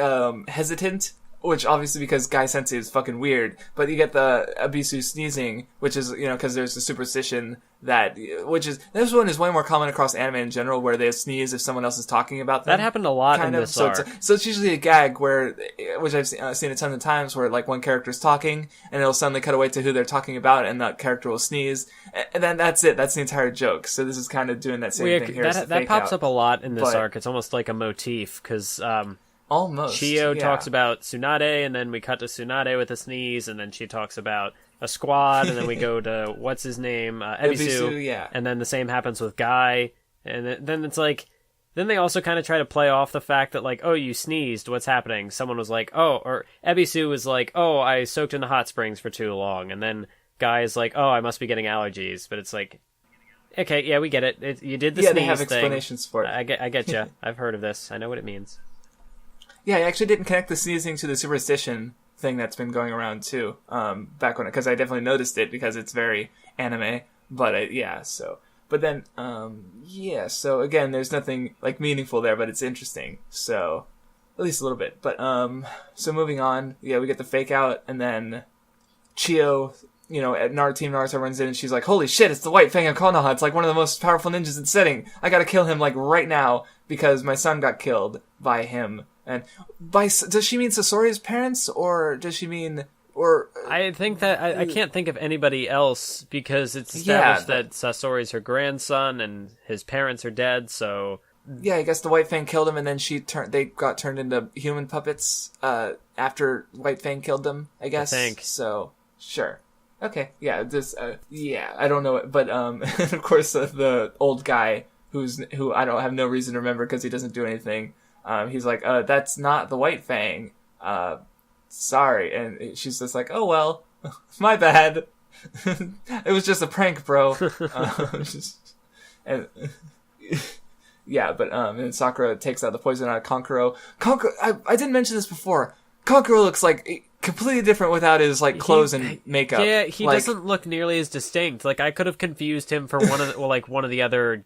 hesitant, which obviously because Guy Sensei is fucking weird. But you get the Abisu sneezing, which is because there's the superstition this one is way more common across anime in general, where they sneeze if someone else is talking about them. That happened a lot in this arc. So it's usually a gag which I've seen a ton of times, where like one character is talking and it'll suddenly cut away to who they're talking about, and that character will sneeze, and then that's it. That's the entire joke. So this is kind of doing that same thing here. That pops up a lot in this arc. It's almost like a motif, because almost Chio talks about Tsunade, and then we cut to Tsunade with a sneeze, and then she talks about a squad, and then we go to what's his name, Ebisu, and then the same happens with Guy, and then it's like, then they also kind of try to play off the fact that like, oh, you sneezed, what's happening? Someone was like, oh, or Ebisu was like, oh, I soaked in the hot springs for too long, and then Guy is like, oh, I must be getting allergies, but it's like, okay, yeah, we get it. You did the sneeze thing. Yeah, they have explanations for it. I get you. I've heard of this. I know what it means. Yeah, I actually didn't connect the sneezing to the superstition thing that's been going around too, back when, because I definitely noticed it because it's very anime, but but then so again, there's nothing like meaningful there, but it's interesting, so at least a little bit. But so moving on, we get the fake out, and then Chio, at Team Naruto runs in, and she's like, holy shit, it's the White Fang of Konoha, it's like one of the most powerful ninjas in setting, I gotta kill him like right now because my son got killed by him. And does she mean Sasori's parents, or does she mean, or I think that I can't think of anybody else, because it's established that Sasori's her grandson and his parents are dead. So I guess the White Fang killed him, and then they got turned into human puppets after White Fang killed them, I guess. I think so. Sure. Okay. Yeah. I don't know it, but and of course the old guy who I don't have no reason to remember because he doesn't do anything. He's like, that's not the White Fang. Sorry. And she's just like, oh, well, my bad. It was just a prank, bro. And Sakura takes out the poison out of Kankuro. I didn't mention this before. Kankuro looks like completely different without his like clothes and makeup. Yeah, he doesn't look nearly as distinct. Like, I could have confused him for one of the other,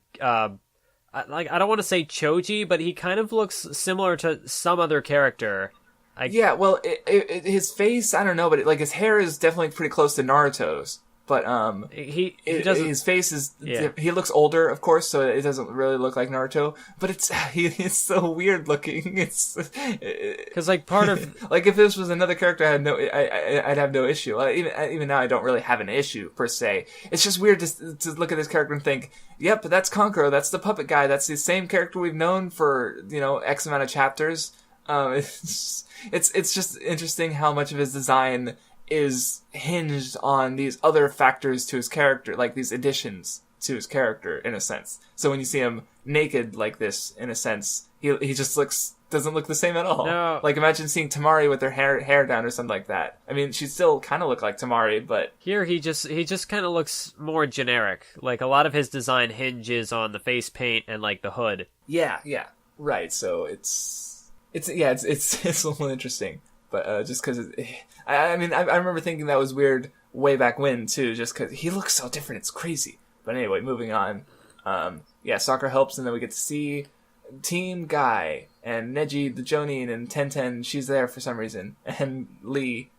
I don't want to say Choji, but he kind of looks similar to some other character. His face, I don't know, but his hair is definitely pretty close to Naruto's. But he doesn't. His face is he looks older, of course, so it doesn't really look like Naruto. But it's so weird looking. It's because like part of like if this was another character, I'd have no issue. Even now, I don't really have an issue per se. It's just weird to look at this character and think, yep, that's Kankuro. That's the puppet guy. That's the same character we've known for X amount of chapters. It's just interesting how much of his design is hinged on these other factors to his character, like these additions to his character in a sense. So when you see him naked like this, in a sense, he just doesn't look the same at all. No. Like, imagine seeing Tamari with her hair down or something like that. I mean, she still kind of look like Tamari, but here he just kind of looks more generic. Like, a lot of his design hinges on the face paint and like the hood. Yeah, right. So it's a little interesting, but just because I remember thinking that was weird way back when too, just because he looks so different. It's crazy. But anyway, moving on. Sakura helps, and then we get to see Team Guy and Neji the Jonin and Tenten. She's there for some reason, and Lee,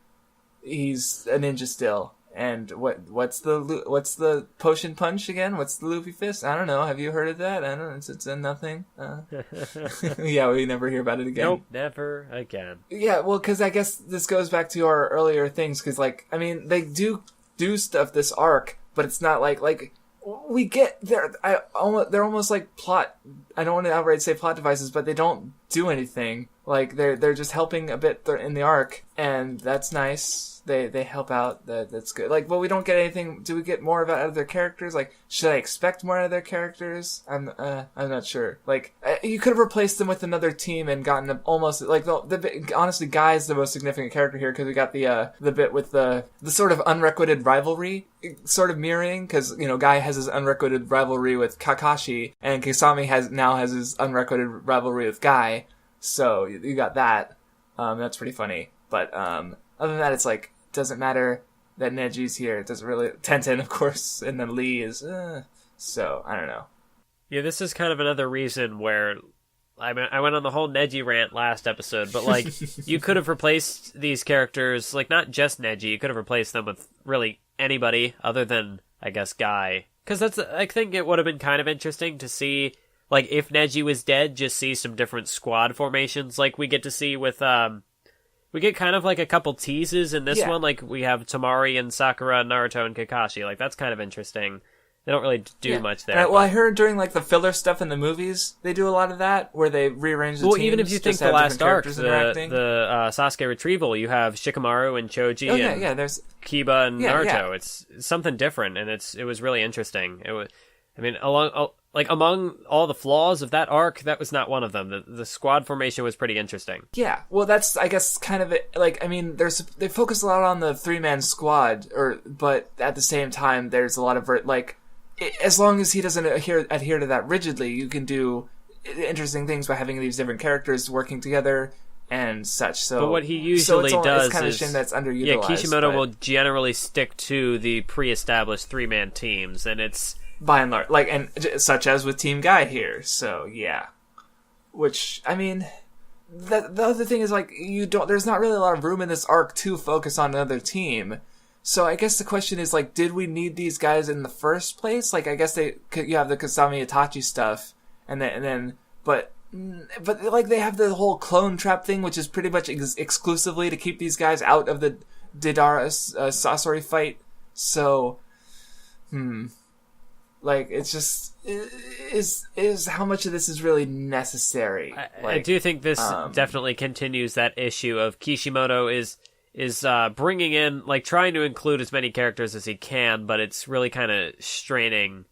he's a ninja still. And what's the potion punch again? What's the Luffy fist? I don't know. Have you heard of that? I don't know. It's a nothing. Yeah, we never hear about it again. Nope, never again. Yeah, well, because I guess this goes back to our earlier things. Because they do stuff this arc, but it's not like we get there. They're almost like plot. I don't want to outright say plot devices, but they don't do anything. Like they're just helping a bit in the arc, and that's nice. They help out. That's good. Like, but we don't get anything. Do we get more out of their characters? Like, should I expect more out of their characters? I'm not sure. Like, you could have replaced them with another team and gotten almost like honestly, Guy is the most significant character here because we got the bit with the sort of unrequited rivalry, sort of mirroring because Guy has his unrequited rivalry with Kakashi and Kasami now has his unrequited rivalry with Guy. So you got that. That's pretty funny. But other than that, it's like. Doesn't matter that Neji's here. It doesn't really... Tenten, of course, and then Lee is... So, I don't know. Yeah, this is kind of another reason where... I went on the whole Neji rant last episode, but, like, you could have replaced these characters, like, not just Neji, you could have replaced them with really anybody other than, I guess, Guy. Because I think it would have been kind of interesting to see, like, if Neji was dead, just see some different squad formations, like we get to see with, we get kind of like a couple teases in this one, like we have Tamari and Sakura, Naruto and Kakashi. Like that's kind of interesting. They don't really do much there. I heard during like the filler stuff in the movies, they do a lot of that where they rearrange the teams. Even if you think the last arc, the Sasuke retrieval, you have Shikamaru and Choji and there's Kiba and Naruto. Yeah. It's something different, and it was really interesting. It was, I mean, among all the flaws of that arc, that was not one of them. The squad formation was pretty interesting. Yeah, well, that's, I guess, kind of it. Like, I mean, they focus a lot on the three-man squad, but at the same time, there's a lot of, as long as he doesn't adhere to that rigidly, you can do interesting things by having these different characters working together and such. So, but what he usually does it's kind of a shame that's underutilized. Yeah, Kishimoto will generally stick to the pre-established three-man teams, and it's... By and large, and such as with Team Guy here. So yeah, which I mean, the other thing is there's not really a lot of room in this arc to focus on another team. So I guess the question is did we need these guys in the first place? I guess you have the Kasami Itachi stuff, but they have the whole clone trap thing, which is pretty much exclusively to keep these guys out of the Deidara Sasori fight. So, it's just is how much of this is really necessary. I do think this definitely continues that issue of Kishimoto is bringing in trying to include as many characters as he can, but it's really kind of straining.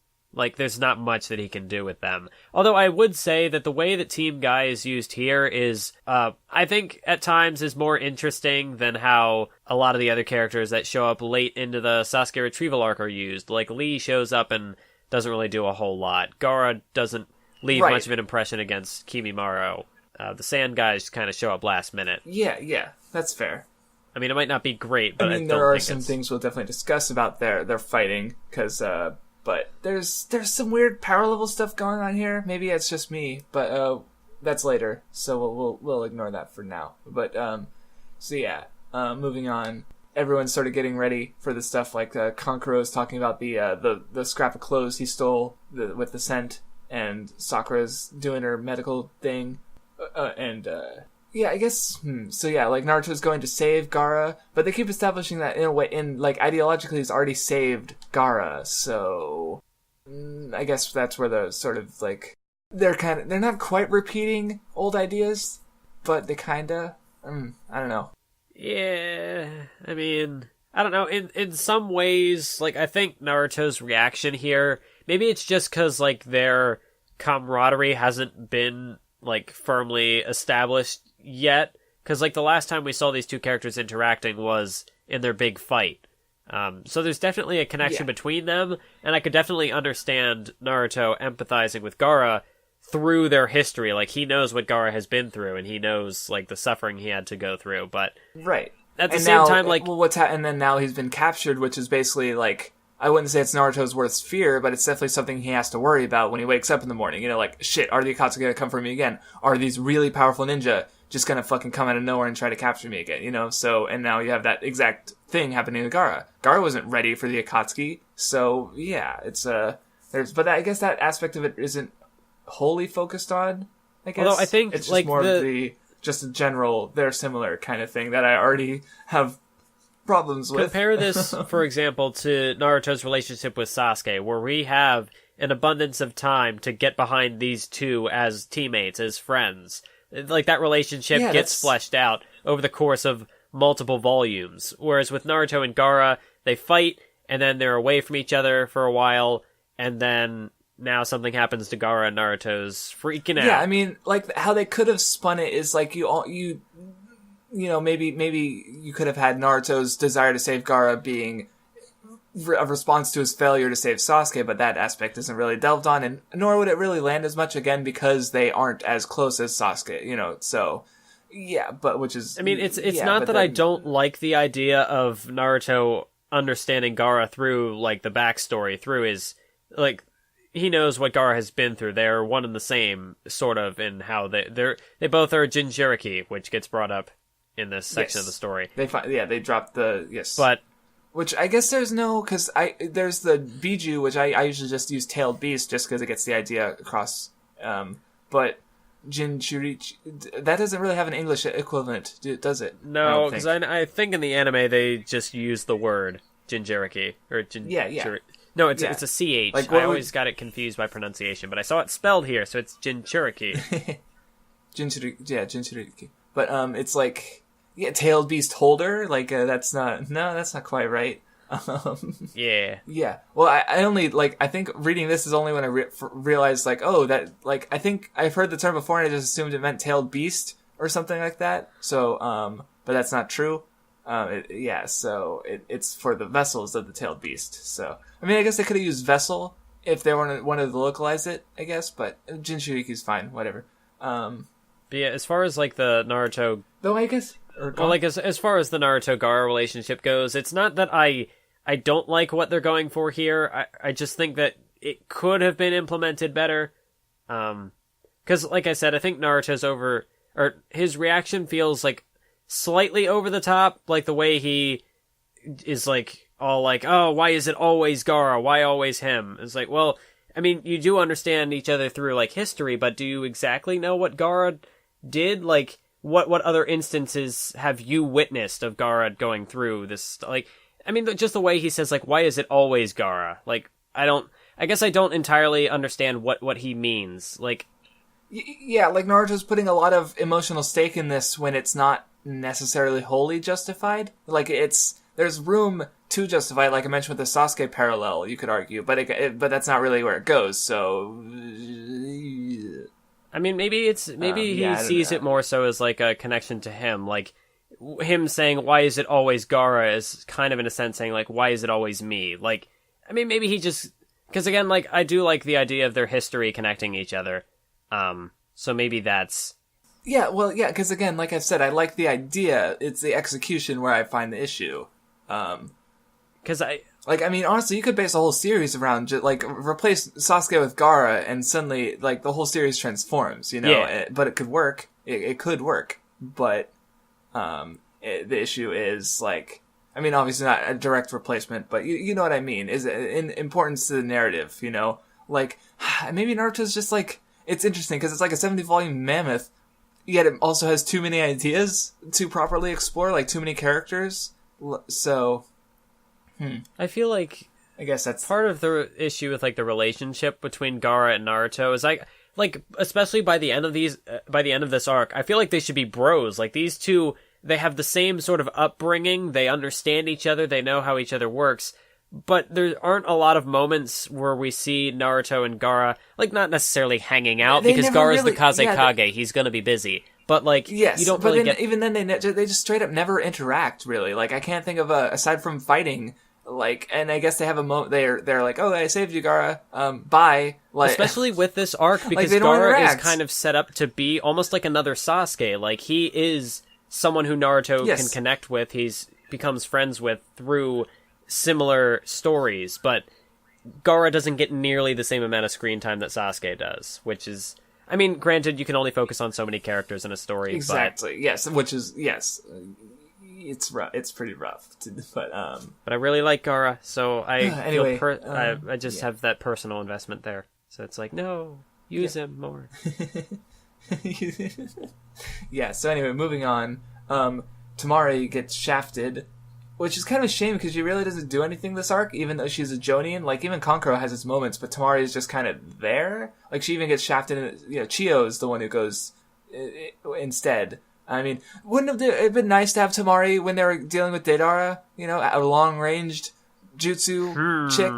There's not much that he can do with them. Although I would say that the way that Team Guy is used here is, I think at times is more interesting than how a lot of the other characters that show up late into the Sasuke retrieval arc are used. Lee shows up and doesn't really do a whole lot. Gaara doesn't leave much of an impression against Kimimaro. The Sand guys kind of show up last minute. Yeah, that's fair. I mean, it might not be great, but there are some things we'll definitely discuss about their fighting, because, but there's some weird power level stuff going on here. Maybe it's just me, but that's later, so we'll ignore that for now. But moving on. Everyone's sort of getting ready for the stuff Kankuro's talking about the scrap of clothes he stole with the scent, and Sakura's doing her medical thing, I guess. Naruto's going to save Gaara, but they keep establishing that in a way, ideologically he's already saved Gaara, so I guess that's where the sort of they're not quite repeating old ideas, but they kinda. I don't know. Yeah, I mean, I don't know. In some ways, I think Naruto's reaction here maybe it's just because, like, their camaraderie hasn't been, like, firmly established yet. Because, like, the last time we saw these two characters interacting was in their big fight. So there's definitely a connection between them, and I could definitely understand Naruto empathizing with Gaara through their history. Like, he knows what Gaara has been through, and he knows, like, the suffering he had to go through, but... Right. At the same time, like... Well, and then now he's been captured, which is basically, like... I wouldn't say it's Naruto's worst fear, but it's definitely something he has to worry about when he wakes up in the morning. You know, like, shit, are the Akatsuki gonna come for me again? Are these really powerful ninja just gonna fucking come out of nowhere and try to capture me again, you know? So, and now you have that exact thing happening to Gaara. Gaara wasn't ready for the Akatsuki, so, yeah, it's, but I guess that aspect of it isn't wholly focused on, I guess. Although I think, it's just like, more of just a general, they're similar kind of thing that I already have problems with. Compare this, for example, to Naruto's relationship with Sasuke, where we have an abundance of time to get behind these two as teammates, as friends. Like, that relationship gets fleshed out over the course of multiple volumes. Whereas with Naruto and Gaara, they fight, and then they're away from each other for a while, and then now something happens to Gaara and Naruto's freaking out. Yeah, I mean, like, how they could have spun it is, like, you know, maybe you could have had Naruto's desire to save Gaara being a response to his failure to save Sasuke, but that aspect isn't really delved on, and nor would it really land as much, again, because they aren't as close as Sasuke, you know, so, yeah, but which is... I mean, it's not that I don't like the idea of Naruto understanding Gaara through, like, the backstory, through his, like, he knows what Gaara has been through. They're one and the same, sort of, in how they both are Jinchuriki, which gets brought up in this section of the story. They dropped the... Yes. But... Which I guess there's no... Because there's the Biju, which I usually just use Tailed Beast just because it gets the idea across. But Jinchuriki... That doesn't really have an English equivalent, does it? No, because I think in the anime they just use the word Jinchuriki. Or Jinchuriki. No, it's a CH. Like, I always got it confused by pronunciation, but I saw it spelled here, so it's Jinchuriki. Jinchuriki. But it's like... Yeah, Tailed Beast Holder, like, that's not quite right. Yeah. Yeah. Well, I only, like, I think reading this is only when I realized, like, oh, that, like, I think I've heard the term before and I just assumed it meant Tailed Beast or something like that. So, but that's not true. So it's for the vessels of the Tailed Beast. So, I mean, I guess they could have used vessel if they wanted to localize it, I guess, but Jinchuriki's fine, whatever. But yeah, as far as, like, the Naruto... Though, I guess... Well, like, as far as the Naruto-Gaara relationship goes, it's not that I don't like what they're going for here. I just think that it could have been implemented better. Because, like I said, I think Naruto's his reaction feels, like, slightly over the top, like the way he is, like, all like, oh, why is it always Gaara? Why always him? It's like, well, I mean, you do understand each other through, like, history, but do you exactly know what Gaara did? Like... What other instances have you witnessed of Gaara going through this? Like, I mean, just the way he says, like, why is it always Gaara? Like, I guess I don't entirely understand what he means. Like, yeah, like Naruto's putting a lot of emotional stake in this when it's not necessarily wholly justified. Like, there's room to justify it, like I mentioned with the Sasuke parallel, you could argue, but that's not really where it goes, so... I mean, maybe he sees it more so as, like, a connection to him. Like, him saying, why is it always Gaara is kind of, in a sense, saying, like, why is it always me? Like, I mean, maybe he just... Because, again, like, I do like the idea of their history connecting each other. So maybe that's... Yeah, well, yeah, because, again, like I've said, I like the idea. It's the execution where I find the issue. Because Like, I mean, honestly, you could base a whole series around, like, replace Sasuke with Gaara, and suddenly, like, the whole series transforms, you know? Yeah. But it could work. It could work. But, the issue is, like, I mean, obviously not a direct replacement, but you know what I mean, is in importance to the narrative, you know? Like, maybe Naruto's just, like, it's interesting, because it's like a 70-volume mammoth, yet it also has too many ideas to properly explore, like, too many characters, so... I feel like I guess that's part of the issue with, like, the relationship between Gaara and Naruto is like especially by the end of this arc, I feel like they should be bros. Like, these two, they have the same sort of upbringing, they understand each other, they know how each other works. but there aren't a lot of moments where we see Naruto and Gaara, like, not necessarily hanging out, because Gaara's really, the Kazekage, he's gonna be busy. But, like, yes, you don't really even then they just straight up never interact, really. Like, I can't think of aside from fighting, like, and I guess they have a moment, they're like, oh, I saved you, Gaara, bye. Like, especially with this arc, because like, Gaara is kind of set up to be almost like another Sasuke. Like, he is someone who Naruto can connect with, he's becomes friends with through similar stories, but Gaara doesn't get nearly the same amount of screen time that Sasuke does, which is, I mean, granted, you can only focus on so many characters in a story. Exactly, yes, which is, yes, it's rough. It's pretty rough, but I really like Gaara, so I anyway, I just have that personal investment there. So it's like, no, use him more. Yeah, so anyway, moving on, Tamari gets shafted, which is kind of a shame because she really doesn't do anything this arc, even though she's a Jonin. Like, even Kankuro has its moments, but Tamari is just kind of there. Like, she even gets shafted, and, Chiyo is the one who goes instead. I mean, wouldn't it have been nice to have Tamari when they were dealing with Deidara? A long-ranged jutsu chick?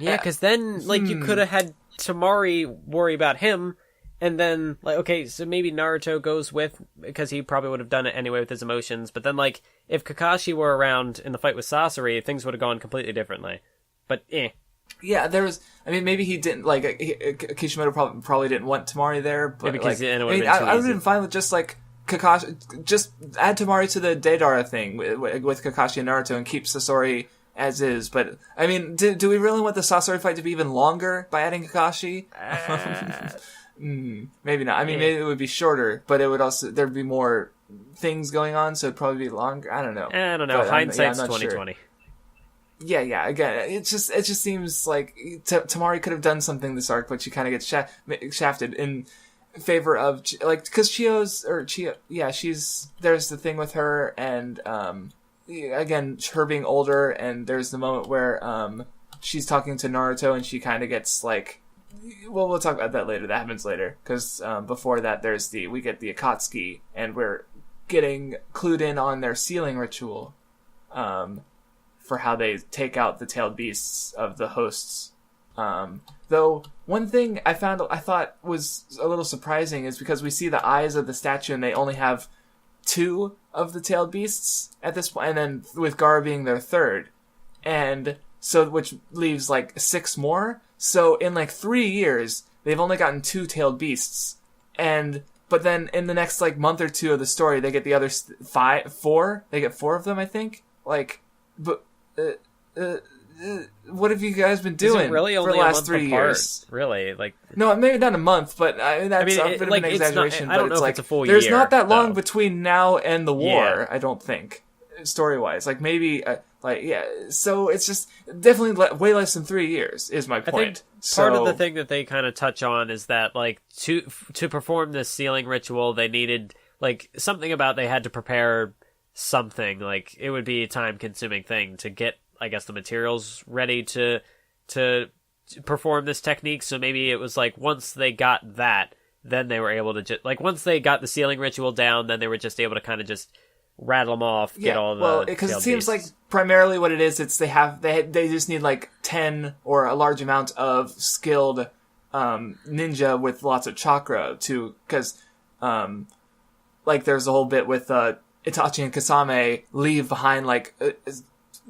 Yeah, because then, like, you could have had Tamari worry about him, and then, like, okay, so maybe Naruto goes with, because he probably would have done it anyway with his emotions, but then, like, if Kakashi were around in the fight with Sasori, things would have gone completely differently. But, Yeah, there was, I mean, maybe he didn't, like, Kishimoto probably didn't want Tamari there, but, maybe because I would have been fine with just, like, Kakashi, just add Tamari to the Deidara thing with Kakashi and Naruto and keep Sasori as is, but, I mean, do we really want the Sasori fight to be even longer by adding Kakashi? Maybe not. I mean, maybe it would be shorter, but it would also, there'd be more things going on, so it'd probably be longer. I don't know. But, hindsight's 2020. Sure. Yeah. Again, it just seems like Tamari could have done something this arc, but she kind of gets shafted in favor of, like, because there's the thing with her, and again, her being older, and there's the moment where she's talking to Naruto, and she kind of gets, like, well, we'll talk about that later. That happens later, because before that, we get the Akatsuki, and we're getting clued in on their sealing ritual, for how they take out the tailed beasts of the hosts. Though one thing I thought was a little surprising is because we see the eyes of the statue, and they only have 2 of the tailed beasts at this point, and then with Gaara being their 3rd, and so which leaves like 6 more. So in like 3 years, they've only gotten 2 tailed beasts, but then in the next like month or 2 of the story, they get the other 4. They get 4 of them, I think. Like, but what have you guys been doing really for the last 3 years? Really, like, no, maybe not a month, but that's a bit of an exaggeration. I don't know if it's a full year. There's not that long though. Between now and the war. I don't think, story wise. Like maybe. So it's just definitely way less than 3 years is my point. I think part of the thing that they kind of touch on is that, like, to perform this sealing ritual, they needed, like, something about they had to prepare something. Like, it would be a time-consuming thing to get, I guess, the materials ready to perform this technique. So maybe it was like once they got that, then they were able to just, like, once they got the sealing ritual down, then they were just able to kind of just rattle them off, get all the... Well, because it seems like primarily what it is, it's they just need like 10 or a large amount of skilled ninja with lots of chakra because like there's a whole bit with Itachi and Kasame leave behind like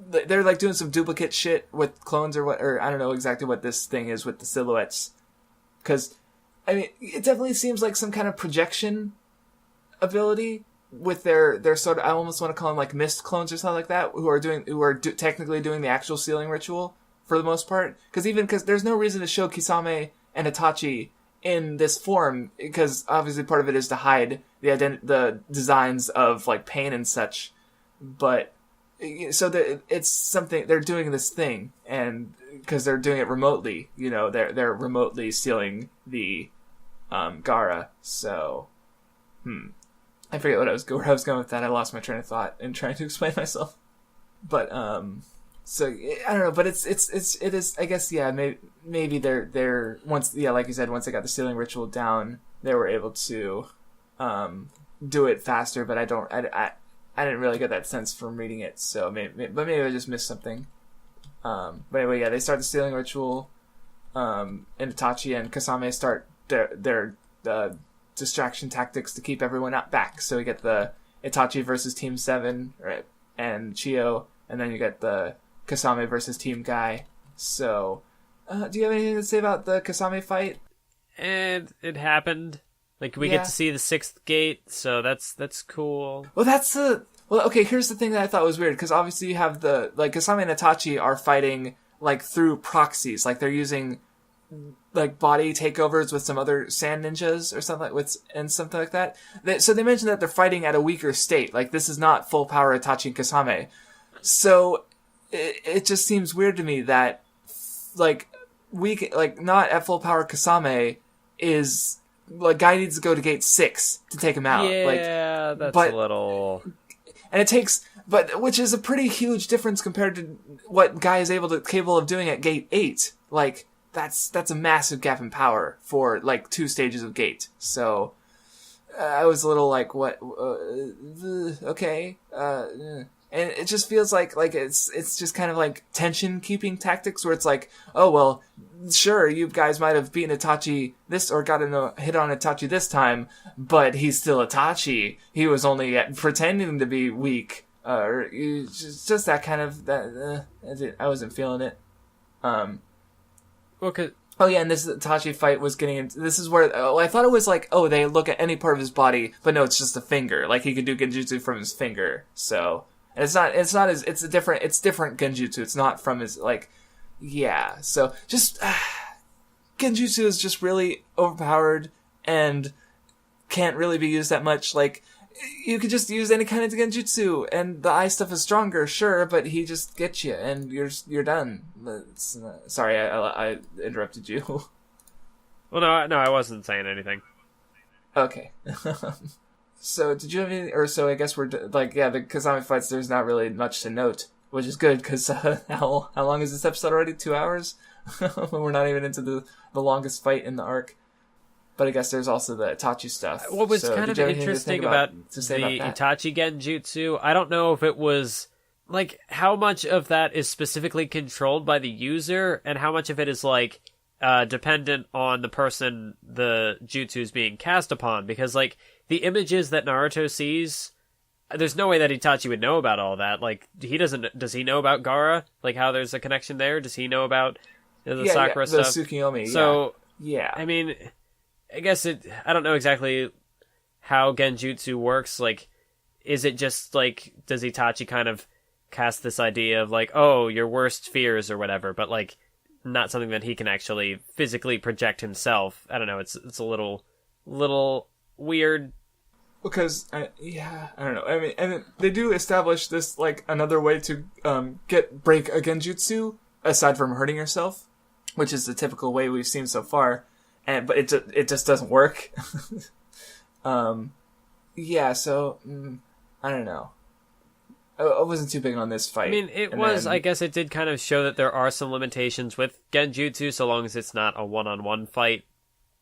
they're like doing some duplicate shit with clones or I don't know exactly what this thing is with the silhouettes, because I mean it definitely seems like some kind of projection ability with their sort of, I almost want to call them like mist clones or something like that, who are technically doing the actual sealing ritual for the most part. Because there's no reason to show Kisame and Itachi in this form, because obviously part of it is to hide the designs of like pain and such. But so it's something they're doing this thing, and because they're doing it remotely, they're remotely sealing the Gaara. So, I forget where I was going with that. I lost my train of thought in trying to explain myself. But so I don't know. But it is. I guess maybe they're once like you said, once they got the sealing ritual down, they were able to do it faster. But I didn't really get that sense from reading it. So maybe I just missed something. But anyway, yeah, they start the stealing ritual. And Itachi and Kasame start their distraction tactics to keep everyone out back. So we get the Itachi versus Team 7, right, and Chio, and then you get the Kasame versus Team Guy. So, do you have anything to say about the Kasame fight? And it happened. Like, we get to see the 6th gate, so that's cool. Well, okay, here's the thing that I thought was weird, because obviously you have Kasame and Itachi are fighting, like, through proxies. Like, they're using, like, body takeovers with some other sand ninjas or something like that. So they mentioned that they're fighting at a weaker state. Like, this is not full power Itachi and Kasame. So, it just seems weird to me that, like, not at full power Kasame is... Like, Guy needs to go to gate 6 to take him out. Yeah, that's a little... And it takes... which is a pretty huge difference compared to what Guy is capable of doing at gate 8. Like, that's a massive gap in power for, like, 2 stages of gate. So, I was a little like, what? Okay. And it just feels like it's just kind of like tension-keeping tactics where it's like, oh, well, sure, you guys might have beaten Itachi or gotten a hit on Itachi this time, but he's still Itachi. He was only pretending to be weak. Just that kind of... I wasn't feeling it. Okay. Oh, yeah, and this Itachi fight was getting into... This is where... I thought it was like, oh, they look at any part of his body, but no, it's just a finger. Like, he could do genjutsu from his finger, so... And it's different genjutsu. It's not from his, like, yeah. So, just, genjutsu is just really overpowered and can't really be used that much. Like, you could just use any kind of genjutsu, and the eye stuff is stronger, sure, but he just gets you, and you're done. Sorry, I interrupted you. Well, no, I wasn't saying anything. Okay. So, did you have any... Or, so, I guess we're... Like, yeah, the Kasame fights, there's not really much to note. Which is good, because how long is this episode already? 2 hours? We're not even into the longest fight in the arc. But I guess there's also the Itachi stuff. What was kind of interesting about the Itachi Genjutsu, I don't know if it was... Like, how much of that is specifically controlled by the user, and how much of it is, like, dependent on the person the jutsu is being cast upon. Because, like... The images that Naruto sees, there's no way that Itachi would know about all that. Like, does he know about Gaara? Like, how there's a connection there? Does he know about the Sakura stuff? The Tsukiyomi, so, yeah. I mean, I guess I don't know exactly how Genjutsu works. Like, is it just, like, does Itachi kind of cast this idea of, like, oh, your worst fears or whatever, but, like, not something that he can actually physically project himself? I don't know, it's a little weird. Because, I don't know. I mean, they do establish this, like, another way to break a genjutsu, aside from hurting yourself, which is the typical way we've seen so far, but it just doesn't work. Yeah, so, I don't know. I wasn't too big on this fight. I mean, I guess it did kind of show that there are some limitations with genjutsu, so long as it's not a one-on-one fight,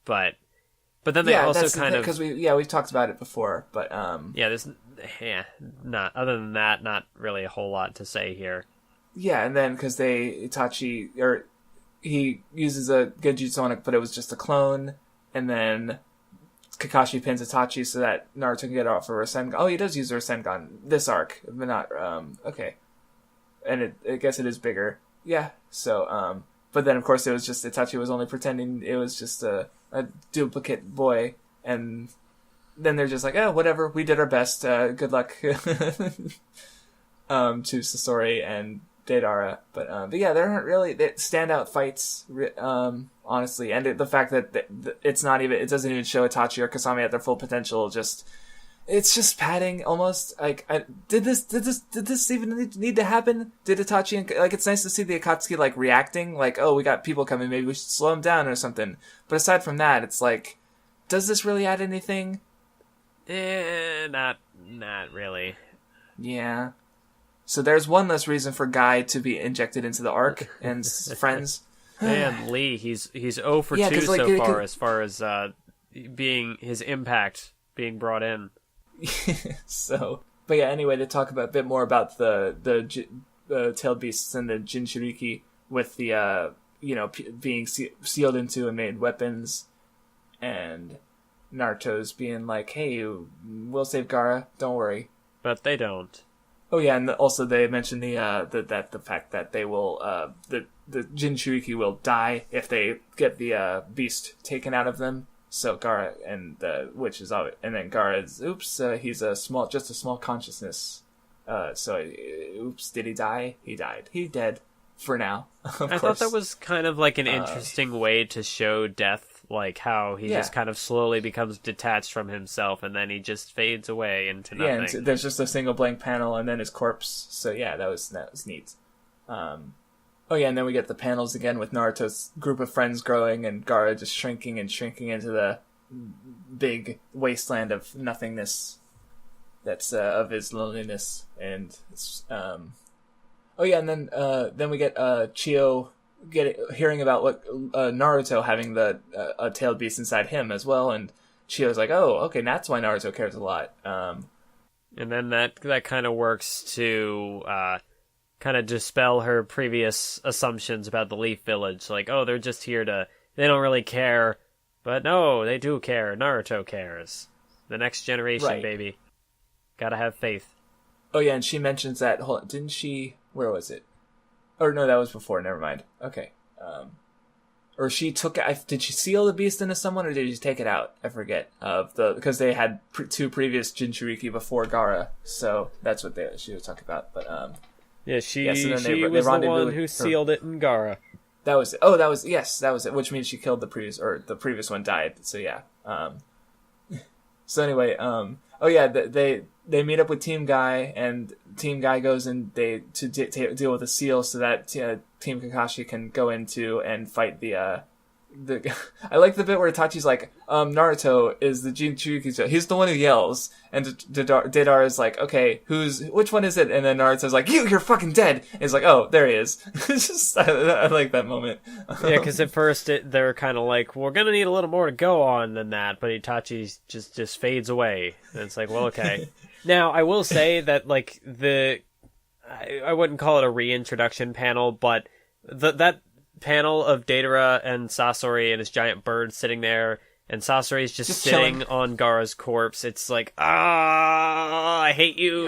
but then they also kind of... Because we've talked about it before, but... other than that, not really a whole lot to say here. Yeah, and then because he uses a genjutsu on it, but it was just a clone, and then Kakashi pins Itachi so that Naruto can get off of Rasengan. Oh, he does use Rasengan this arc, but not... okay. And I guess it is bigger. Yeah, so... But then, of course, it was just... Itachi was only pretending it was just a duplicate boy, and then they're just like, oh, whatever, we did our best, good luck to Sasori and Deidara, but yeah, there aren't really standout fights, honestly, and the fact that it doesn't even show Itachi or Kasame at their full potential, it's just padding almost. Like, did this even need to happen? Did Itachi and, like, it's nice to see the Akatsuki, like, reacting, like, oh, we got people coming, maybe we should slow them down or something. But aside from that, it's like, does this really add anything? Not really. Yeah. So there's one less reason for Guy to be injected into the arc and friends. And Lee, he's 0 for 2 so far as being his impact being brought in. So, but yeah, anyway, to talk a bit more about the tailed beasts and the Jinchuriki with the being sealed into and made weapons, and Naruto's being like, "Hey, we'll save Gaara, don't worry." But they don't. Oh yeah, and also they mentioned the fact that they will the Jinchuriki will die if they get the beast taken out of them. So Gaara and which is obvious, and then Gaara is he's just a small consciousness. Did he die? He died. He dead for now. I thought that was kind of like an interesting way to show death. Like how he just kind of slowly becomes detached from himself, and then he just fades away into nothing. Yeah, and there's just a single blank panel, and then his corpse. So yeah, that was neat. And then we get the panels again with Naruto's group of friends growing, and Gaara just shrinking into the big wasteland of nothingness. That's of his loneliness, and and then we get Chio hearing about what Naruto having a tailed beast inside him as well, and Chio's like, "Oh, okay, that's why Naruto cares a lot." And then that kind of works to kind of dispel her previous assumptions about the Leaf Village. Like, oh, they're just here they don't really care, but no, they do care. Naruto cares. The next generation, right. Baby. Gotta have faith. Oh yeah, and she mentions that. Hold on, didn't she? Where was it? Or no, that was before. Never mind. Okay. Or she took. Did she seal the beast into someone, or did she take it out? I forget. Because they had two previous Jinchuriki before Gaara, so that's what she was talking about. But yeah, she was the one who sealed it in Gaara. That was it. Which means she killed the previous one died. So yeah. So anyway, they meet up with Team Guy, and Team Guy goes in to deal with the seal so that Team Kakashi can go into and fight the I like the bit where Itachi's like, Naruto is the Jinchuriki. He's the one who yells, and Deidara is like, okay, which one is it? And then Naruto's like, you're fucking dead. And he's like, oh, there he is. It's just, I like that moment. Yeah, because at first they're kind of like, we're gonna need a little more to go on than that, but Itachi just fades away. And it's like, well, okay. Now, I will say that, like, I wouldn't call it a reintroduction panel, but that panel of Deidara and Sasori and his giant bird sitting there, and Sasori's just sitting chilling on Gaara's corpse. It's like, I hate you.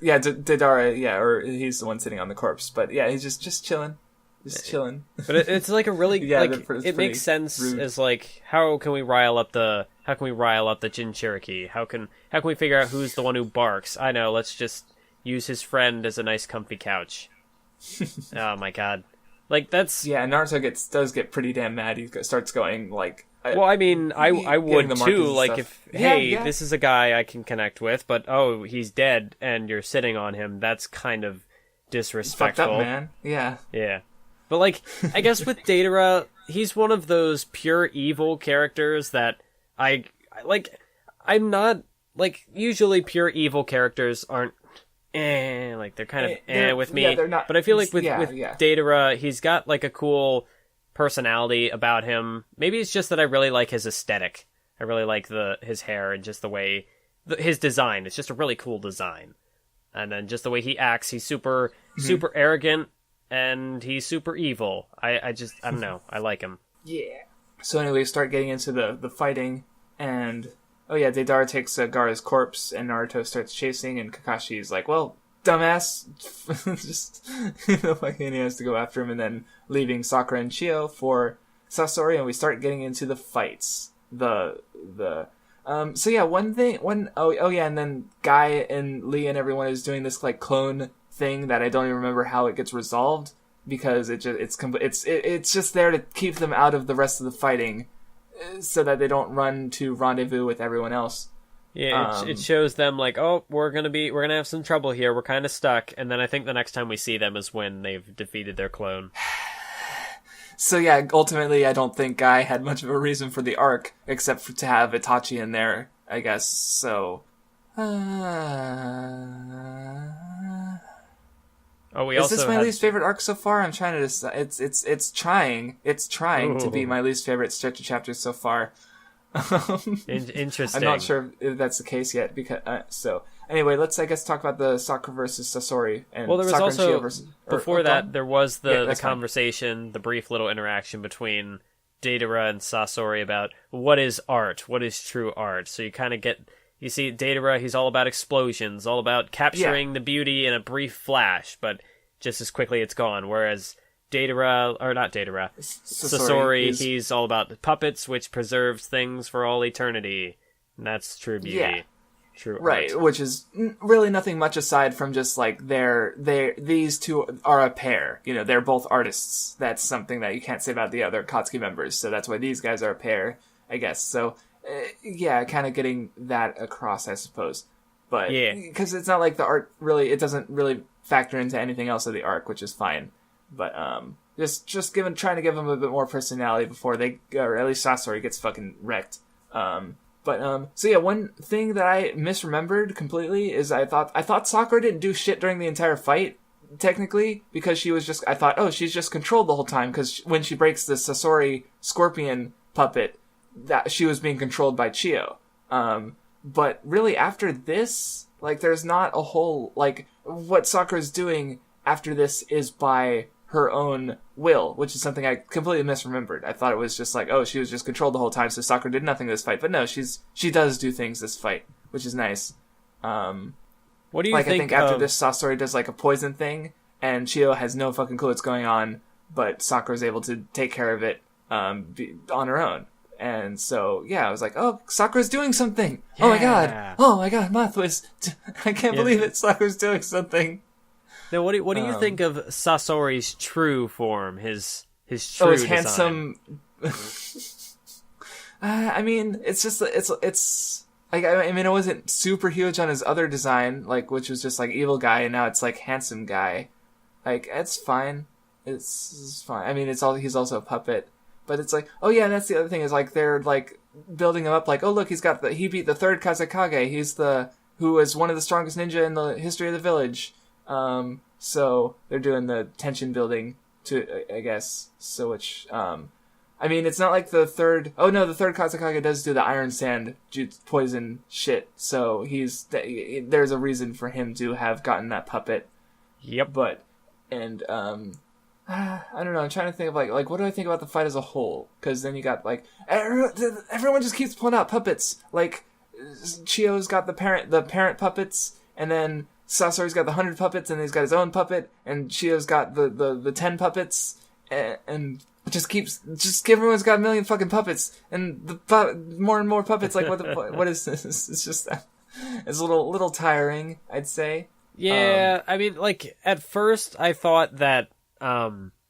Deidara, or he's the one sitting on the corpse. But yeah, he's just chilling. Just chilling. But it's like a really, it makes sense rude. As like, how can we rile up the Jinchuriki? How can we figure out who's the one who barks? I know, let's just use his friend as a nice comfy couch. Oh my god. Like, that's... Yeah, Naruto does get pretty damn mad. He starts going, like... Well, I mean, I would too, like, if, this is a guy I can connect with, but, oh, he's dead, and you're sitting on him, that's kind of disrespectful. Fucked up, man. Yeah. Yeah. But, like, I guess with Deidara, he's one of those pure evil characters that I'm not... Like, usually pure evil characters aren't like they're kind of with me. Yeah, they're not, but I feel like with Deidara, he's got like a cool personality about him. Maybe it's just that I really like his aesthetic. I really like his hair and just the way his design. It's just a really cool design. And then just the way he acts, he's super arrogant and he's super evil. I don't know. I like him. Yeah. So anyway, we start getting into the fighting, and Deidara takes Gaara's corpse, and Naruto starts chasing, and Kakashi's like, well, dumbass, just, and he has to go after him, and then leaving Sakura and Chio for Sasori, and we start getting into the fights. And then Guy and Lee and everyone is doing this, like, clone thing that I don't even remember how it gets resolved, because it's just there to keep them out of the rest of the fighting, so that they don't run to rendezvous with everyone else. Yeah, it shows them like, oh, we're gonna have some trouble here. We're kind of stuck, and then I think the next time we see them is when they've defeated their clone. So yeah, ultimately, I don't think Guy had much of a reason for the arc, except for to have Itachi in there, I guess. So. Is this my least favorite arc so far? I'm trying to decide. It's trying to be my least favorite stretch of chapters so far. Interesting. I'm not sure if that's the case yet, because Anyway, let's, I guess, talk about the Sakura versus Sasori. And well, there was Sakura also, and Chio versus, before that, there was the conversation, fine. The brief little interaction between Deidara and Sasori about what is art, what is true art. So you kind of get, you see Deidara, he's all about explosions, all about capturing the beauty in a brief flash, but just as quickly it's gone. Whereas Sasori, he's all about the puppets, which preserves things for all eternity. And that's true beauty. Yeah. True right, art. Which is really nothing much aside from just like these two are a pair. You know, they're both artists. That's something that you can't say about the other Akatsuki members. So that's why these guys are a pair, I guess. So kind of getting that across, I suppose. But because it's not like the art really, it doesn't really factor into anything else of the arc, which is fine. But just trying to give them a bit more personality before they, or at least Sasori gets fucking wrecked. So yeah, one thing that I misremembered completely is I thought Sakura didn't do shit during the entire fight, technically, because I thought, she's just controlled the whole time, because when she breaks the Sasori scorpion puppet, that she was being controlled by Chio. But really after this, like, there's not a whole, like, what Sakura's doing after this is by her own will, which is something I completely misremembered. I thought it was just like, she was just controlled the whole time, so Sakura did nothing this fight. But no, she does do things this fight, which is nice. What do you think? I think after this, Sasori does like a poison thing, and Chio has no fucking clue what's going on, but Sakura's able to take care of it on her own. And so, I was like, Sakura's doing something! Yeah. Oh my god, Mathwis! I can't believe it, Sakura's doing something! Now, what do you think of Sasori's true form? His true his design? Handsome. I mean, it's just it's like, I mean, it wasn't super huge on his other design, like, which was just like evil guy, and now it's like handsome guy. Like, it's fine. It's fine. I mean, he's also a puppet, but it's like, and that's the other thing is like they're like building him up, like, look, he beat the third Kazekage. He's who was one of the strongest ninja in the history of the village. So they're doing the tension building to, I guess, so which, I mean, it's not like the third Kazekage does do the iron sand poison shit, so there's a reason for him to have gotten that puppet. Yep. But, and, I don't know, I'm trying to think of like, what do I think about the fight as a whole? Because then you got, like, everyone just keeps pulling out puppets, like, Chio's got the parent puppets, and then Sasori's got the 100 puppets, and he's got his own puppet, and Chio's got the 10 puppets, and everyone's got a million fucking puppets, and more and more puppets. Like, what is this? It's just it's a little tiring, I'd say. Yeah, I mean, like, at first I thought that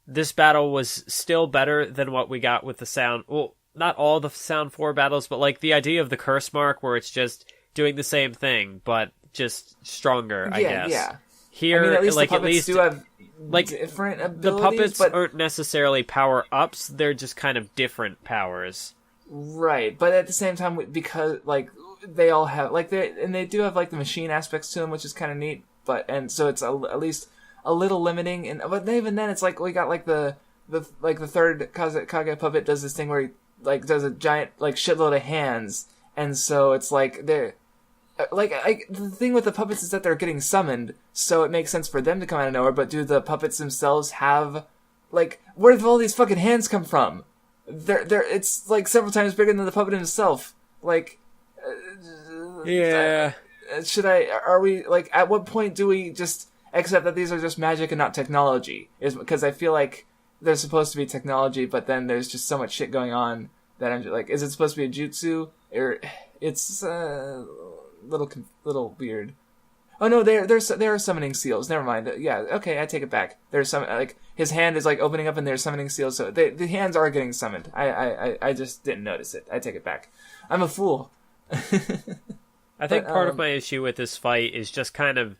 this battle was still better than what we got with the sound. Well, not all the Sound 4 battles, but like the idea of the curse mark, where it's just doing the same thing, but just stronger, I guess. Yeah. Here, I mean, at least do have like different abilities. The puppets aren't necessarily power ups; they're just kind of different powers. Right, but at the same time, because like they all have they do have like the machine aspects to them, which is kind of neat. And so it's at least a little limiting. But even then, it's like we got like the third Kazekage puppet does this thing where he like does a giant like shitload of hands, and so it's like they're. The thing with the puppets is that they're getting summoned, so it makes sense for them to come out of nowhere, but do the puppets themselves have, like, where do all these fucking hands come from? It's, like, several times bigger than the puppet himself. Like, yeah. Are we, like, at what point do we just accept that these are just magic and not technology? Because I feel like they're supposed to be technology, but then there's just so much shit going on that I'm just, like, is it supposed to be a jutsu? Or, it's, little weird. Oh no, they are summoning seals. Never mind. Yeah, okay, I take it back. There's some like his hand is like opening up and they're summoning seals. So the hands are getting summoned. I just didn't notice it. I take it back. I'm a fool. I think part of my issue with this fight is just kind of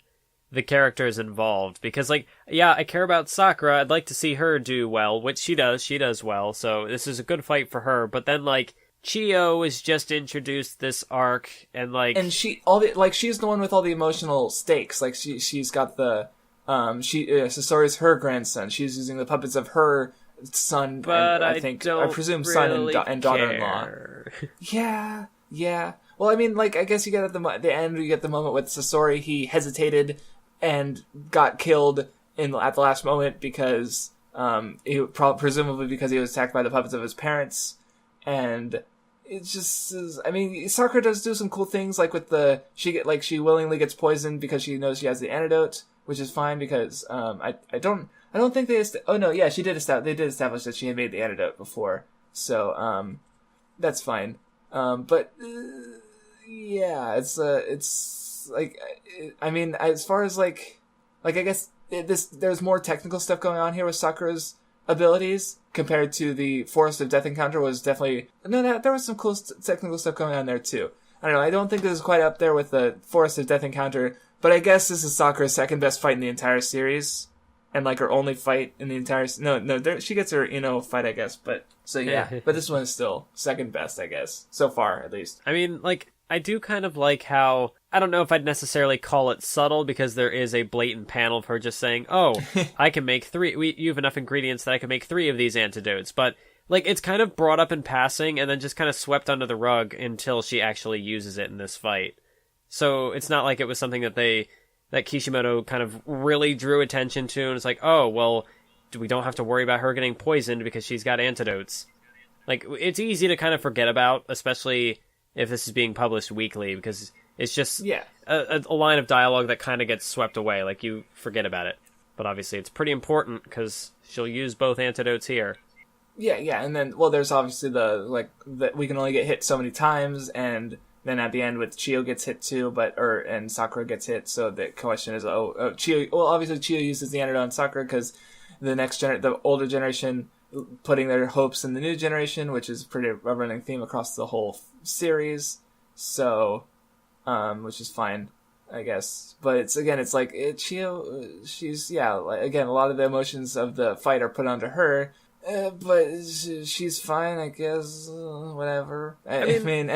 the characters involved, because like, I care about Sakura. I'd like to see her do well, which she does. She does well. So this is a good fight for her. But then like, Chio is just introduced this arc, and like, and she's the one with all the emotional stakes. Like she's got the Sasori's her grandson. She's using the puppets of her son, but and I presume son and daughter-in-law. Yeah. Well, I mean, like, I guess you get at the end, you get the moment with Sasori. He hesitated and got killed at the last moment because presumably because he was attacked by the puppets of his parents. And it just is, I mean, Sakura does do some cool things, like with she willingly gets poisoned because she knows she has the antidote, which is fine because I don't think they they did establish that she had made the antidote before, so that's fine. But yeah, it's like, I mean, as far as like I guess there's more technical stuff going on here with Sakura's abilities compared to the Forest of Death encounter. Was definitely there was some cool technical stuff going on there too. I don't know. I don't think this is quite up there with the Forest of Death encounter, but I guess this is Sakura's second best fight in the entire series, and like her only fight in the entire. She gets her fight, I guess. But so yeah, but this one is still second best, I guess, so far at least. I mean, like, I do kind of like how, I don't know if I'd necessarily call it subtle, because there is a blatant panel of her just saying, oh, I can make 3, you have enough ingredients that I can make 3 of these antidotes, but, like, it's kind of brought up in passing, and then just kind of swept under the rug until she actually uses it in this fight. So, it's not like it was something that Kishimoto kind of really drew attention to, and it's like, oh, well, we don't have to worry about her getting poisoned because she's got antidotes. Like, it's easy to kind of forget about, especially if this is being published weekly, because it's just a line of dialogue that kind of gets swept away. Like, you forget about it. But obviously it's pretty important, because she'll use both antidotes here. Yeah, and then, well, there's obviously that we can only get hit so many times, and then at the end with Chiyo gets hit too, and Sakura gets hit, so the question is, Chiyo, well, obviously Chiyo uses the antidote on Sakura, because the older generation putting their hopes in the new generation, which is a pretty running theme across the whole series, so, which is fine, I guess. But it's like, Chiyo, she's, again, a lot of the emotions of the fight are put onto her, but she's fine, I guess, whatever. I mean,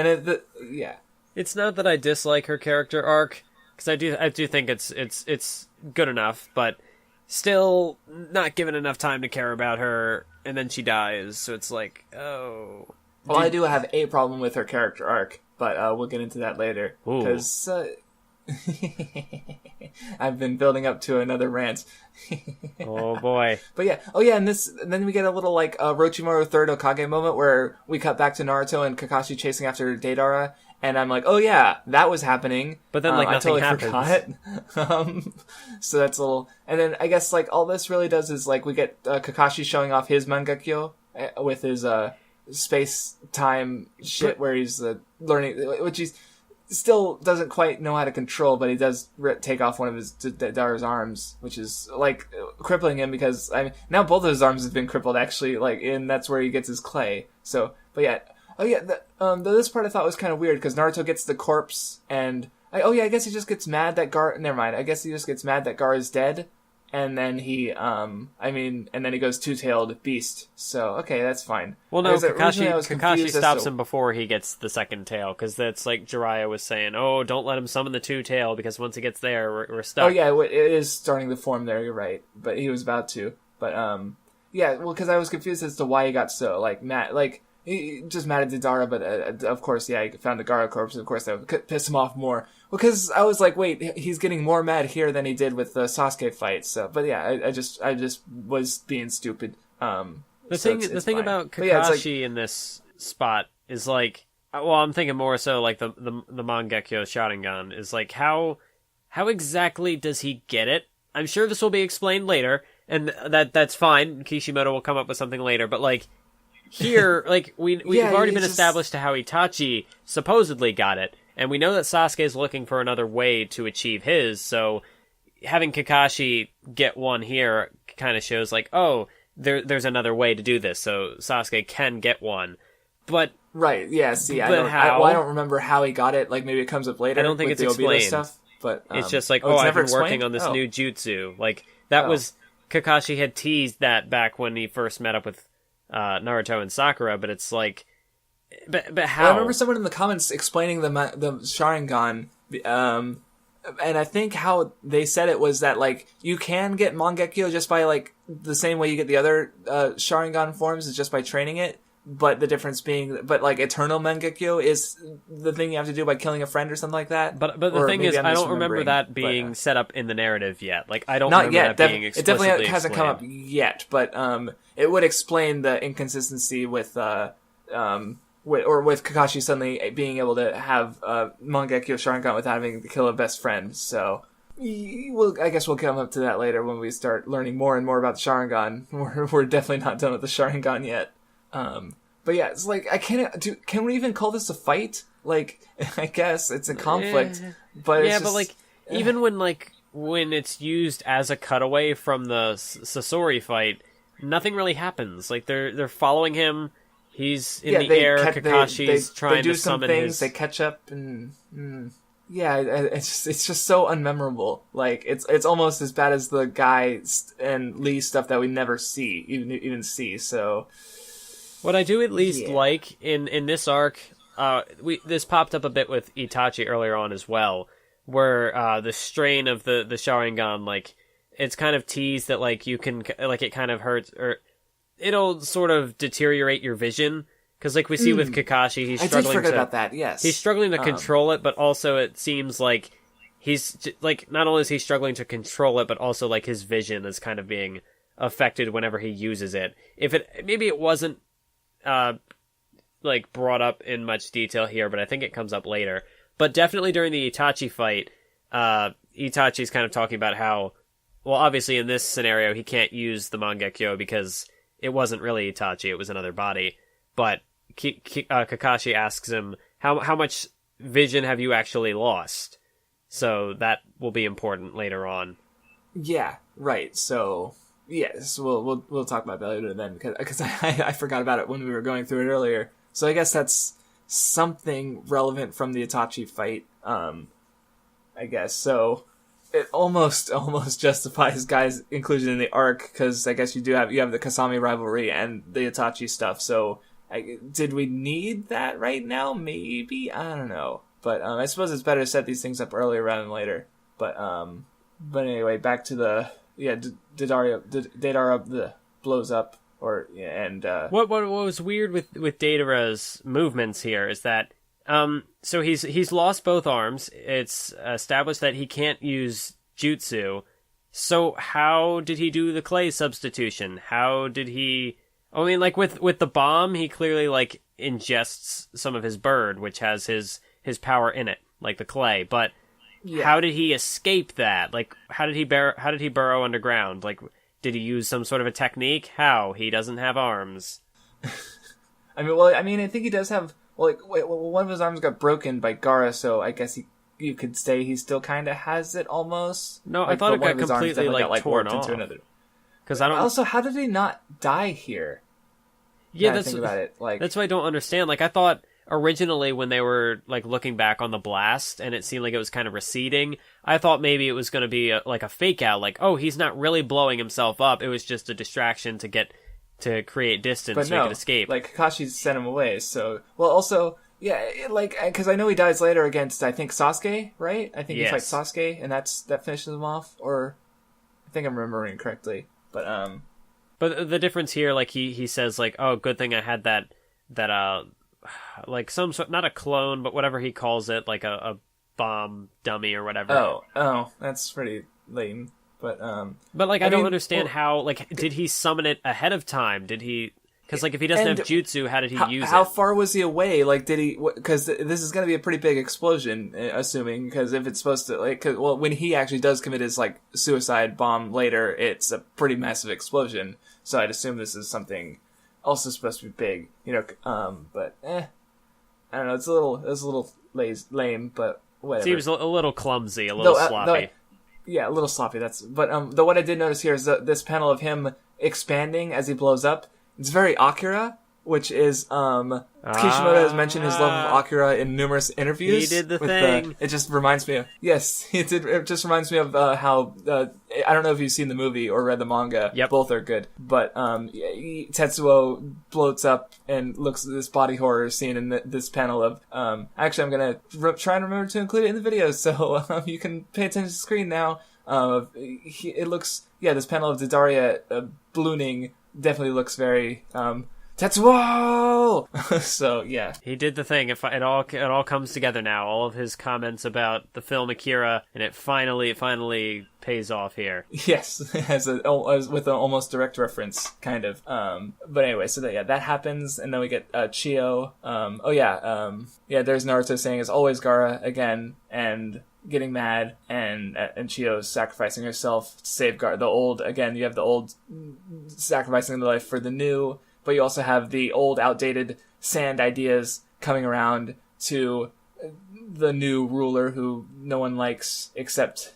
It's not that I dislike her character arc, because I do think it's good enough, but still not given enough time to care about her, and then she dies, so it's like, oh. Well, I do have a problem with her character arc, but we'll get into that later, because I've been building up to another rant. Oh boy. But yeah, and then we get a little like Orochimaru third Hokage moment where we cut back to Naruto and Kakashi chasing after Deidara, and I'm like, oh yeah, that was happening. But then nothing happens. Forgot. So that's a little, and then I guess like all this really does is like we get Kakashi showing off his Mangakyo with his space-time shit where he's learning, which he's still doesn't quite know how to control, but he does take off one of his Deidara's arms, which is like crippling him, because now both of his arms have been crippled actually, like, and that's where he gets his clay. So, but yeah. Oh yeah, this part I thought was kind of weird, because Naruto gets the corpse, and I guess he just gets mad that Never mind. I guess he just gets mad that Gaara is dead, and then he, and then he goes two-tailed beast. So okay, that's fine. Well, no, Kakashi stops him before he gets the second tail, because that's like Jiraiya was saying. Oh, don't let him summon the two-tail, because once he gets there, we're stuck. Oh yeah, it is starting to form there. You're right, but he was about to. But yeah, well, because I was confused as to why he got so mad, He just mad at Deidara, but of course, he found the Gaara corpse, and of course that would piss him off more. Because I was like, wait, he's getting more mad here than he did with the Sasuke fight. So, but yeah, I just was being stupid. The thing about Kakashi in this spot is like, well, I'm thinking more so like the Mangekyo Sharingan is like, how exactly does he get it? I'm sure this will be explained later, and that's fine. Kishimoto will come up with something later, but like, here, like, we've already been established to how Itachi supposedly got it, and we know that Sasuke is looking for another way to achieve his, so having Kakashi get one here kind of shows, like, oh, there's another way to do this, so Sasuke can get one. But right, yeah, see, I don't remember how he got it, like, maybe it comes up later. I don't think it's explained. Stuff, but, it's just like, I've been working on this new jutsu. Like, that was, Kakashi had teased that back when he first met up with Naruto and Sakura, but it's like, but how? Well, I remember someone in the comments explaining the Sharingan, and I think how they said it was that like you can get Mangekyo just by like the same way you get the other Sharingan forms, is just by training it. but the difference being, but like eternal Mangekyo is the thing you have to do by killing a friend or something like that. But the thing is, I don't remember that being set up in the narrative yet. Like, I don't remember that being explicitly it definitely hasn't come up yet, but it would explain the inconsistency with Kakashi suddenly being able to have Mangekyo Sharingan without having to kill a best friend. So I guess we'll come up to that later when we start learning more and more about the Sharingan. We're definitely not done with the Sharingan yet. But yeah, it's like, can we even call this a fight? Like, I guess it's a conflict, but it's but like, even when it's used as a cutaway from the Sasori fight, nothing really happens. Like, they're following him. He's in the air. Kakashi's trying to summon things. They catch up, and yeah, it's just so unmemorable. Like, it's almost as bad as the Guy and Lee stuff that we never even see. So, what I do at least like in this arc, this popped up a bit with Itachi earlier on as well, where the strain of the Sharingan, like, it's kind of teased that like you can, like, it kind of hurts, or it'll sort of deteriorate your vision. Because, like we see with Kakashi, he's struggling I did forget about that, yes. He's struggling to control it, but also it seems like he's, like, not only is he struggling to control it, but also, like, his vision is kind of being affected whenever he uses it. Maybe it wasn't, like, brought up in much detail here, but I think it comes up later. But definitely during the Itachi fight, Itachi's kind of talking about how, well, obviously in this scenario, he can't use the Mangekyo because it wasn't really Itachi, it was another body. But Kakashi asks him, how much vision have you actually lost? So that will be important later on. Yeah, right. So, yes, we'll talk about that later then, because I forgot about it when we were going through it earlier. So I guess that's something relevant from the Itachi fight, I guess. So it almost justifies Guy's inclusion in the arc, because I guess you have the Kasami rivalry and the Itachi stuff, so did we need that right now? Maybe, I don't know. But I suppose it's better to set these things up earlier rather than later. But anyway, back to the Deidara blows up, what was weird with Deidara's movements here is that so he's lost both arms. It's established that he can't use jutsu. So how did he do the clay substitution? How did he? I mean, like, with the bomb, he clearly, like, ingests some of his bird, which has his power in it, like the clay. But how did he escape that? Like, how did he burrow underground? Like, did he use some sort of a technique? How? He doesn't have arms. I think he does have. Well, one of his arms got broken by Gaara, so I guess you could say he still kind of has it almost. No, I thought it got completely torn off. Because I don't. Also, how did he not die here? Yeah, that's about it. Like, that's what I don't understand. Like, I thought originally when they were like looking back on the blast and it seemed like it was kind of receding, I thought maybe it was going to be like a fake out. Like, oh, he's not really blowing himself up. It was just a distraction to create distance so he could escape. Like, Kakashi sent him away. So, well, also, yeah, like, because I know he dies later against, I think, Sasuke, right? I think he fights Sasuke, and that finishes him off. Or I think I'm remembering correctly. But the difference here, like, he says, like, oh, good thing I had that like, some sort, not a clone, but whatever he calls it, like a bomb dummy or whatever. Oh, that's pretty lame. But like, I don't understand how, like, did he summon it ahead of time? Did he, because, like, if he doesn't have jutsu, how did he use it? How far was he away? Like, did he, because this is going to be a pretty big explosion, assuming, because if it's supposed to, like, when he actually does commit his, like, suicide bomb later, it's a pretty massive explosion. So I'd assume this is something also supposed to be big, but I don't know, it's a little lame, but whatever. Seems a little clumsy, a little sloppy. Yeah, a little sloppy. But what I did notice here is this panel of him expanding as he blows up. It's very Akira, which is Kishimoto has mentioned his love of Akira in numerous interviews. He did the thing. It just reminds me of he did. It just reminds me of how I don't know if you've seen the movie or read the manga. Yep. Both are good. But Tetsuo bloats up and looks at this body horror scene in this panel of. Actually, I'm gonna try and remember to include it in the video so you can pay attention to the screen now. It looks this panel of Deidara ballooning definitely looks very Tetsuo! So, yeah. He did the thing. It all comes together now. All of his comments about the film Akira, and it finally pays off here. Yes, with an almost direct reference, kind of. But anyway, so that happens, and then we get Chio. There's Naruto saying, "As always, Gaara," again, and getting mad, and Chio sacrificing herself to save Gaara. The old, again, you have the old sacrificing the life for the new, but you also have the old, outdated sand ideas coming around to the new ruler who no one likes except...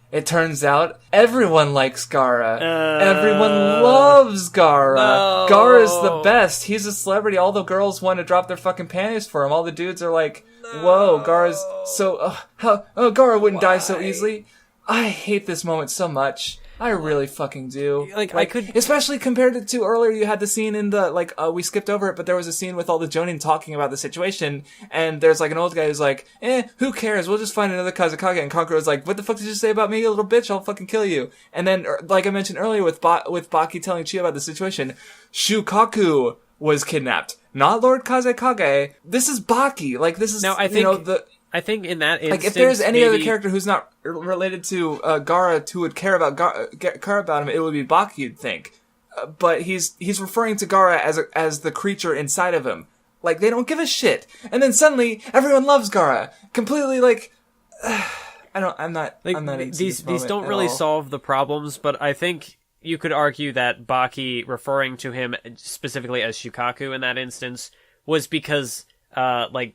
It turns out everyone likes Gaara. Everyone loves Gaara. No. Gaara's the best. He's a celebrity. All the girls want to drop their fucking panties for him. All the dudes are like, whoa, Gaara's so... Gaara wouldn't die so easily. I hate this moment so much. I really fucking do. I could... Especially compared to earlier, you had the scene in the, we skipped over it, but there was a scene with all the Jonin talking about the situation, and there's, an old guy who's like, who cares? We'll just find another Kazekage. And Kankura's like, what the fuck did you say about me, you little bitch? I'll fucking kill you. And then, like I mentioned earlier with Baki telling Chio about the situation, Shukaku was kidnapped. Not Lord Kazekage. This is Baki. This is, now, I think in that instance, if there's any other character who's not related to Gaara who would care about him, it would be Baki, you'd think. But he's referring to Gaara as the creature inside of him. They don't give a shit. And then suddenly everyone loves Gaara. Completely I'm not into these don't really solve the problems, but I think you could argue that Baki referring to him specifically as Shukaku in that instance was because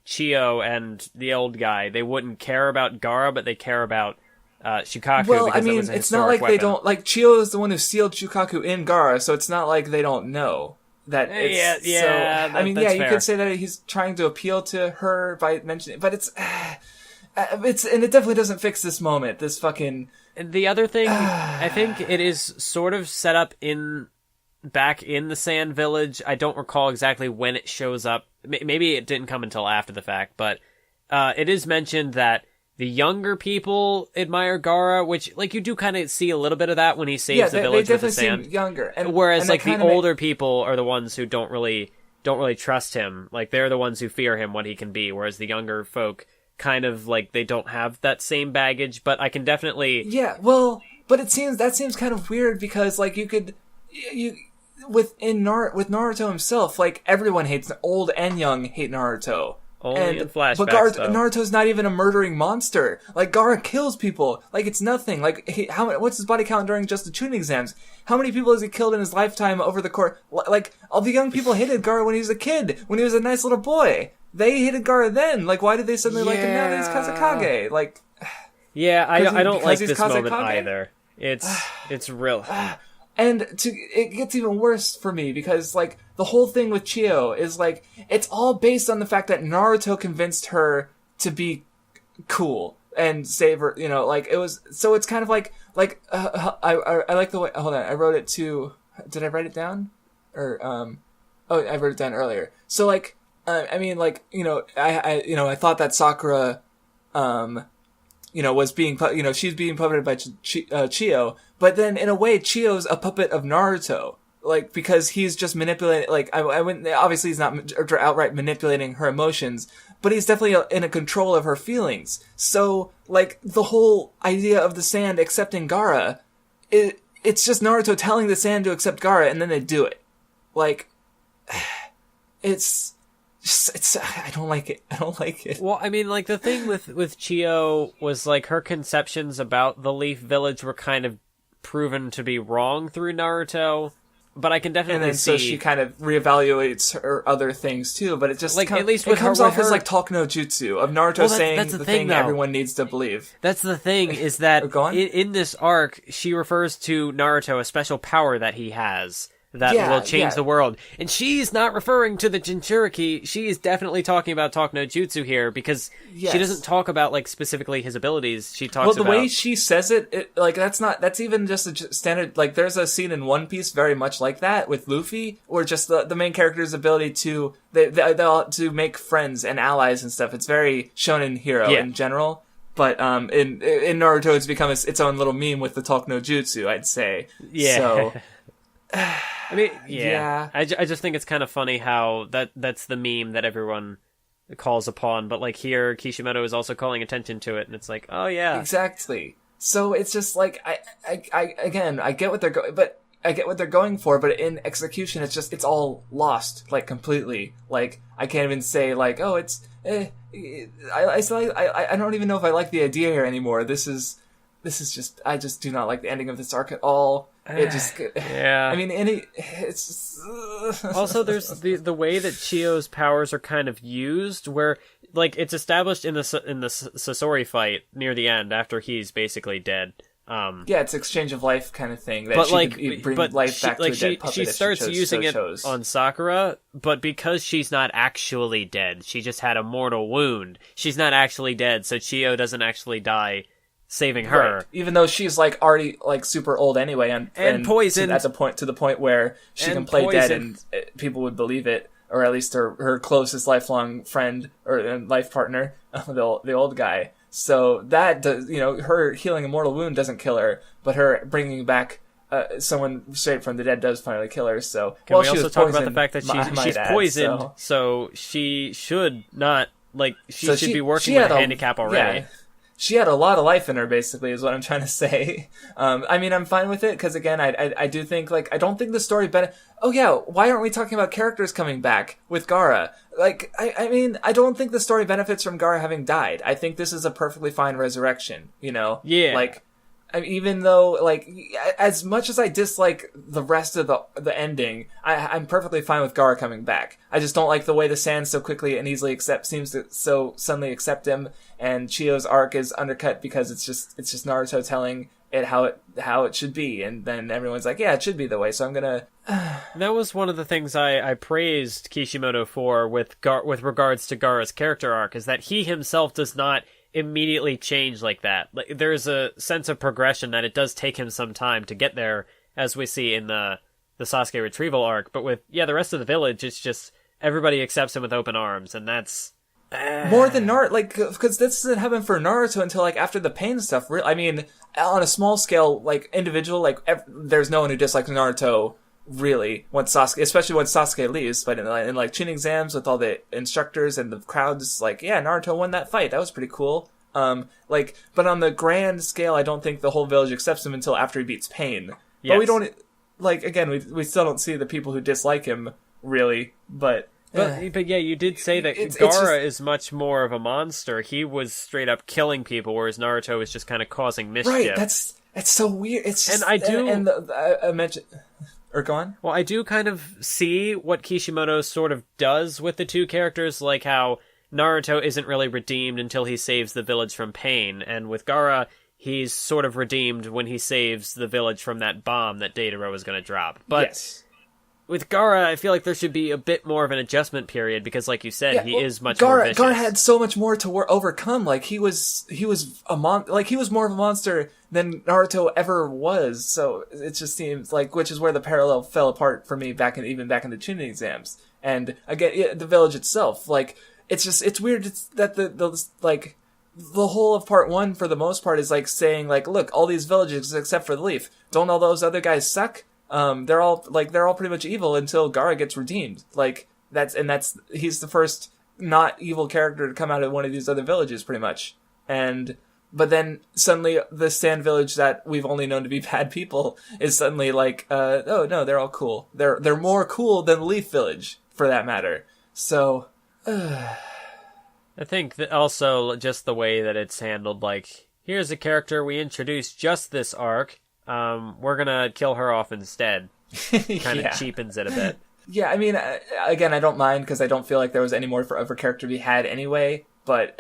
Chio and the old guy, they wouldn't care about Gaara, but they care about Shukaku. Well, because it was a it's not like weapon. They don't... Chio is the one who sealed Shukaku in Gaara, so it's not like they don't know that it's... That's you fair. could say that he's trying to appeal to her by mentioning... But it's... and it definitely doesn't fix this moment, this fucking... The other thing, I think it is sort of set up back in the Sand Village. I don't recall exactly when it shows up. Maybe it didn't come until after the fact, but it is mentioned that the younger people admire Gaara, which you do kind of see a little bit of that when he saves the village with the sand. Seem younger, whereas the older people are the ones who don't really trust him. They're the ones who fear him, what he can be, whereas the younger folk kind of they don't have that same baggage. But I can definitely but it seems kind of weird because with Naruto himself, everyone hates, old and young hate Naruto. Only in flashbacks, but Naruto's not even a murdering monster. Gaara kills people. It's nothing. What's his body count during just the Chunin exams? How many people has he killed in his lifetime over the course? All the young people hated Gaara when he was a kid, when he was a nice little boy. They hated Gaara then. Why did they suddenly like him now that he's Kazekage? I don't like this moment either. It's real. And it gets even worse for me because, the whole thing with Chio is, it's all based on the fact that Naruto convinced her to be cool and save her, it was, so it's kind of I like the way, hold on, I wrote it too, did I write it down? Or, I wrote it down earlier. So, I thought that Sakura, was being, she's being puppeted by Chio, but then in a way, Chio's a puppet of Naruto. Because he's just manipulating, obviously he's not outright manipulating her emotions, but he's definitely in a control of her feelings. So, the whole idea of the sand accepting Gaara, it's just Naruto telling the sand to accept Gaara, and then they do it. I don't like it. I don't like it. Well, the thing with Chio was, her conceptions about the Leaf Village were kind of proven to be wrong through Naruto. But I can definitely see... so she kind of reevaluates her other things, too. But it just at least with it comes off as, talk no jutsu, of Naruto saying that's the thing everyone needs to believe. That's the thing, is that in this arc, she refers to Naruto, a special power that he has that will change the world. And she's not referring to the Jinchuriki. She is definitely talking about talk no jutsu here, because she doesn't talk about, specifically his abilities. She talks about... Well, the way she says it, that's even just a standard... there's a scene in One Piece very much like that, with Luffy, where just the main character's ability to... to make friends and allies and stuff. It's very shonen hero in general. But in Naruto, it's become its own little meme with the talk no jutsu, I'd say. Yeah. So... I mean, yeah. I just think it's kind of funny how that's the meme that everyone calls upon, but like here, Kishimoto is also calling attention to it, and it's like, oh yeah, exactly. So it's just like I get what they're going for, but in execution, it's all lost, like, completely. Like, I can't even say, like, oh, it's I don't even know if I like the idea here anymore. This is just, I just do not like the ending of this arc at all. It just, yeah. I mean, it's just, also, there's the way that Chiyo's powers are kind of used, where like it's established in the Sasori fight near the end after he's basically dead. Yeah, it's exchange of life kind of thing. That but she like, could bring but life back to a dead puppet. She starts using it on Sakura, but because she's not actually dead, she just had a mortal wound. She's not actually dead, so Chiyo doesn't actually die saving her. Right. Even though she's like already like super old anyway, and poisoned to the point where she can play dead and people would believe it, or at least her closest lifelong friend or life partner, the old guy. So that does, her healing a mortal wound doesn't kill her, but her bringing back someone straight from the dead does finally kill her. So can we also talk about the fact that she's poisoned, so she should not should be working with a handicap already. Yeah. She had a lot of life in her, basically, is what I'm trying to say. I mean, I'm fine with it, because, again, I do think, I don't think the story... Oh, yeah, why aren't we talking about characters coming back with Gaara? I mean, I don't think the story benefits from Gaara having died. I think this is a perfectly fine resurrection, Yeah. Even though, as much as I dislike the rest of the ending, I'm perfectly fine with Gaara coming back. I just don't like the way the Sand so quickly and easily seems to so suddenly accept him, and Chiyo's arc is undercut because it's just Naruto telling it how it should be, and then everyone's like, yeah, it should be the way, so I'm gonna... That was one of the things I praised Kishimoto for with regards to Gaara's character arc, is that he himself does not immediately change like that. There's a sense of progression that it does take him some time to get there, as we see in the Sasuke retrieval arc. But with the rest of the village, it's just everybody accepts him with open arms, and that's more than Naruto. Because this doesn't happen for Naruto until after the pain stuff. I mean, on a small scale, individual, there's no one who dislikes Naruto. Really, especially when Sasuke leaves, but in Chunin exams with all the instructors and the crowds, Naruto won that fight. That was pretty cool. But on the grand scale, I don't think the whole village accepts him until after he beats Pain. Yes. But we don't, again, we still don't see the people who dislike him, really, But yeah, you did say that Gaara is much more of a monster. He was straight up killing people, whereas Naruto is just kind of causing mischief. Right, that's so weird. It's just, and I do... I mentioned... Or go on? Well, I do kind of see what Kishimoto sort of does with the two characters, like how Naruto isn't really redeemed until he saves the village from Pain, and with Gaara, he's sort of redeemed when he saves the village from that bomb that Deidara was going to drop. But yes. With Gaara, I feel like there should be a bit more of an adjustment period, because like you said, he is much more vicious. Gaara had so much more to overcome. He was more of a monster than Naruto ever was. So it just seems which is where the parallel fell apart for me even back in the Chunin exams. And again, the village itself, it's weird that the whole of part one, for the most part, is saying look, all these villages except for the Leaf, don't all those other guys suck? They're all pretty much evil until Gaara gets redeemed. He's the first not evil character to come out of one of these other villages, pretty much. But then suddenly the Sand Village that we've only known to be bad people is suddenly oh no, they're all cool. They're more cool than Leaf Village, for that matter. So, I think that also just the way that it's handled, here's a character we introduced just this arc. We're gonna kill her off instead. Kind of cheapens it a bit. Yeah, I mean, again, I don't mind, because I don't feel like there was any more of a character to be had anyway, but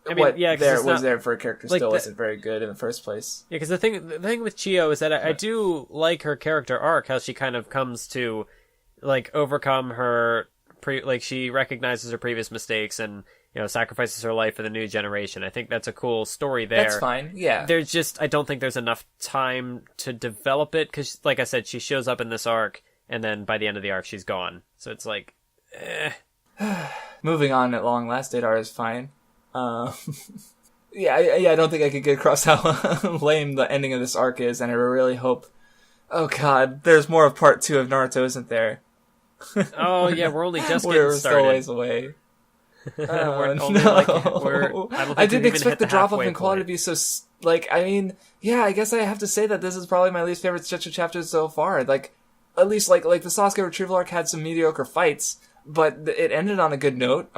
there for a character still isn't very good in the first place. Yeah, because the thing with Chiyo is that I do like her character arc, how she kind of comes to, overcome her, she recognizes her previous mistakes and, sacrifices her life for the new generation. I think that's a cool story there. That's fine, yeah. There's just, I don't think there's enough time to develop it, because, like I said, she shows up in this arc, and then by the end of the arc, she's gone. So it's Moving on at long last, Deidara is fine. I don't think I could get across how lame the ending of this arc is, and I really hope Oh god, there's more of part 2 of Naruto, isn't there? Oh yeah, we're only just We're getting still started. ways away. We're only No. like, I don't think I didn't we've even expect hit the drop off halfway in quality point. to be so I mean, yeah, I guess I have to say that this is probably my least favorite stretch of chapters so far. Like, at least like the Sasuke retrieval arc had some mediocre fights, but it ended on a good note.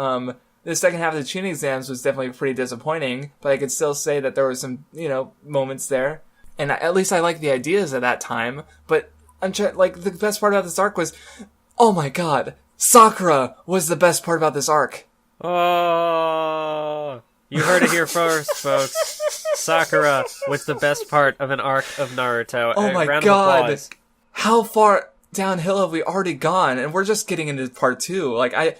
The second half of the tuning exams was definitely pretty disappointing, but I could still say that there were some, moments there. And at least I liked the ideas at that time, but the best part about this arc was, oh my god, Sakura was the best part about this arc. Oh, you heard it here first, folks. Sakura was the best part of an arc of Naruto. Oh my god, how far downhill have we already gone? And we're just getting into part 2. Like, I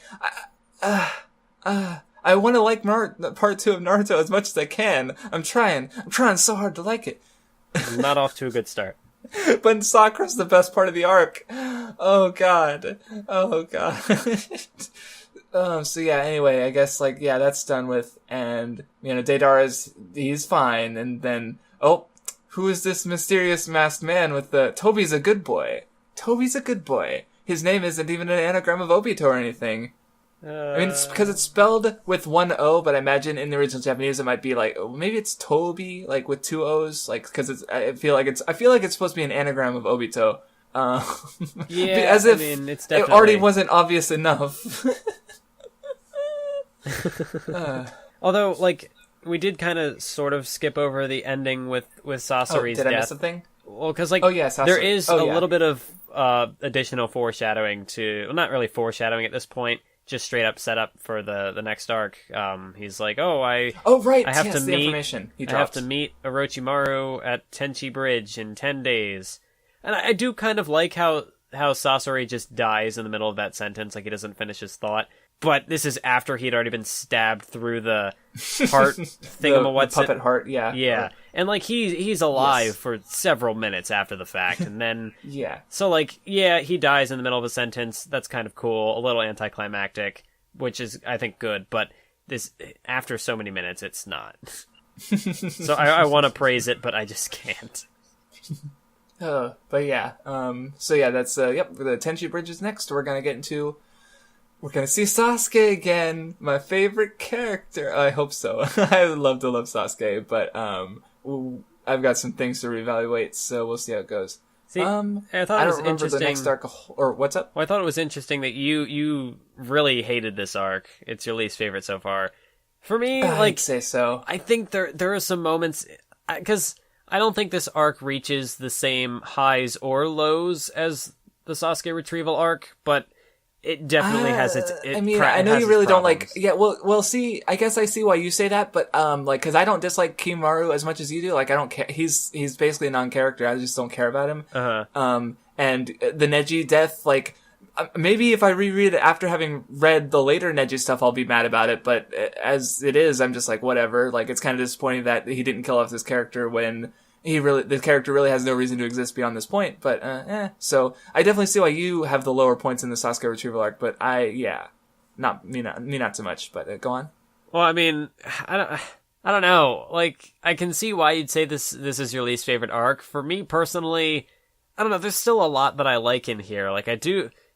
want to like part 2 of Naruto as much as I can. I'm trying so hard to like it. Not off to a good start. But Sakura's the best part of the arc. Oh god. So yeah, anyway, I guess that's done with, and Deidara's, he's fine, and then who is this mysterious masked man with the Toby's a good boy. His name isn't even an anagram of Obito or anything. I mean, it's because it's spelled with one O, but I imagine in the original Japanese it might be maybe it's Toby, with 2 O's, because I feel like it's supposed to be an anagram of Obito. Yeah, as if it's definitely... it already wasn't obvious enough. Although, we did kind of sort of skip over the ending with Sasori's death. Did I miss something? Well, because Sasori. there is a little bit of additional foreshadowing to, well, not really foreshadowing at this point, just straight up set up for the next arc. He's like, right, I have to meet information he dropped. I have to meet Orochimaru at Tenchi Bridge in 10 days. And I do kind of like how Sasori just dies in the middle of that sentence, he doesn't finish his thought. But this is after he'd already been stabbed through the heart the puppet heart, yeah. Yeah. And he's alive for several minutes after the fact, and then yeah. So he dies in the middle of a sentence. That's kind of cool, a little anticlimactic, which is I think good, but this after so many minutes it's not. So I want to praise it, but I just can't. But yeah. So yeah, that's the Tenchi Bridge is next. We're gonna see Sasuke again, my favorite character. I hope so. I would love to love Sasuke, but I've got some things to reevaluate, so we'll see how it goes. See, I thought it was interesting. The next arc, or what's up? Well, I thought it was interesting that you really hated this arc. It's your least favorite so far. For me, I'd say so. I think there are some moments, because I don't think this arc reaches the same highs or lows as the Sasuke retrieval arc, but it definitely has its. I know you really don't like. Yeah, well, see, I guess I see why you say that, but because I don't dislike Kimaru as much as you do. I don't care. He's basically a non-character. I just don't care about him. And the Neji death, maybe if I reread it after having read the later Neji stuff, I'll be mad about it. But as it is, I'm just whatever. It's kind of disappointing that he didn't kill off this character when the character really has no reason to exist beyond this point, but, So, I definitely see why you have the lower points in the Sasuke retrieval arc, but not so much, but go on. Well, I mean, I don't know. I can see why you'd say this is your least favorite arc. For me, personally, I don't know, there's still a lot that I like in here.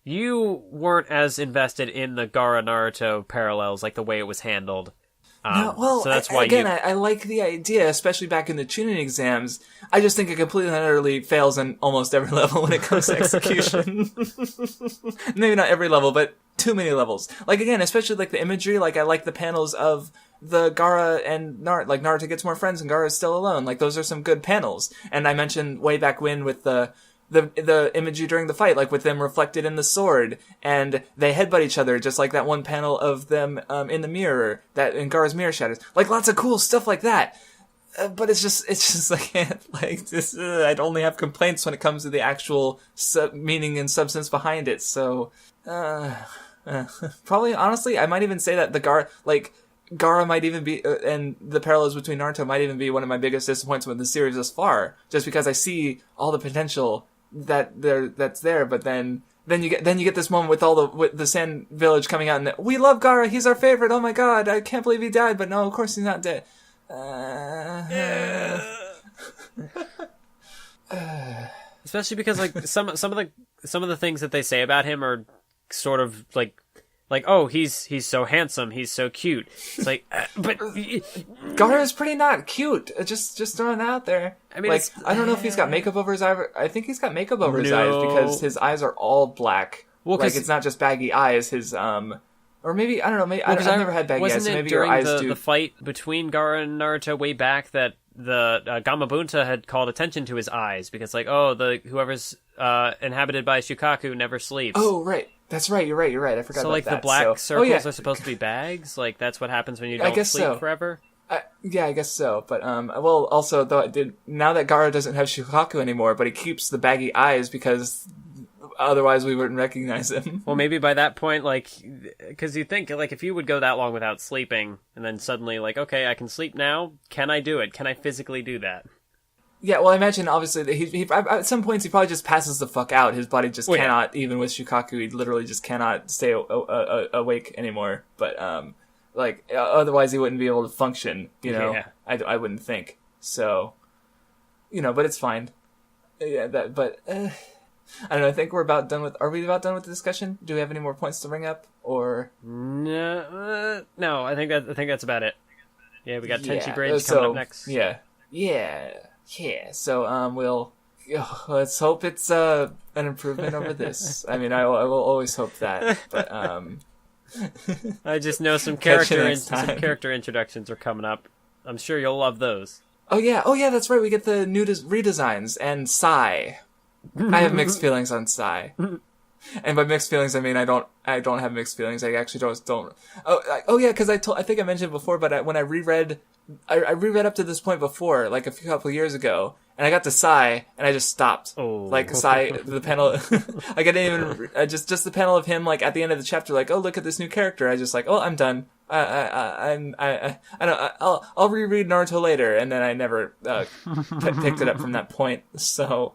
You weren't as invested in the Gaara Naruto parallels, the way it was handled. So that's why I like the idea, especially back in the tuning exams. I just think it completely and utterly fails on almost every level when it comes to execution. Maybe not every level, but too many levels. Again, especially the imagery, I like the panels of the Gaara and Naruto gets more friends and Gaara is still alone. Those are some good panels. And I mentioned way back when with the imagery during the fight, with them reflected in the sword, and they headbutt each other, just like that one panel of them in the mirror, that in Gaara's mirror shatters. Lots of cool stuff like that. But it's just I can't, this, I'd only have complaints when it comes to the actual meaning and substance behind it, so, probably, honestly, I might even say that the Gaara might even be, and the parallels between Naruto might even be one of my biggest disappointments with the series thus far, just because I see all the potential that's there, but then you get this moment with the Sand Village coming out and we love Gaara, he's our favorite, oh my god, I can't believe he died, but no, of course he's not dead. Especially because like some of the things that they say about him are sort of like oh, he's so handsome, he's so cute. It's like but Gaara's pretty not cute. Just throwing that out there. I mean, like, I don't know if he's got makeup over his eye. I think he's got makeup over his eyes because his eyes are all black. Well, like it's not just baggy eyes. His or maybe I don't know. Maybe I've never had baggy eyes. So maybe your eyes do. The fight between Gaara and Naruto way back that the Gamabunta had called attention to his eyes because like whoever's inhabited by Shukaku never sleeps. Oh right. That's right. You're right. I forgot about that. So, like, the black circles are supposed to be bags? Like, that's what happens when you don't sleep forever? Yeah, I guess so. But, well, also, though, now that Gaara doesn't have Shukaku anymore, but he keeps the baggy eyes because otherwise we wouldn't recognize him. Well, maybe by that point, like, because you think, like, if you would go that long without sleeping, and then suddenly, like, okay, I can sleep now, can I do it? Can I physically do that? Yeah, well, I imagine, obviously, that he at some points he probably just passes the fuck out. His body just cannot, even with Shukaku, he literally just cannot stay awake anymore. But, otherwise he wouldn't be able to function, you know? Yeah. I wouldn't think. So, but it's fine. Yeah, I don't know, I think are we about done with the discussion? Do we have any more points to bring up, or? No, I think that's about it. Yeah, we got Tenchi Bridge coming up next. Yeah, so let's hope it's an improvement over this. I mean, I will always hope that, but I just know some character introductions are coming up. I'm sure you'll love those. Oh yeah, that's right. We get the new redesigns and Sai. I have mixed feelings on Sai. And by mixed feelings, I mean I don't have mixed feelings. I actually don't. Oh yeah, because I think I mentioned before, but when I reread up to this point before, like a couple of years ago, and I got to Sai, and I just stopped. Oh. Like Sai, the panel, like I didn't even just the panel of him, like at the end of the chapter, like, oh, look at this new character. I just like, oh, I'm done. I'll reread Naruto later, and then I never picked it up from that point. So.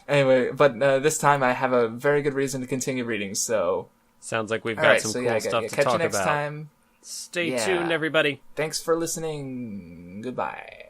Anyway, but this time I have a very good reason to continue reading, so... Sounds like we've got some cool stuff to talk about. Catch you next time. Stay tuned, everybody. Thanks for listening. Goodbye.